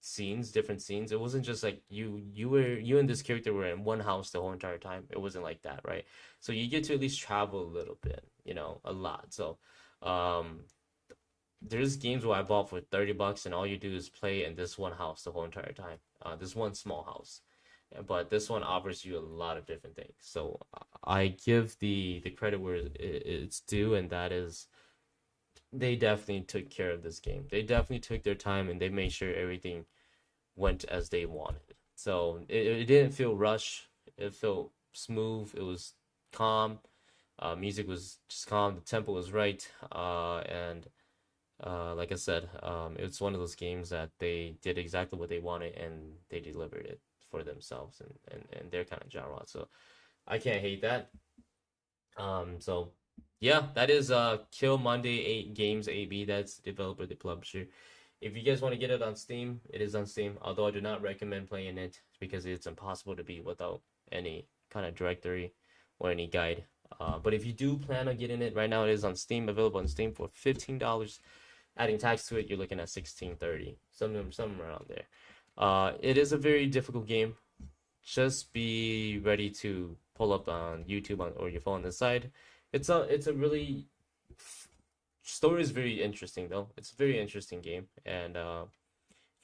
scenes, different scenes. It wasn't just like you and this character were in one house the whole entire time. It wasn't like that, right? So you get to at least travel a little bit, a lot. So um there's games where I bought for $30 and all you do is play in this one house the whole entire time. This one small house. But this one offers you a lot of different things. So I give the credit where it's due, and that is they definitely took care of this game. They definitely took their time and they made sure everything went as they wanted. So it didn't feel rushed. It felt smooth. It was calm. Music was just calm. The tempo was right. And like I said, it's one of those games that they did exactly what they wanted and they delivered it for themselves and their kind of genre. So I can't hate that. So yeah, that is Kill Monday 8 Games AB. That's the developer, the publisher. If you guys want to get it on Steam, it is on Steam. Although I do not recommend playing it because it's impossible to beat without any kind of directory or any guide. But if you do plan on getting it right now, it is on Steam, available on Steam for $15. Adding tax to it, you're looking at $16.30, something around there. It is a very difficult game. Just be ready to pull up on YouTube or your phone on the side. It's a really story is very interesting though. It's a very interesting game, and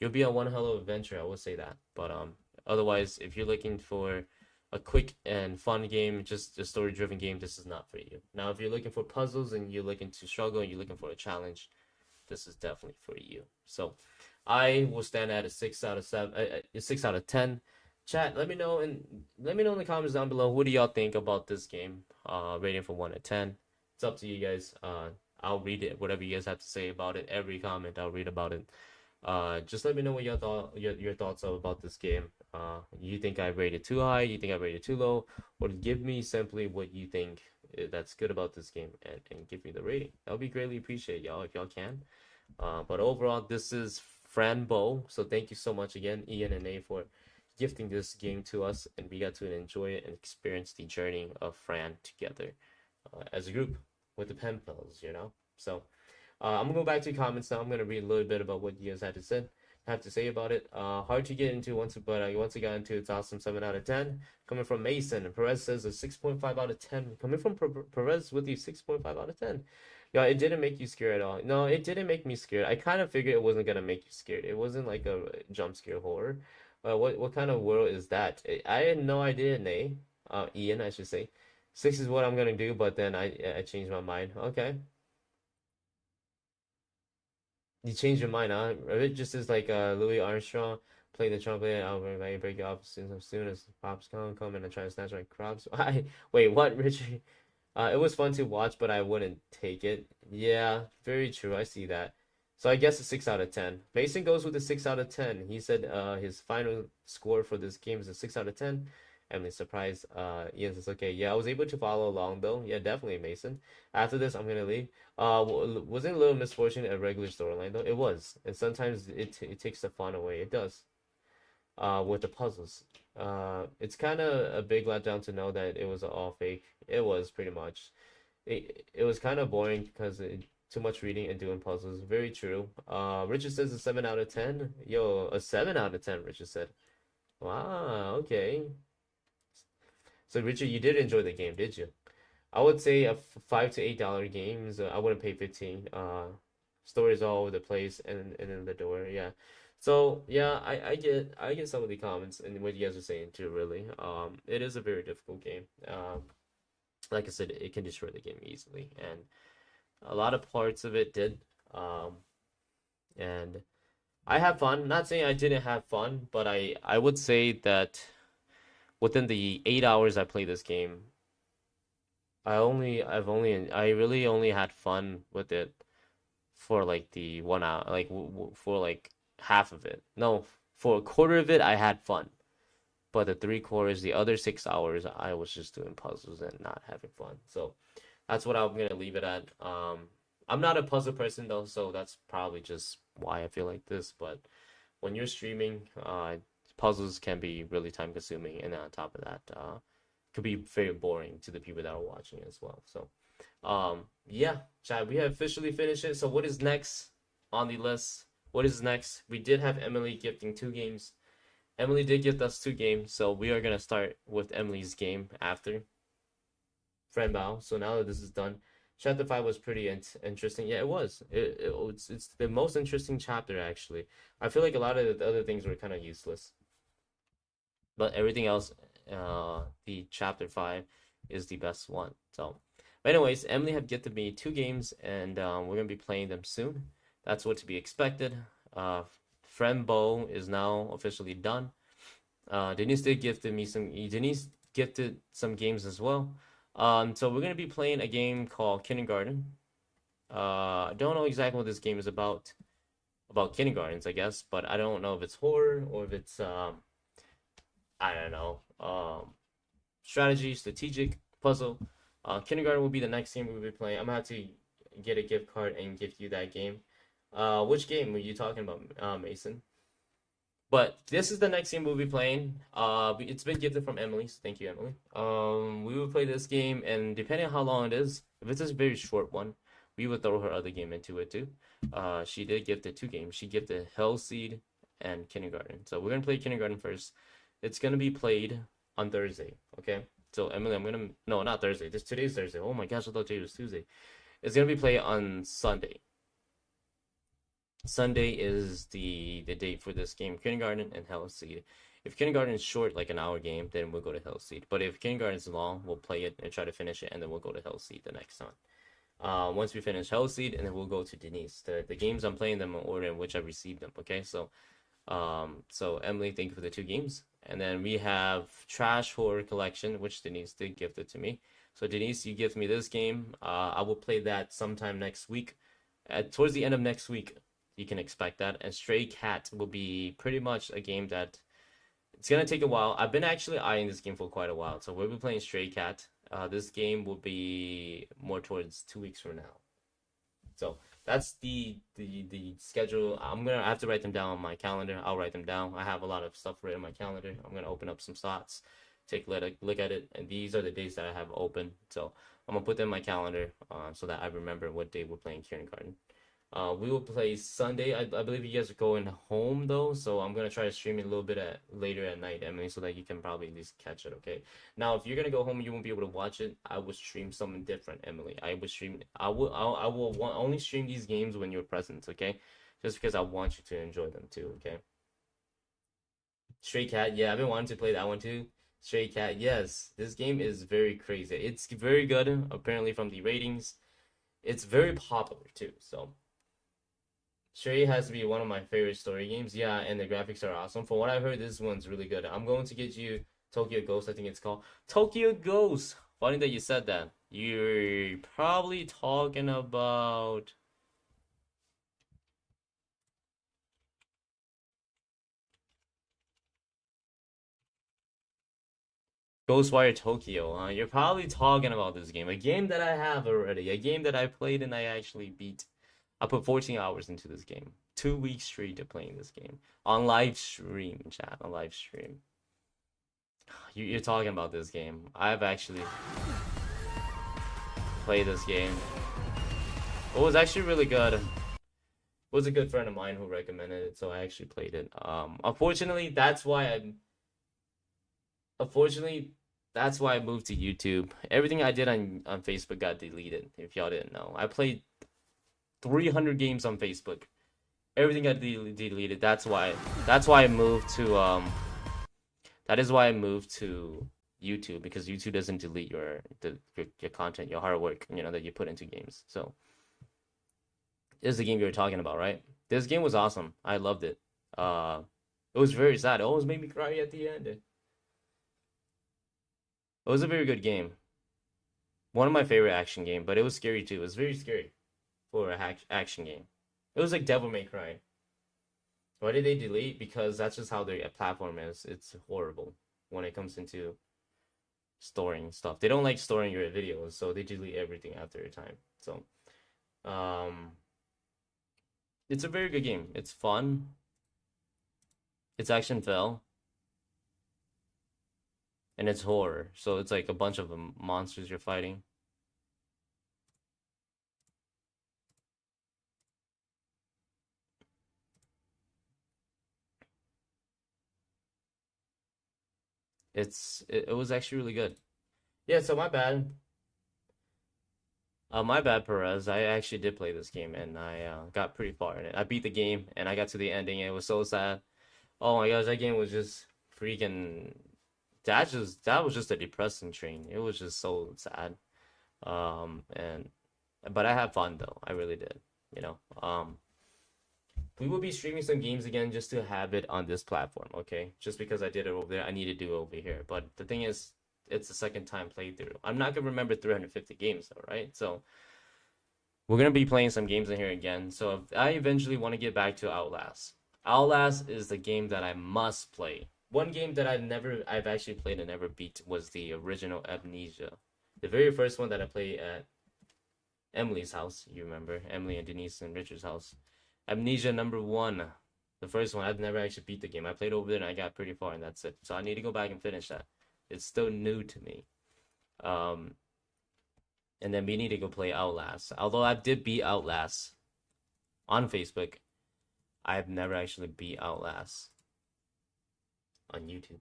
you'll be on one hell of an adventure. I will say that. But otherwise, if you're looking for a quick and fun game, just a story-driven game, this is not for you. Now, if you're looking for puzzles and you're looking to struggle and you're looking for a challenge, this is definitely for you. So, I will stand at a 6 out of 7, a 6 out of 10. Chat, let me know in the comments down below. What do y'all think about this game? Rating from 1 to 10. It's up to you guys. I'll read it. Whatever you guys have to say about it. Every comment, I'll read about it. Just let me know what your thoughts are about this game. You think I rated too high? You think I rated too low? Or give me simply what you think that's good about this game and give me the rating. That would be greatly appreciated, y'all, if y'all can. But overall, this is Fran Bow. So thank you so much again, Ian and A, for gifting this game to us, and we got to enjoy it and experience the journey of Fran together as a group with the pen pals, So I'm gonna go back to the comments now. I'm gonna read a little bit about what you guys had to say about it. Hard to get into but once I got into it's awesome. 7 out of 10 coming from Mason. Perez says a 6.5 out of 10 coming from Perez with you. 6.5 out of 10. Yeah, it didn't make you scared at all. No, it didn't make me scared. I kind of figured it wasn't gonna make you scared. It wasn't like a jump scare horror. What kind of world is that? I had no idea, Ian, I should say. 6 is what I'm gonna do, but then I changed my mind. Okay. You changed your mind, huh? It just is like Louis Armstrong playing the trumpet. I'll break it off as soon as pops come and I try to snatch my crops. Wait, what, Richard? It was fun to watch, but I wouldn't take it. Yeah, very true. I see that. So I guess a 6 out of 10. Mason goes with a 6 out of 10. He said his final score for this game is a 6 out of 10. Emily's surprised. Ian says, okay, yeah, I was able to follow along though. Yeah, definitely, Mason. After this, I'm gonna leave. Wasn't a little misfortune a regular storyline though? It was, and sometimes it takes the fun away. It does. With the puzzles. It's kind of a big letdown to know that it was all fake. It was pretty much. It was kind of boring because too much reading and doing puzzles. Very true. Richard says a 7 out of 10. Yo, a 7 out of 10, Richard said. Wow, okay. So Richard, you did enjoy the game, did you? I would say a $5 to $8 games. I wouldn't pay 15. Stories all over the place and in the door. Yeah. So yeah, I get some of the comments and what you guys are saying too. Really, it is a very difficult game. Like I said, it can destroy the game easily, and a lot of parts of it did. And I have fun. Not saying I didn't have fun, but I would say that within the 8 hours I played this game, I really only had fun with it for like the 1 hour, like for like half of it. No, for a quarter of it I had fun, but the 3/4, the other 6 hours, I was just doing puzzles and not having fun. So that's what I'm gonna leave it at. I'm not a puzzle person though, so that's probably just why I feel like this. But when you're streaming, puzzles can be really time consuming, and on top of that, could be very boring to the people that are watching as well. So, yeah, Chad, we have officially finished it. So what is next on the list? What is next? We did have Emily gifting 2 games. Emily did gift us 2 games, so we are gonna start with Emily's game after Fran Bow. So now that this is done, chapter 5 was pretty interesting. Yeah, it was. It's the most interesting chapter actually. I feel like a lot of the other things were kind of useless, but everything else, the chapter 5 is the best one. So, but anyways, Emily had gifted me 2 games, and we're gonna be playing them soon. That's what to be expected. Fran Bow is now officially done. Denise did gifted me some. Denise gifted some games as well. So we're gonna be playing a game called Kindergarten. I don't know exactly what this game is about kindergartens, I guess, but I don't know if it's horror or if it's I don't know, strategy, strategic, puzzle. Kindergarten will be the next game we'll be playing. I'm gonna have to get a gift card and give you that game. Which game were you talking about, Mason? But this is the next game we'll be playing. It's been gifted from Emily, so thank you, Emily. We will play this game, and depending on how long it is, if it's a very short one, we will throw her other game into it too. She did gift it 2 games. She gifted Hellseed and Kindergarten. So we're gonna play Kindergarten first. It's gonna be played on Thursday, okay? So Emily, no, not Thursday. Today's Thursday. Oh my gosh, I thought today was Tuesday. It's gonna be played on Sunday. Sunday is the date for this game, Kindergarten and Hellseed. If Kindergarten is short, like an hour game, then we'll go to Hellseed. But if Kindergarten is long, we'll play it and try to finish it, and then we'll go to Hellseed the next time. Once we finish Hellseed, and then we'll go to Denise. The games I'm playing them in order in which I received them. Okay, so Emily, thank you for the 2 games, and then we have Trash Horror Collection, which Denise did gift it to me. So Denise, you gift me this game. I will play that sometime next week. Towards the end of next week, you can expect that. And Stray Cat will be pretty much a game that it's gonna take a while. I've been actually eyeing this game for quite a while, so we'll be playing Stray Cat. This game will be more towards 2 weeks from now. So that's the schedule. I'm gonna have to write them down on my calendar. I'll write them down. I have a lot of stuff written on my calendar. I'm gonna open up some slots, take a look at it, and these are the days that I have open. So I'm gonna put them in my calendar so that I remember what day we're playing Kindergarten. We will play Sunday. I believe you guys are going home though, so I'm gonna try to stream it a little bit later at night, Emily, so that you can probably at least catch it. Okay. Now, if you're gonna go home and you won't be able to watch it, I will stream something different, Emily. I will only stream these games when you're present. Okay, just because I want you to enjoy them too. Okay. Stray Cat, yeah, I've been wanting to play that one too. Stray Cat, yes, this game is very crazy. It's very good, apparently from the ratings. It's very popular too, so. Stray has to be one of my favorite story games. Yeah, and the graphics are awesome. From what I've heard, this one's really good. I'm going to get you Tokyo Ghost, I think it's called. Tokyo Ghost! Funny that you said that. You're probably talking about... Ghostwire Tokyo, huh? You're probably talking about this game. A game that I have already. A game that I played and I actually beat. I put 14 hours into this game. 2 weeks straight of playing this game. On live stream, chat. On live stream. You're talking about this game. I've actually played this game. It was actually really good. It was a good friend of mine who recommended it, so I actually played it. Unfortunately, that's why I moved to YouTube. Everything I did on Facebook got deleted, if y'all didn't know. I played 300 games on Facebook. Everything got deleted. That's why I moved to that is why I moved to YouTube, because YouTube doesn't delete your content, your hard work, that you put into games. So this is the game you were talking about, right? This game was awesome. I loved it. It was very sad. It almost made me cry at the end. It was a very good game. One of my favorite action game, but it was scary too. It was very scary for an action game. It was like Devil May Cry. Why did they delete? Because that's just how their platform is. It's horrible when it comes into storing stuff. They don't like storing your videos, so they delete everything after a time. So, it's a very good game. It's fun. It's action fell. And it's horror. So it's like a bunch of monsters you're fighting. it was actually really good. Yeah, so my bad. My bad, Perez. I actually did play this game and I got pretty far in it. I beat the game and I got to the ending and it was so sad. Oh my gosh, that game was just freaking. That was just a depressing train. It was just so sad. And but I had fun though. I really did. You know. We will be streaming some games again just to have it on this platform, okay? Just because I did it over there, I need to do it over here. But the thing is, it's the second time playthrough. I'm not gonna remember 350 games though, right? So we're gonna be playing some games in here again. So if I eventually want to get back to Outlast. Outlast is the game that I must play. One game that I've actually played and never beat was the original Amnesia. The very first one that I played at Emily's house, you remember? Emily and Denise and Richard's house. Amnesia #1. The first one, I've never actually beat the game. I played over there and I got pretty far and that's it. So I need to go back and finish that. It's still new to me. And then we need to go play Outlast. Although I did beat Outlast on Facebook, I've never actually beat Outlast on YouTube.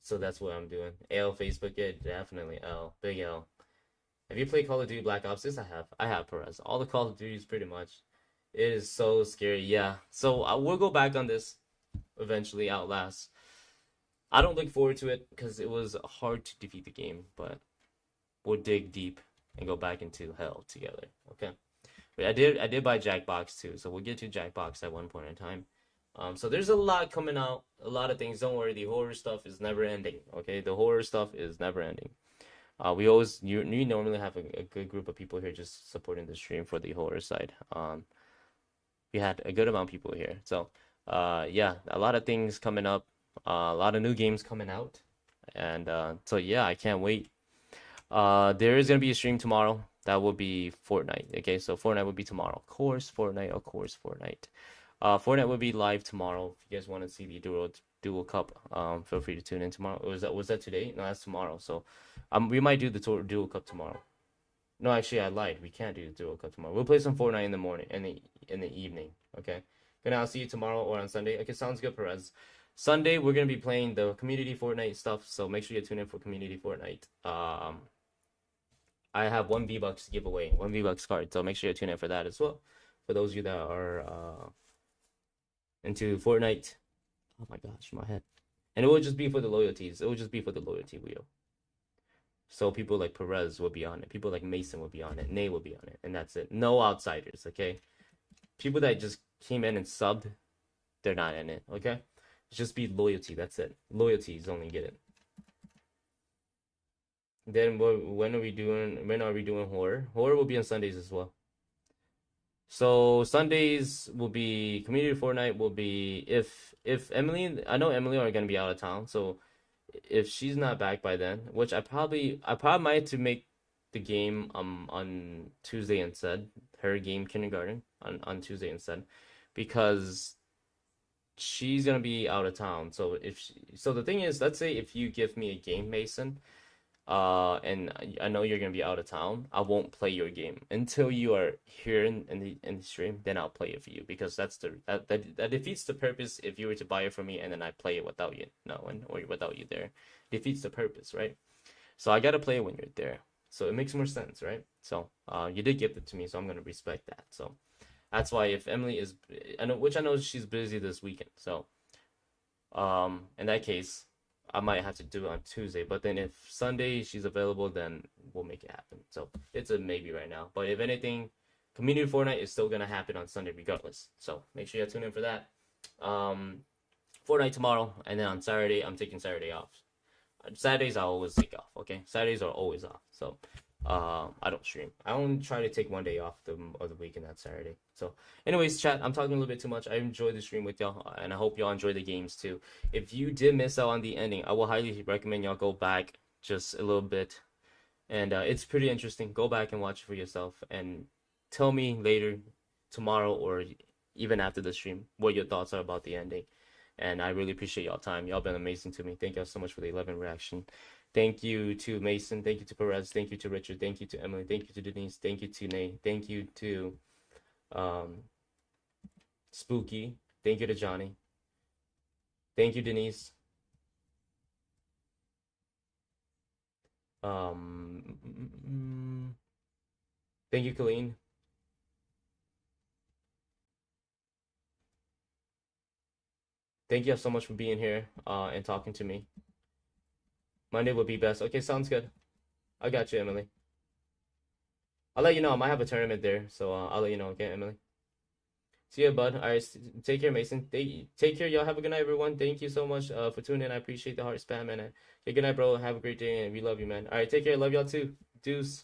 So that's what I'm doing. L Facebook, yeah, definitely L. Big L. Have you played Call of Duty Black Ops? Yes, I have. I have, Perez. All the Call of Duties, pretty much. It is so scary, yeah. So we'll go back on this eventually, Outlast. I don't look forward to it because it was hard to defeat the game, but we'll dig deep and go back into hell together, okay? But I did buy Jackbox too, so we'll get to Jackbox at one point in time. So there's a lot coming out, a lot of things. Don't worry, the horror stuff is never ending, okay? The horror stuff is never ending. We normally have a good group of people here just supporting the stream for the horror side. We had a good amount of people here. So, yeah, a lot of things coming up, a lot of new games coming out. And so, yeah, I can't wait. There is going to be a stream tomorrow. That will be Fortnite. Okay, so Fortnite will be tomorrow. Of course, Fortnite. Fortnite will be live tomorrow. If you guys want to see the Dual Cup, feel free to tune in tomorrow. Was that today? No, that's tomorrow. So, we might do the Dual Cup tomorrow. No, actually, I lied. We can't do the Dual Cup tomorrow. We'll play some Fortnite in the morning, in the evening. Okay. Good. I'll see you tomorrow or on Sunday. Okay, sounds good, Perez. Sunday we're gonna be playing the community Fortnite stuff. So make sure you tune in for community Fortnite. I have one V-Bucks to give away, one V-Bucks card. So make sure you tune in for that as well. For those of you that are into Fortnite. Oh my gosh, my head. And it will just be for the loyalties. It will just be for the loyalty wheel. So people like Perez will be on it. People like Mason will be on it. Nay will be on it. And that's it. No outsiders, okay? People that just came in and subbed, they're not in it, okay? Just be loyalty. That's it. Loyalty is only get it. Then when are we doing horror? Horror will be on Sundays as well. So Sundays will be community Fortnite will be if Emily, I know Emily are gonna be out of town, so if she's not back by then, which I probably might have to make the game on Tuesday instead, her game kindergarten on Tuesday instead, because she's gonna be out of town. So so the thing is, let's say if you give me a game, Mason, and I know you're gonna be out of town, I won't play your game until you are here in the stream. Then I'll play it for you because that defeats the purpose if you were to buy it from me and then I play it without you knowing or without you there. Defeats the purpose, right? So I gotta play it when you're there. So it makes more sense, right? So you did gift it to me, so I'm gonna respect that. So that's why if Emily is, I know she's busy this weekend. So in that case, I might have to do it on Tuesday, but then if Sunday she's available, then we'll make it happen. So it's a maybe right now. But if anything, community Fortnite is still gonna happen on Sunday regardless. So make sure you tune in for that. Fortnite tomorrow, and then on Saturday, I'm taking Saturday off. Saturdays I always take off. Okay, Saturdays are always off. So I don't stream. I only try to take one day off the weekend that Saturday. So anyways, chat, I'm talking a little bit too much. I enjoyed the stream with y'all, and I hope y'all enjoy the games too. If you did miss out on the ending, I will highly recommend y'all go back just a little bit, and it's pretty interesting. Go back and watch it for yourself and tell me later, tomorrow, or even after the stream, what your thoughts are about the ending. And I really appreciate y'all time. Y'all been amazing to me. Thank y'all so much for the 11 reaction. Thank you to Mason. Thank you to Perez. Thank you to Richard. Thank you to Emily. Thank you to Denise. Thank you to Nay. Thank you to Spooky. Thank you to Johnny. Thank you, Denise. Thank you, Colleen. Thank you so much for being here and talking to me. Monday would be best. Okay, sounds good. I got you, Emily. I'll let you know. I might have a tournament there, so I'll let you know. Okay, Emily. See you, bud. All right, take care, Mason. Take care, y'all. Have a good night, everyone. Thank you so much for tuning in. I appreciate the heart spam, man. Okay, good night, bro. Have a great day, and we love you, man. All right, take care. Love y'all too. Deuce.